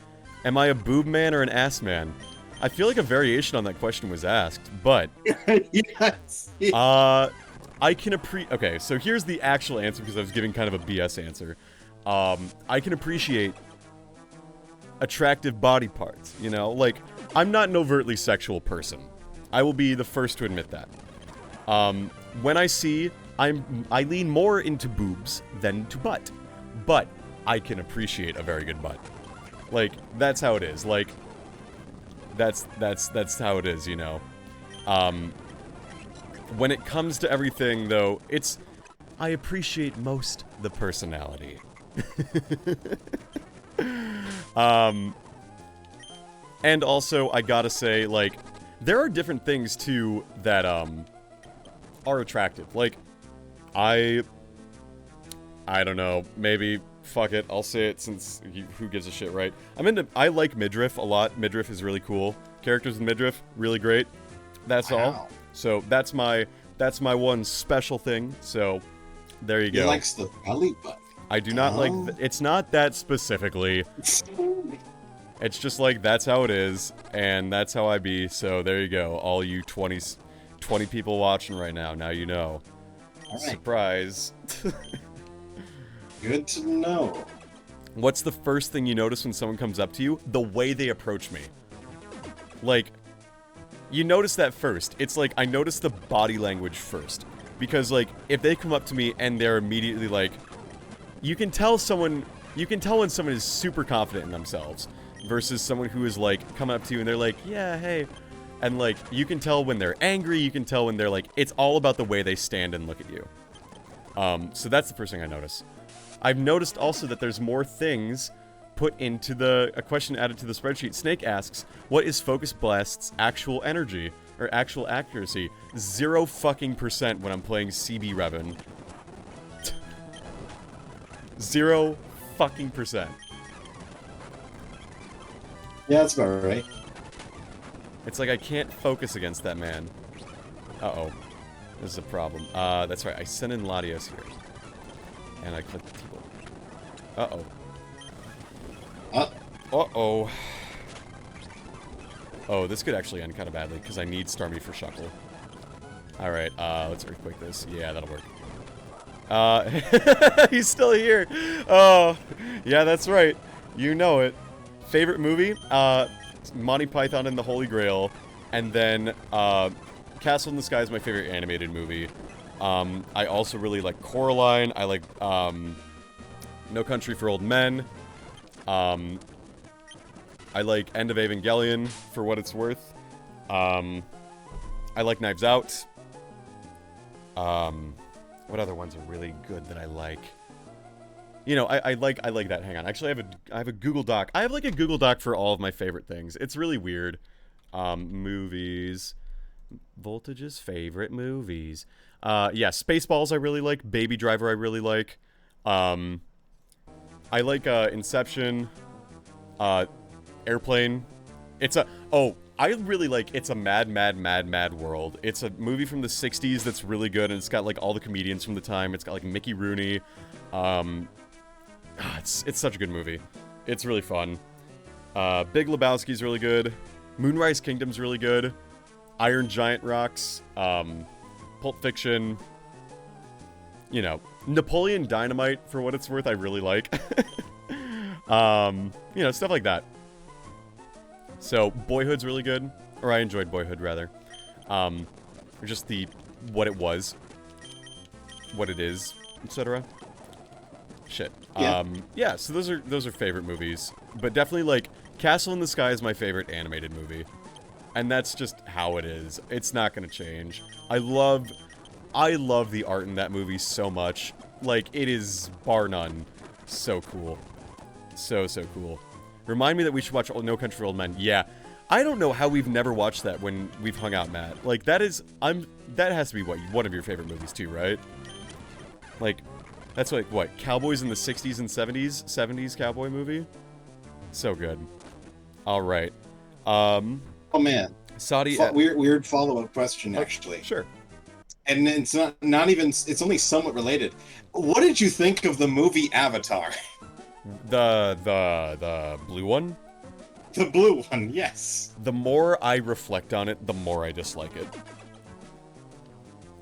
Am I a boob man or an ass man? I feel like a variation on that question was asked, but... Yes. I can okay, so here's the actual answer, because I was giving kind of a BS answer. I can appreciate attractive body parts, you know? Like, I'm not an overtly sexual person. I will be the first to admit that. When I see, I lean more into boobs than to butt. But I can appreciate a very good butt. Like, that's how it is. Like, that's how it is, you know? When it comes to everything, though, I appreciate most the personality. And also, I gotta say, like, there are different things, too, that, are attractive. Like, I don't know, maybe, fuck it, I'll say it since, who gives a shit, right? I like midriff a lot. Midriff is really cool. Characters in midriff, really great. That's all. So, that's my one special thing, so, there you go. He likes the belly button. I do not like, it's not that specifically. It's just like, that's how it is, and that's how I be, so there you go. All you 20 people watching right now, now you know. All right. Surprise. Good to know. What's the first thing you notice when someone comes up to you? The way they approach me. Like, you notice that first. It's like, I notice the body language first. Because, like, if they come up to me and they're immediately like... You can tell when someone is super confident in themselves. Versus someone who is, like, coming up to you and they're like, yeah, hey. And, like, you can tell when they're angry, you can tell when they're, like... It's all about the way they stand and look at you. So that's the first thing I notice. I've noticed also that there's more things put into a question added to the spreadsheet. Snake asks, what is Focus Blast's actual energy? Or actual accuracy? 0 fucking % when I'm playing CB Revan. 0 fucking %. Yeah, that's about right. It's like I can't focus against that man. Uh-oh. This is a problem. That's right, I sent in Latios here. And I clicked the T-bolt. Uh-oh. Uh-oh. Oh, this could actually end kind of badly, because I need Starmie for Shuckle. Alright, let's Earthquake this. Yeah, that'll work. He's still here! Oh, yeah, that's right. You know it. Favorite movie? Monty Python and the Holy Grail. And then, Castle in the Sky is my favorite animated movie. I also really like Coraline. I like, No Country for Old Men. I like End of Evangelion, for what it's worth. I like Knives Out. What other ones are really good that I like? You know, I like that. Hang on. Actually, I have a Google Doc. I have like a Google Doc for all of my favorite things. It's really weird. Movies. Voltage's favorite movies. Yeah, Spaceballs I really like. Baby Driver I really like. I like Inception. Airplane. I really like It's a Mad, Mad, Mad, Mad World. It's a movie from the 60s that's really good, and it's got, like, all the comedians from the time. It's got, like, Mickey Rooney. It's such a good movie. It's really fun. Big Lebowski's really good. Moonrise Kingdom's really good. Iron Giant rocks. Pulp Fiction. You know, Napoleon Dynamite, for what it's worth, I really like. You know, stuff like that. So, Boyhood's really good. Or I enjoyed Boyhood, rather. Just what it was. What it is, etc. Shit. Yeah. Yeah, so those are favorite movies. But definitely, like, Castle in the Sky is my favorite animated movie. And that's just how it is. It's not gonna change. I love the art in that movie so much. Like, it is, bar none, so cool. So cool. Remind me that we should watch No Country for Old Men. Yeah. I don't know how we've never watched that when we've hung out, Matt. Like, that has to be, one of your favorite movies, too, right? Like, that's like, what, Cowboys in the 60s and 70s? 70s cowboy movie? So good. Alright. Oh, man. Saudi... Weird follow-up question, actually. Sure. And it's not even... It's only somewhat related. What did you think of the movie Avatar? The blue one? The blue one, yes. The more I reflect on it, the more I dislike it.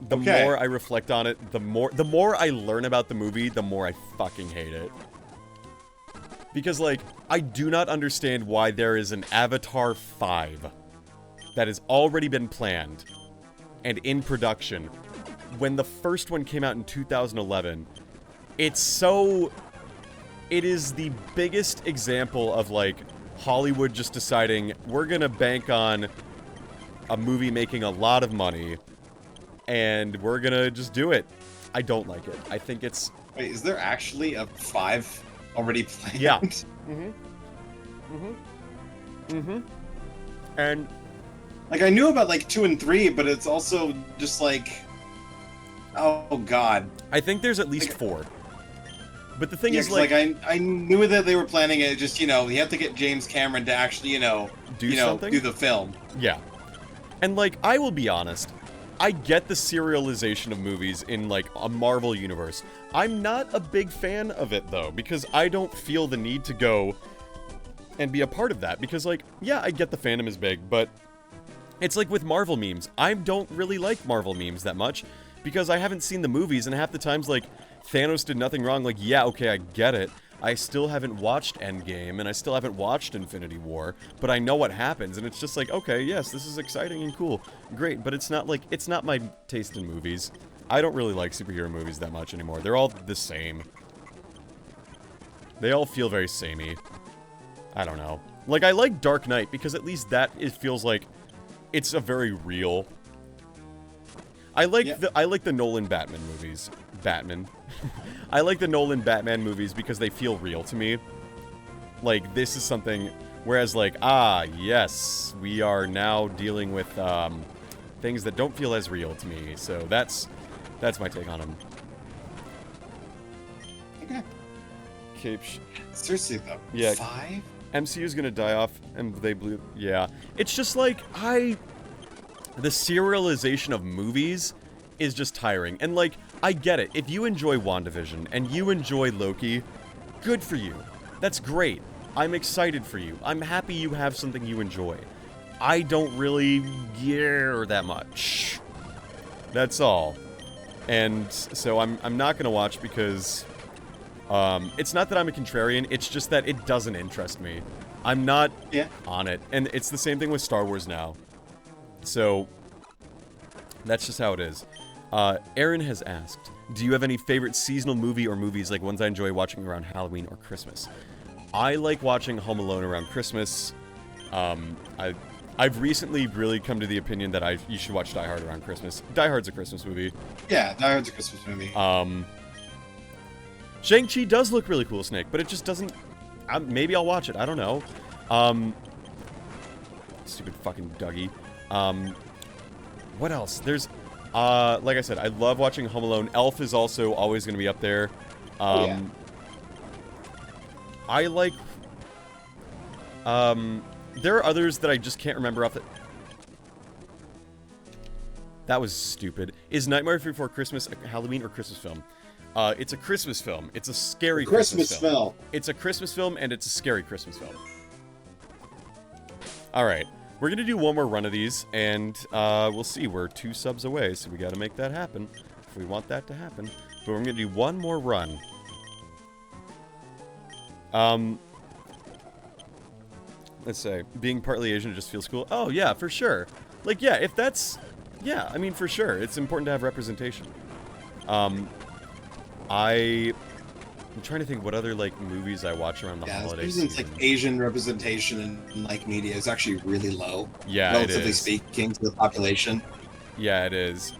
The Okay. more I reflect on it, the more I learn about the movie, the more I fucking hate it. Because, like, I do not understand why there is an Avatar 5 that has already been planned and in production when the first one came out in 2011. It is the biggest example of, like, Hollywood just deciding we're gonna bank on a movie making a lot of money and we're gonna just do it. I don't like it. I think it's... Wait, is there actually a 5 already planned? Yeah. And... Like, I knew about, like, 2 and 3, but it's also just, like... Oh, God. I think there's at least 4. But the thing Yeah, is, 'cause, like, I knew that they were planning it, just, you know, you have to get James Cameron to actually, do something? do the film. Yeah. And, like, I will be honest, I get the serialization of movies in, like, a Marvel universe. I'm not a big fan of it, though, because I don't feel the need to go and be a part of that. Because, like, yeah, I get the fandom is big, but it's like with Marvel memes. I don't really like Marvel memes that much, because I haven't seen the movies, and half the times, like, Thanos did nothing wrong. Like, yeah, okay, I get it. I still haven't watched Endgame, and I still haven't watched Infinity War, but I know what happens, and it's just like, okay, yes, this is exciting and cool. Great, but it's not, like, it's not my taste in movies. I don't really like superhero movies that much anymore. They're all the same. They all feel very samey. I don't know. Like, I like Dark Knight, because at least that, it feels like it's a very real... I like the Nolan Batman movies. Batman. I like the Nolan Batman movies because they feel real to me. Like, this is something... Whereas, like, yes, we are now dealing with, things that don't feel as real to me. So that's my take on them. Okay. Seriously, though. Yeah. 5? MCU's gonna die off, and they blew... Yeah. It's just like, the serialization of movies is just tiring. And, like, I get it. If you enjoy WandaVision and you enjoy Loki, good for you. That's great. I'm excited for you. I'm happy you have something you enjoy. I don't really care that much. That's all. And so I'm not gonna watch because it's not that I'm a contrarian, it's just that it doesn't interest me. I'm not on it. And it's the same thing with Star Wars now. So, that's just how it is. Aaron has asked, do you have any favorite seasonal movie or movies, like ones I enjoy watching around Halloween or Christmas? I like watching Home Alone around Christmas. I've recently really come to the opinion that you should watch Die Hard around Christmas. Die Hard's a Christmas movie. Yeah, Die Hard's a Christmas movie. Shang-Chi does look really cool, Snake, but it just doesn't... maybe I'll watch it. I don't know. Stupid fucking Dougie. What else? There's... like I said, I love watching Home Alone. Elf is also always going to be up there. Yeah. I like... there are others that I just can't remember off the... That was stupid. Is Nightmare Before Christmas a Halloween or Christmas film? It's a Christmas film. It's a scary Christmas film. It's a Christmas film, and it's a scary Christmas film. Alright. We're gonna do one more run of these, and we'll see. We're 2 subs away, so we gotta make that happen. If we want that to happen. But we're gonna do one more run. Let's say, being partly Asian just feels cool. Oh, yeah, for sure. Like, yeah, if that's... Yeah, I mean, for sure. It's important to have representation. I'm trying to think what other, like, movies I watch around the holiday season. Like, Asian representation in, like, media is actually really low. Yeah, relatively speaking to the population. Yeah, it is.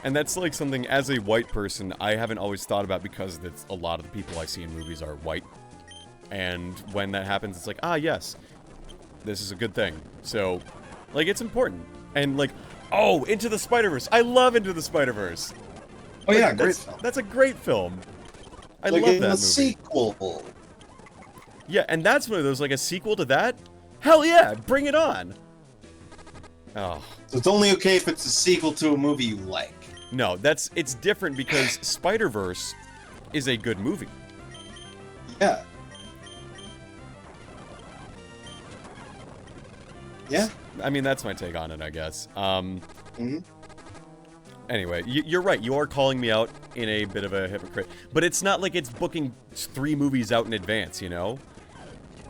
And that's, like, something, as a white person, I haven't always thought about because it's, a lot of the people I see in movies are white. And when that happens, it's like, ah, yes. This is a good thing. So, like, it's important. And, like, oh, Into the Spider-Verse. I love Into the Spider-Verse. Oh, like, yeah, great film. That's a great film. I like love that movie. a sequel. Yeah, and that's one of those, like, a sequel to that? Hell yeah, bring it on. Oh. So it's only okay if it's a sequel to a movie you like. No, it's different because Spider-Verse is a good movie. Yeah. Yeah. I mean, that's my take on it, I guess. Mm-hmm. Anyway, you're right. You are calling me out in a bit of a hypocrite. But it's not like it's booking 3 movies out in advance, you know?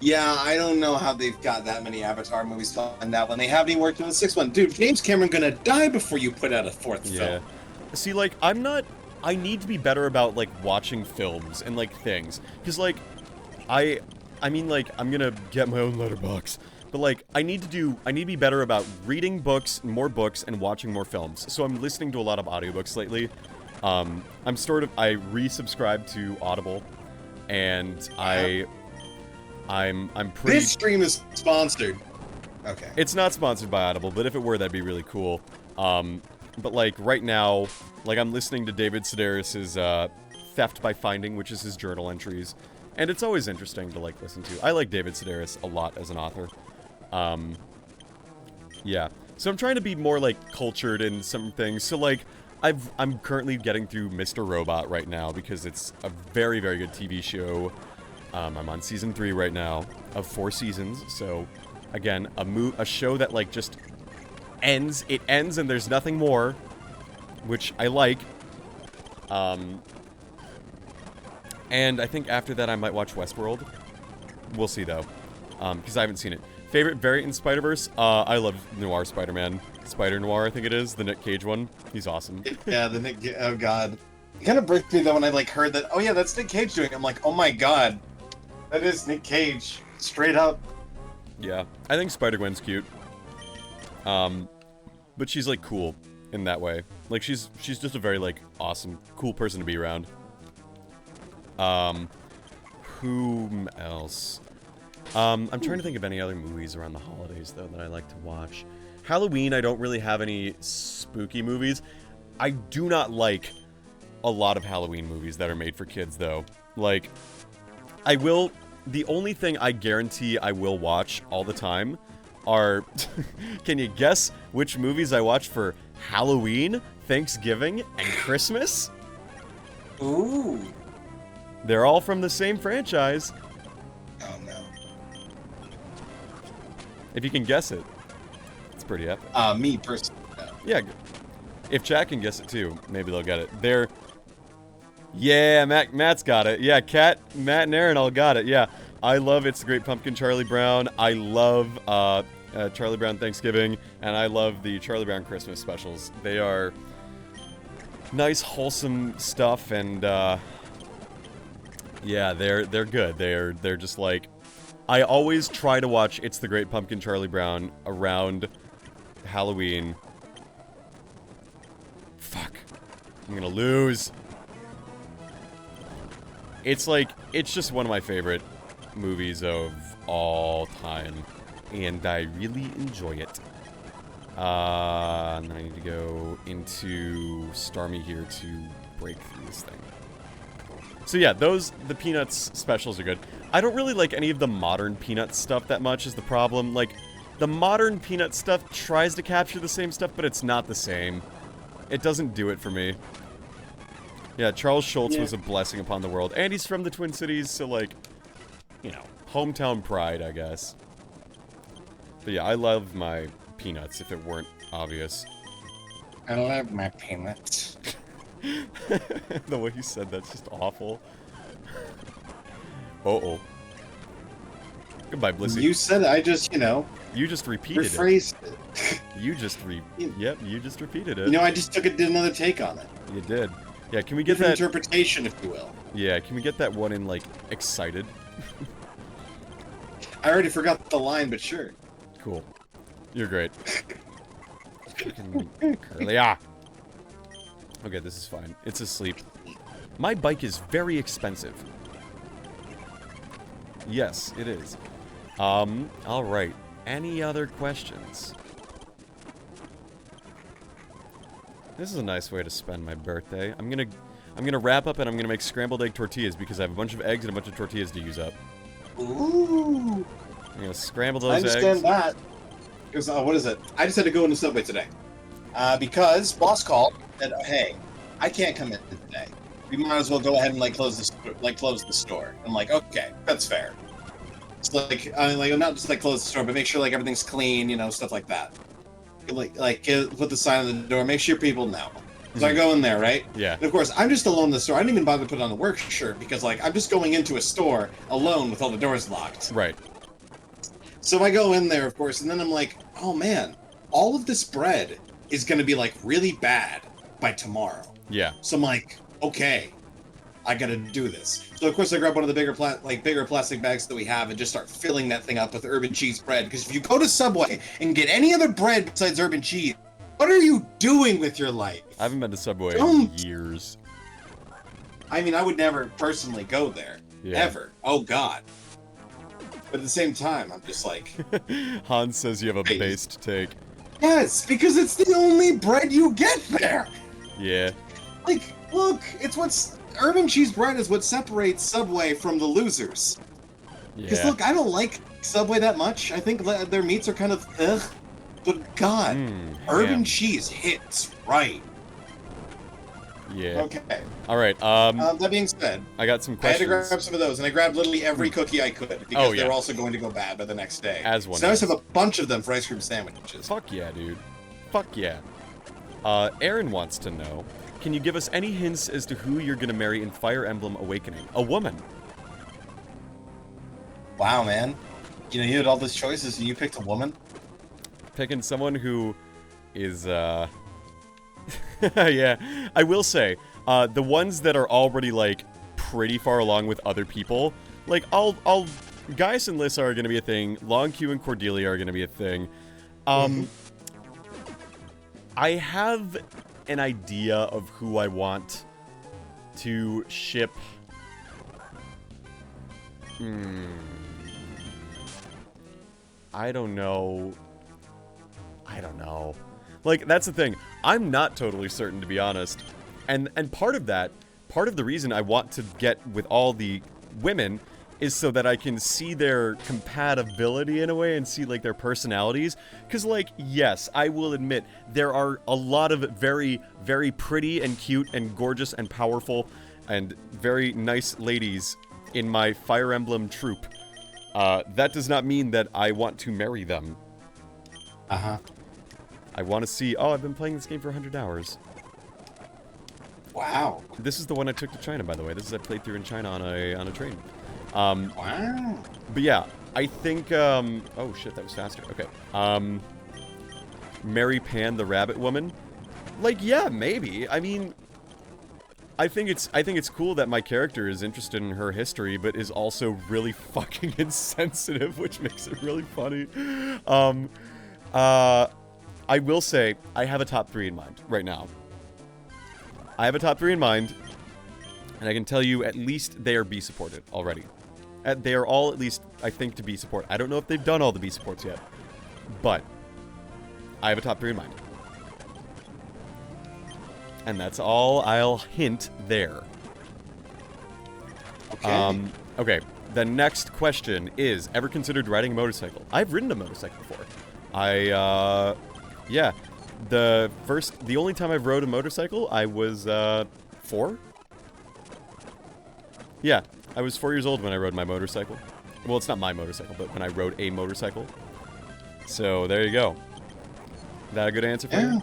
Yeah, I don't know how they've got that many Avatar movies planned out when they haven't even worked on the 6th one. Dude, James Cameron gonna die before you put out a 4th film. See, like, I need to be better about, like, watching films and, like, things. Because, like, I mean, like, I'm gonna get my own letterbox. But, like, I need to be better about reading books, more books, and watching more films. So I'm listening to a lot of audiobooks lately. I resubscribed to Audible, and I'm pretty... This stream is sponsored. Okay. It's not sponsored by Audible, but if it were, that'd be really cool. But, like, right now, like, I'm listening to David Sedaris' Theft by Finding, which is his journal entries. And it's always interesting to, like, listen to. I like David Sedaris a lot as an author. Yeah. So I'm trying to be more, like, cultured in some things. So, like, I'm currently getting through Mr. Robot right now because it's a very, very good TV show. I'm on season 3 right now of 4 seasons. So, again, a show that, like, just ends. It ends and there's nothing more, which I like. And I think after that I might watch Westworld. We'll see, though, because I haven't seen it. Favorite variant in Spider-Verse? I love Noir Spider-Man. Spider-Noir, I think it is. The Nick Cage one. He's awesome. Yeah, the Nick... Oh, God. It kind of breaks me, though, when I, like, heard that, oh, yeah, that's Nick Cage doing it. I'm like, oh, my God. That is Nick Cage. Straight up. Yeah. I think Spider-Gwen's cute. But she's, like, cool in that way. Like, she's just a very, like, awesome, cool person to be around. Whom else? I'm trying to think of any other movies around the holidays, though, that I like to watch. Halloween, I don't really have any spooky movies. I do not like a lot of Halloween movies that are made for kids, though. Like, the only thing I guarantee I will watch all the time are... Can you guess which movies I watch for Halloween, Thanksgiving, and Christmas? Ooh. They're all from the same franchise. Oh, no. If you can guess it. It's pretty epic. Me, personally, no. Yeah. If chat can guess it, too, maybe they'll get it. Yeah, Matt's got it. Yeah, Matt and Aaron all got it. Yeah. I love It's the Great Pumpkin, Charlie Brown. I love Charlie Brown Thanksgiving. And I love the Charlie Brown Christmas specials. They are nice, wholesome stuff, and yeah, they're good. They're just like I always try to watch It's the Great Pumpkin Charlie Brown around Halloween. Fuck. I'm gonna lose. It's like, it's just one of my favorite movies of all time. And I really enjoy it. And then I need to go into Stormy here to break through this thing. So yeah, the Peanuts specials are good. I don't really like any of the modern Peanuts stuff that much is the problem. Like, the modern Peanuts stuff tries to capture the same stuff, but it's not the same. It doesn't do it for me. Yeah, Charles Schultz was a blessing upon the world. And he's from the Twin Cities, so like, you know, hometown pride, I guess. But yeah, I love my Peanuts, if it weren't obvious. I love my peanuts. The way you said that's just awful. Uh-oh. Goodbye, Blissey. You said it, I just, you know, You just repeated rephrased it. You just Yep, you just repeated it. You know, I just did another take on it. You did. Yeah, can we get Different that... interpretation, if you will. Yeah, can we get that one in, like, excited? I already forgot the line, but sure. Cool. You're great. Freaking Curly. Ah! Okay, this is fine. It's asleep. My bike is very expensive. Yes, it is. Alright. Any other questions? This is a nice way to spend my birthday. I'm gonna wrap up and I'm gonna make scrambled egg tortillas because I have a bunch of eggs and a bunch of tortillas to use up. Ooh. I'm gonna scramble I those understand eggs. that. Because, what is it? I just had to go into Subway today. Because boss called and said, hey, I can't come in today. We might as well go ahead and close the store. I'm like, okay, that's fair. It's not just close the store, but make sure everything's clean, you know, stuff like that. Put the sign on the door, make sure people know. So I go in there, right? Yeah. And of course, I'm just alone in the store. I didn't even bother to put on the work shirt because I'm just going into a store alone with all the doors locked. Right. So I go in there, of course, and then I'm like, oh man, all of this bread is going to be really bad by tomorrow. Yeah. So I'm like, okay, I got to do this. So of course I grab one of the bigger plastic bags that we have and just start filling that thing up with urban cheese bread. Because if you go to Subway and get any other bread besides urban cheese, what are you doing with your life? I haven't been to Subway in Don't. years. I mean, I would never personally go there. Yeah. Ever. Oh God. But at the same time, I'm just like... Hans says you have a Hey. based take. Yes, because it's the only bread you get there! Yeah. Look, it's what's... Urban cheese bread is what separates Subway from the losers. Because Yeah. look, I don't like Subway that much. I think their meats are kind of ugh. But God, urban ham. cheese hits right. Yeah. Okay. All right. That being said, I got some I had to questions. grab some of those, and I grabbed literally every cookie I could because Oh, yeah. they're also going to go bad by the next day. As one So now I just does. have a bunch of them for ice cream sandwiches. Fuck yeah, dude. Fuck yeah. Aaron wants to know, can you give us any hints as to who you're gonna marry in Fire Emblem Awakening? A woman. Wow, man. You know, you had all those choices, and you picked a woman. Picking someone who is, yeah. I will say, the ones that are already, pretty far along with other people, Gaius and Lissa are gonna be a thing, Long Q and Cordelia are gonna be a thing. I have an idea of who I want to ship. I don't know. That's the thing. I'm not totally certain, to be honest. And part of the reason I want to get with all the women is so that I can see their compatibility in a way and see, their personalities. Because, yes, I will admit, there are a lot of very, very pretty and cute and gorgeous and powerful and very nice ladies in my Fire Emblem troop. That does not mean that I want to marry them. Uh-huh. I want to see... Oh, I've been playing this game for 100 hours. Wow. This is the one I took to China, by the way. This is I played through in China on a train. Wow. But yeah, I think... oh, shit, that was faster. Okay. Mary Pan, the rabbit woman. Yeah, maybe. I mean... I think it's cool that my character is interested in her history, but is also really fucking insensitive, which makes it really funny. I will say I have a top 3 in mind right now. I have a top 3 in mind, and I can tell you at least they are B supported already. They are all at least, I think, to B support. I don't know if they've done all the B supports yet, but I have a top 3 in mind. And that's all I'll hint there. Okay. Okay, the next question is, ever considered riding a motorcycle? I've ridden a motorcycle before. Yeah. The only time I've rode a motorcycle, I was, 4? Yeah, I was 4 years old when I rode my motorcycle. Well, it's not my motorcycle, but when I rode a motorcycle. So, there you go. That a good answer for you?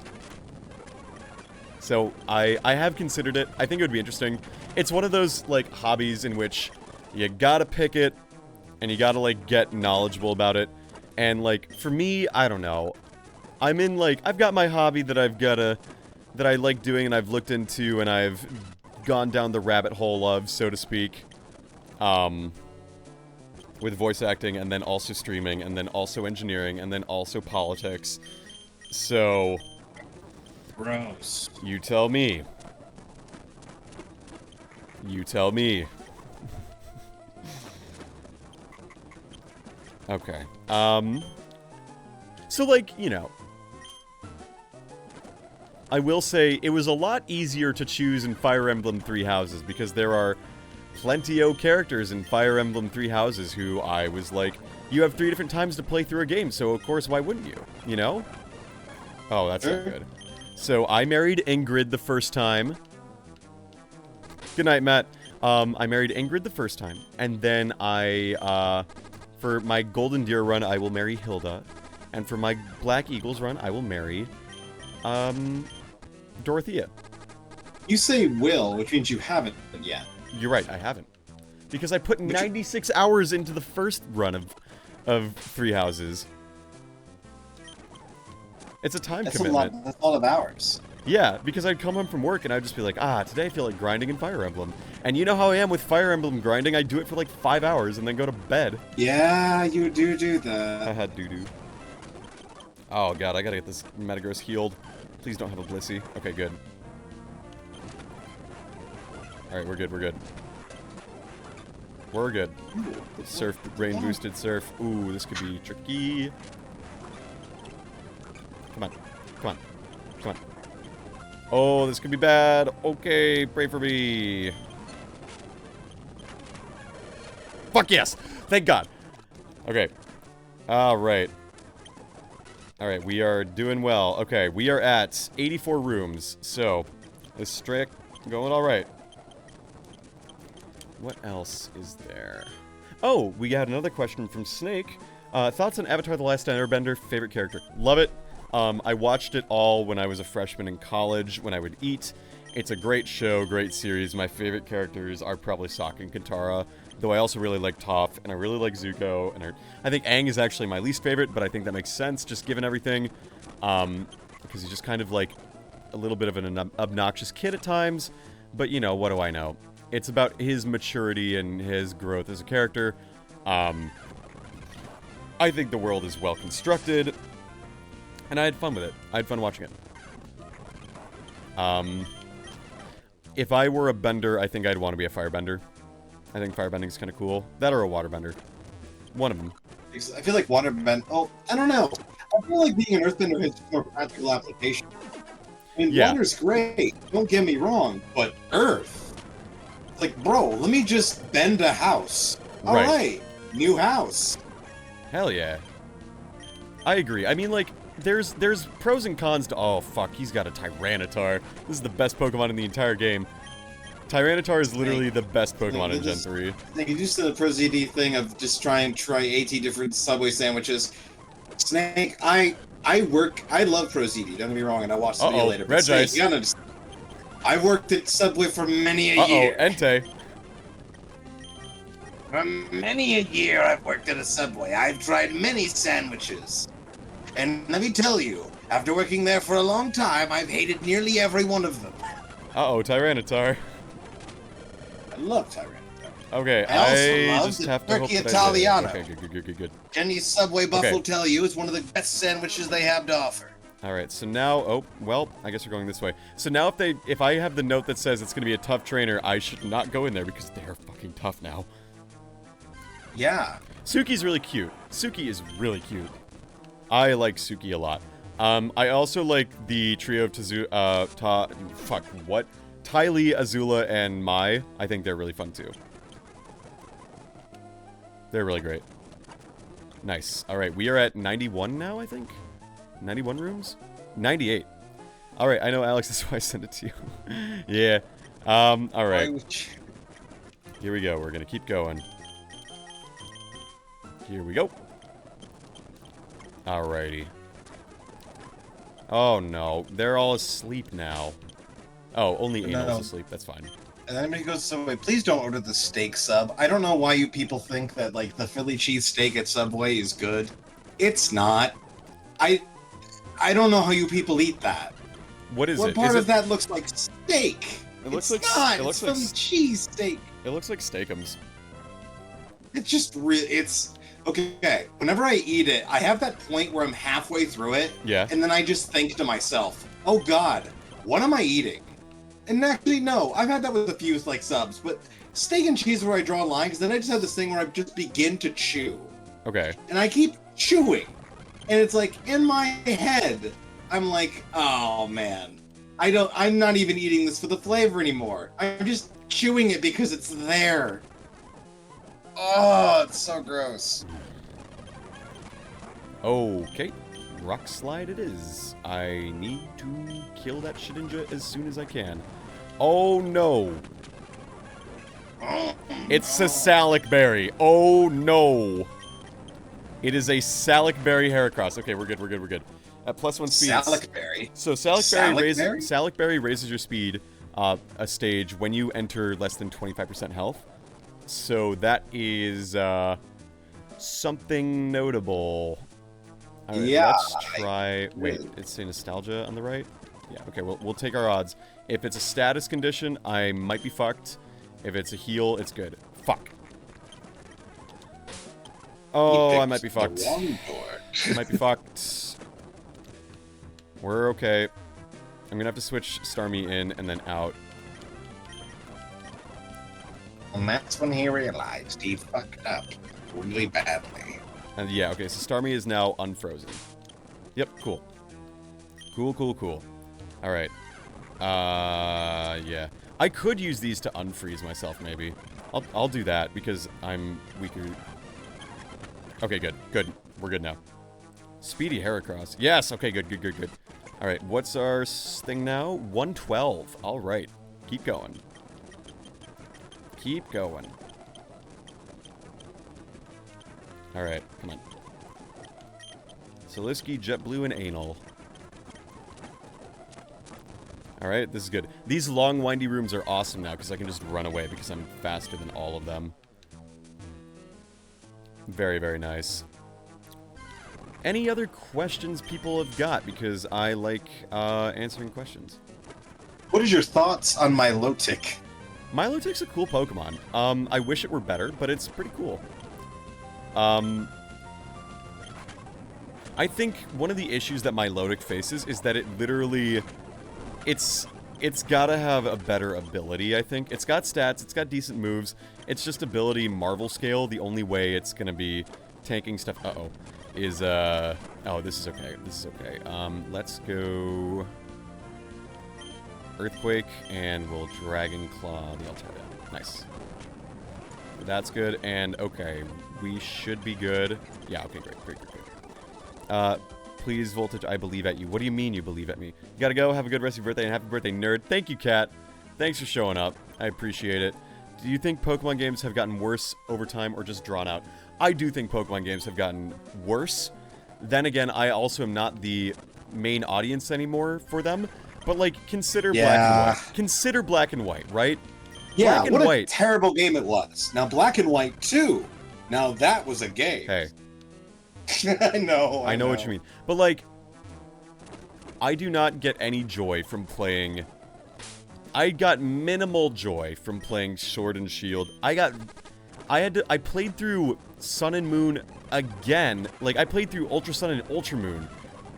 So, I have considered it. I think it would be interesting. It's one of those, like, hobbies in which you gotta pick it, and you gotta, like, get knowledgeable about it. And, like, for me, I don't know. I'm in, like, I've got my hobby that that I like doing and I've looked into and I've gone down the rabbit hole of, so to speak. With voice acting, and then also streaming, and then also engineering, and then also politics. So... Gross. You tell me. You tell me. Okay. So, like, you know, I will say it was a lot easier to choose in Fire Emblem Three Houses because there are plenty-o characters in Fire Emblem Three Houses who I was like, you have 3 different times to play through a game, so of course, why wouldn't you? You know? Oh, that's not good. So, I married Ingrid the first time. Good night, Matt. I married Ingrid the first time. And then for my Golden Deer run, I will marry Hilda. And for my Black Eagles run, I will marry, Dorothea. You say will, which means you haven't yet. You're right, I haven't. Because I put 96 hours into the first run of Three Houses. It's a time commitment. That's a lot of hours. Yeah, because I'd come home from work and I'd just be like, today I feel like grinding in Fire Emblem. And you know how I am with Fire Emblem grinding, I do it for like 5 hours and then go to bed. Yeah, you do that. I had doo-doo. Oh god, I gotta get this Metagross healed. Please don't have a Blissey. Okay, good. Alright, we're good, we're good. We're good. Surf, rain boosted surf. Ooh, this could be tricky. Come on. Come on. Come on. Oh, this could be bad. Okay, pray for me. Fuck yes! Thank God. Okay. Alright. Alright, we are doing well. Okay, we are at 84 rooms. So, this streak going alright. What else is there? Oh, we got another question from Snake. Thoughts on Avatar The Last Airbender? Favorite character? Love it. I watched it all when I was a freshman in college, when I would eat. It's a great show, great series. My favorite characters are probably Sokka and Katara, though I also really like Toph, and I really like Zuko, and I think Aang is actually my least favorite, but I think that makes sense, just given everything, because he's just kind of like a little bit of an obnoxious kid at times, but you know, what do I know? It's about his maturity and his growth as a character. I think the world is well constructed. And I had fun with it. I had fun watching it. If I were a bender, I think I'd want to be a firebender. I think firebending is kind of cool. That or a waterbender. One of them. I feel like waterbend. Oh, I don't know. I feel like being an earthbender has more practical application. I mean, water's great. Don't get me wrong, but earth. Like, bro, let me just bend a house. All right, new house. Hell yeah. I agree. I mean, like, there's pros and cons to... Oh, fuck, he's got a Tyranitar. This is the best Pokemon in the entire game. Tyranitar is literally the best Pokemon in Gen 3. I think you just did the ProZD thing of just try 80 different Subway sandwiches. Snake, I love ProZD, don't get me wrong, and I watched the video later. Red Snake, Ice. you gotta understand, I worked at Subway for many a year. Entei. For many a year I've worked at a Subway. I've tried many sandwiches. And let me tell you, after working there for a long time, I've hated nearly every one of them. Tyranitar. love Tyrant. Okay, I also love just the have to hope turkey that I did. Italiano. Okay, good. Jenny's Subway Buff Okay. will tell you it's one of the best sandwiches they have to offer. All right, so now, oh, well, I guess we're going this way. So now if I have the note that says it's going to be a tough trainer, I should not go in there because they're fucking tough now. Yeah. Suki's really cute. Suki is really cute. I like Suki a lot. I also like the trio of Ty Lee, Azula, and Mai. I think they're really fun too. They're really great. Nice. Alright, we are at 91 now, I think? 91 rooms? 98. Alright, I know, Alex, that's why I sent it to you. Yeah. Alright. Here we go. We're gonna keep going. Here we go. Alrighty. Oh no, they're all asleep now. Oh, only Anal's asleep. That's fine. And then he goes, Subway, please don't order the steak sub. I don't know why you people think that, like, the Philly cheese steak at Subway is good. It's not. I don't know how you people eat that. What is it? What part of that looks like steak? It looks it's like not. it looks it's like Philly cheese steak. It looks like steakums. It's just really. It's okay. Whenever I eat it, I have that point where I'm halfway through it, Yeah. and then I just think to myself, "Oh God, what am I eating?" And actually, no, I've had that with a few like subs, but steak and cheese is where I draw a line, because then I just have this thing where I just begin to chew, Okay. and I keep chewing, and it's like in my head, I'm like, "Oh man, I'm not even eating this for the flavor anymore. I'm just chewing it because it's there." Oh, it's so gross. Okay. Rock slide it is. I need to kill that Shedinja as soon as I can. Oh no. It's a Salic Berry. Oh no. It is a Salic Berry Heracross. Okay, we're good. At +1 speed. Salic Berry. So Salic Berry Berry? raises your speed a stage when you enter less than 25% health. So that is something notable. All right, Yeah, let's try. Wait, it's a nostalgia on the right. Yeah. Okay. We'll take our odds. If it's a status condition, I might be fucked. If it's a heal, it's good. Fuck. Oh, I might be fucked. I might be fucked. We're okay. I'm gonna have to switch Starmie in and then out. And that's when he realized he fucked up really badly. And yeah, okay, so Starmie is now unfrozen. Yep, cool. Cool. Alright. Yeah. I could use these to unfreeze myself, maybe. I'll do that, because I'm weaker. Okay, good. We're good now. Speedy Heracross. Yes, okay, good. Alright, what's our thing now? 112. Alright. Keep going. Alright, come on. Soliski, JetBlue, and Anal. Alright, this is good. These long, windy rooms are awesome now, because I can just run away, because I'm faster than all of them. Very, very nice. Any other questions people have got? Because I like answering questions. What is your thoughts on Milotic? Milotic's a cool Pokemon. I wish it were better, but it's pretty cool. I think one of the issues that Milotic faces is that it literally... It's gotta have a better ability, I think. It's got stats, it's got decent moves. It's just ability Marvel scale. The only way it's gonna be tanking stuff... is, oh, this is okay. Let's go... Earthquake, and we'll Dragon Claw the Altaria. Nice. That's good, and okay, we should be good. Yeah, okay, great. Please, Voltage, I believe at you. What do you mean you believe at me? You gotta go, have a good rest of your birthday, and happy birthday, nerd. Thank you, Kat. Thanks for showing up. I appreciate it. Do you think Pokemon games have gotten worse over time, or just drawn out? I do think Pokemon games have gotten worse. Then again, I also am not the main audience anymore for them. But, like, consider Black and White. Consider Black and White, right? Yeah, Black and what White. a terrible game it was. Now, Black and White 2. Now, that was a game. Hey. I know what you mean. But, like, I do not get any joy from playing I got minimal joy from playing Sword and Shield. I played through Sun and Moon again. Like, I played through Ultra Sun and Ultra Moon.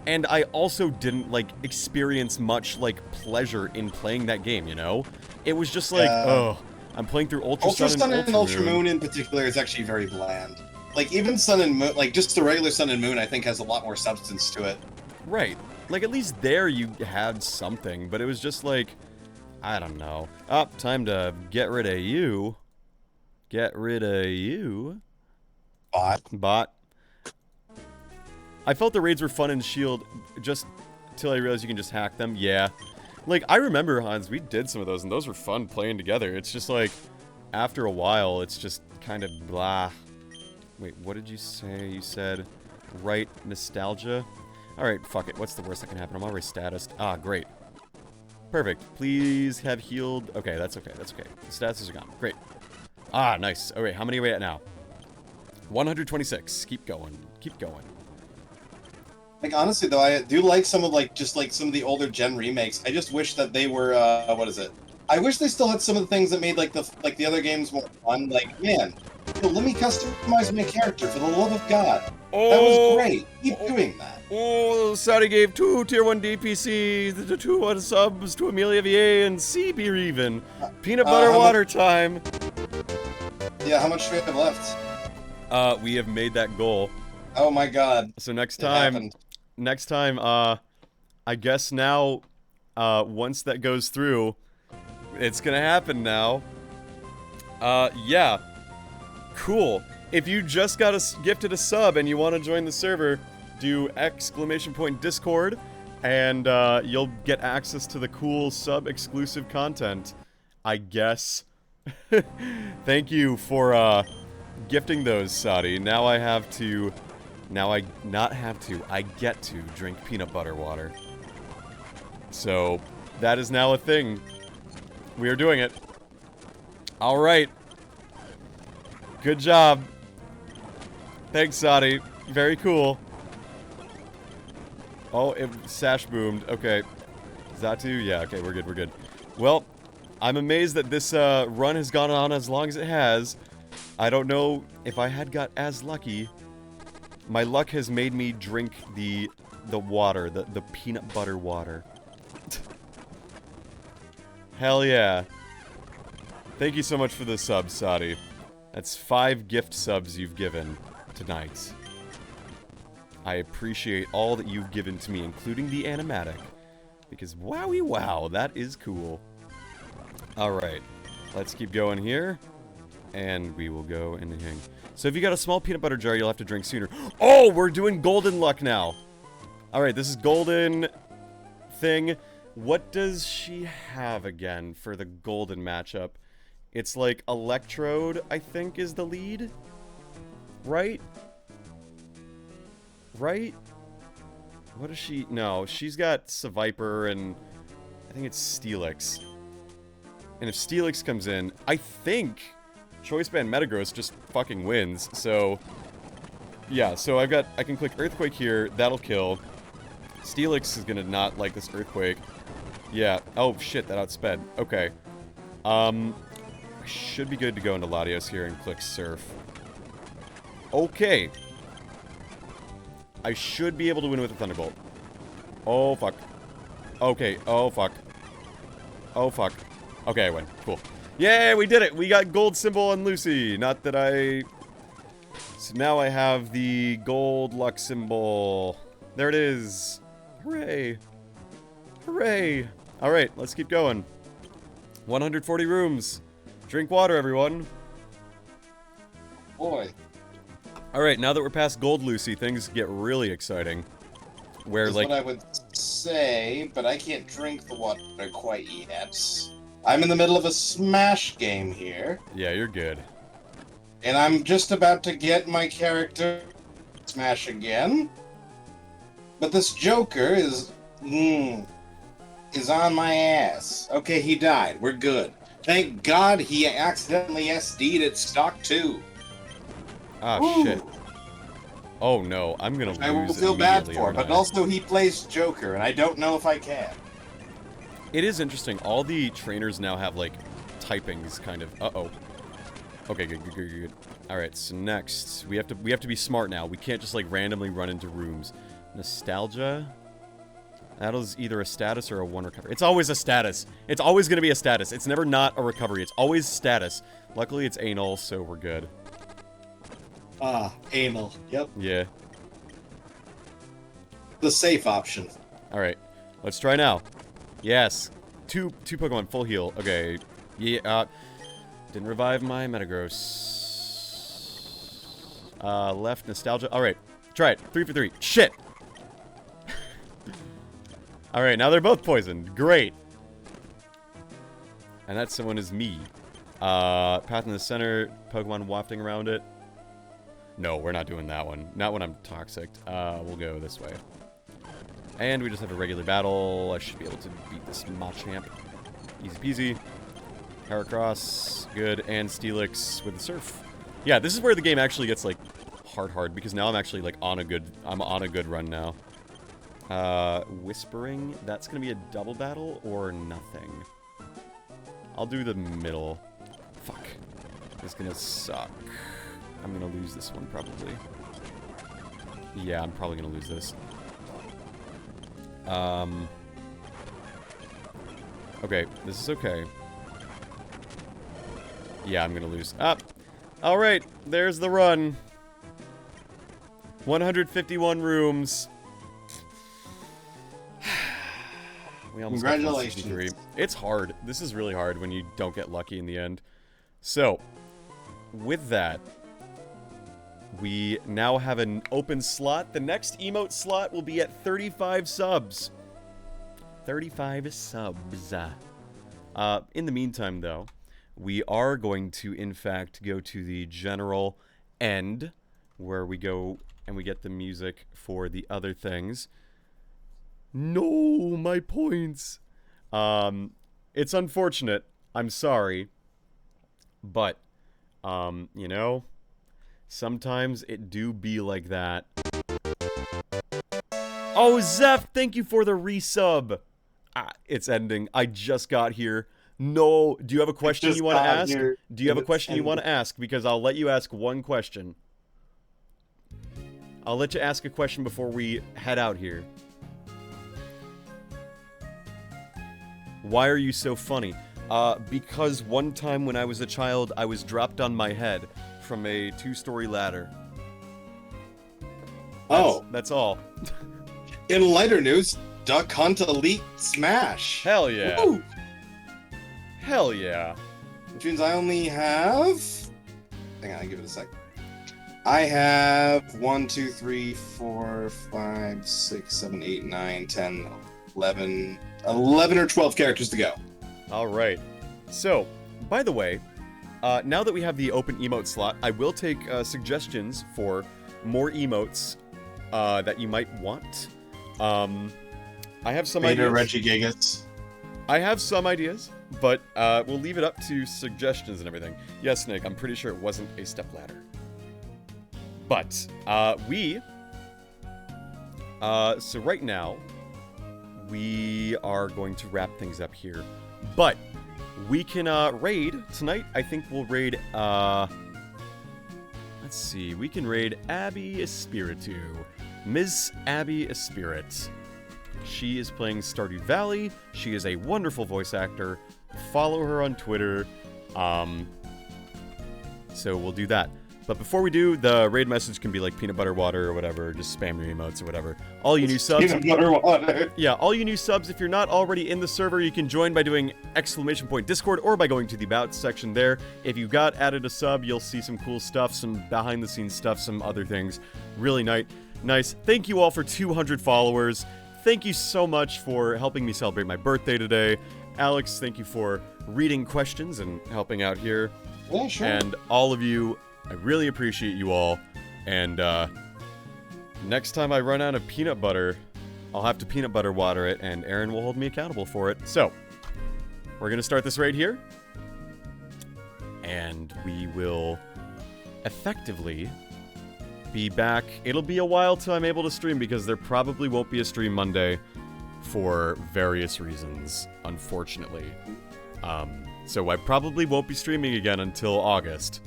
And I also didn't, like, experience much, like, pleasure in playing that game, you know? It was just like, oh, I'm playing through Ultra Sun and Ultra Moon in particular is actually very bland. Like, even Sun and Moon, like, just the regular Sun and Moon, I think has a lot more substance to it. Right. Like, at least there you had something, but it was just like, I don't know. Oh, time to get rid of you. Get rid of you. Bot. I felt the raids were fun in Shield just until I realized you can just hack them. Yeah. Like, I remember, Hans, we did some of those, and those were fun playing together. It's just like, after a while, it's just kind of blah. Wait, what did you say? You said, right, nostalgia? Alright, fuck it. What's the worst that can happen? I'm already statused. Ah, great. Perfect. Please have healed. Okay, that's okay. That's okay. The statuses are gone. Great. Ah, nice. Alright, how many are we at now? 126. Keep going. Keep going. Like, honestly, though, I do like some of, like, just, like, some of the older gen remakes. I just wish that they were, what is it? I wish they still had some of the things that made, like, the other games more fun. Like, man, let me customize my character, for the love of God. Oh, that was great. Keep doing that. Oh, Saudi gave 2 Tier 1 DPCs, the 2 1 subs to Amelia VA and CB even. Peanut butter water time. Yeah, how much do we have left? We have made that goal. Oh my God. So next time, I guess now, once that goes through, it's gonna happen now. Yeah. Cool. If you just got gifted a sub and you want to join the server, do !Discord, and you'll get access to the cool sub-exclusive content, I guess. Thank you for gifting those, Saudi. Now I have to... Now I get to drink peanut butter water. So, that is now a thing. We are doing it. Alright. Good job. Thanks, Saudi. Very cool. Oh, Sash boomed. Okay. Zatu? Yeah, okay, we're good, we're good. Well, I'm amazed that this run has gone on as long as it has. I don't know if I had got as lucky. My luck has made me drink the water, the peanut butter water. Hell yeah. Thank you so much for the sub, Saudi. That's 5 gift subs you've given tonight. I appreciate all that you've given to me, including the animatic. Because wowie wow, that is cool. Alright, let's keep going here. And we will go and hang. So if you got a small peanut butter jar, you'll have to drink sooner. Oh, we're doing golden luck now. Alright, this is golden thing. What does she have again for the golden matchup? It's like Electrode, I think, is the lead. Right? Right? What is she? No, she's got Seviper and I think it's Steelix. And if Steelix comes in, I think Choice Band Metagross just fucking wins. So, yeah, so I can click Earthquake here, that'll kill. Steelix is gonna not like this Earthquake. Yeah, oh shit, that outsped. Okay. I should be good to go into Latios here and click Surf. Okay. I should be able to win with a Thunderbolt. Oh, fuck. Okay, oh, fuck. Oh, fuck. Okay, I win. Cool. Yay, we did it! We got gold symbol on Lucy. Not that I... So now I have the gold luck symbol. There it is. Hooray. Hooray. Alright, let's keep going. 140 rooms. Drink water, everyone. Boy. Alright, now that we're past Gold Lucy, things get really exciting. Where, That's like... what I would say, but I can't drink the water quite yet. I'm in the middle of a Smash game here. Yeah, you're good. And I'm just about to get my character Smash again. But this Joker is on my ass. Okay, he died. We're good. Thank God he accidentally SD'd at stock 2. Ah, Ooh. shit. Oh no, I'm gonna lose I will feel bad immediately, for him, aren't but I? also he plays Joker, and I don't know if I can. It is interesting. All the trainers now have, like, typings, kind of. Uh-oh. Okay, good. Alright, so next, we have to be smart now. We can't just, like, randomly run into rooms. Nostalgia? That is either a status or a 1 recovery. It's always a status. It's always going to be a status. It's never not a recovery. It's always status. Luckily, it's anal, so we're good. Ah, anal. Yep. Yeah. The safe option. Alright, let's try now. Yes. Two Pokemon, full heal. Okay. Yeah, didn't revive my Metagross. Left, Nostalgia. Alright, try it. 3 for 3. Shit! Alright, now they're both poisoned. Great. And that someone is me. Path in the center, Pokemon wafting around it. No, we're not doing that one. Not when I'm toxic. We'll go this way. And we just have a regular battle. I should be able to beat this Machamp. Easy peasy. Heracross, good, and Steelix with the Surf. Yeah, this is where the game actually gets, like, hard, because now I'm actually, like, I'm on a good run now. Whispering, that's gonna be a double battle or nothing. I'll do the middle. Fuck. It's gonna suck. I'm gonna lose this one, probably. Yeah, I'm probably gonna lose this. Okay, this is okay. Yeah, I'm gonna lose. Alright, there's the run. 151 rooms. We almost got Congratulations. 63. It's hard. This is really hard when you don't get lucky in the end. So, with that, we now have an open slot. The next emote slot will be at 35 subs. 35 subs. In the meantime, though, we are going to, in fact, go to the general end, where we go and we get the music for the other things. No, my points. It's unfortunate. I'm sorry. But, you know, sometimes it do be like that. Oh, Zeph, thank you for the resub. It's ending. I just got here. No, do you have a question you want to ask? Do you have a question you want to ask? Because I'll let you ask one question. I'll let you ask a question before we head out here. Why are you so funny? Because one time when I was a child, I was dropped on my head from a 2-story ladder. That's all. In lighter news, Duck Hunt Elite Smash. Hell yeah. Woo! Hell yeah. Which means I only have... Hang on, give it a sec. I have 1, 2, 3, 4, 5, 6, 7, 8, 9, 10, 11 or 12 characters to go. Alright. So, by the way, now that we have the open emote slot, I will take suggestions for more emotes that you might want. I have some Beta ideas. Regigigas. I have some ideas, but we'll leave it up to suggestions and everything. Yes, Snake, I'm pretty sure it wasn't a stepladder. But, so right now, we are going to wrap things up here. But, we can, raid tonight. I think we'll raid, let's see, we can raid Abby Espiritu. Ms. Abby Espirit. She is playing Stardew Valley. She is a wonderful voice actor. Follow her on Twitter. So we'll do that. But before we do, the raid message can be like peanut butter water or whatever. Just spam your emotes or whatever. All you new subs. Peanut butter water. Yeah, all you new subs, if you're not already in the server, you can join by doing !Discord or by going to the About section there. If you got added a sub, you'll see some cool stuff, some behind-the-scenes stuff, some other things. Really nice. Thank you all for 200 followers. Thank you so much for helping me celebrate my birthday today. Alex, thank you for reading questions and helping out here. Yeah, sure. And all of you, I really appreciate you all. And next time I run out of peanut butter, I'll have to peanut butter water it, and Aaron will hold me accountable for it. So, we're going to start this right here. And we will effectively be back. It'll be a while till I'm able to stream because there probably won't be a stream Monday for various reasons, unfortunately. So I probably won't be streaming again until August.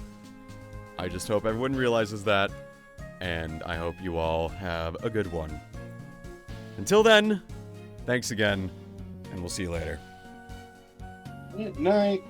I just hope everyone realizes that, and I hope you all have a good one. Until then, thanks again, and we'll see you later. Good night.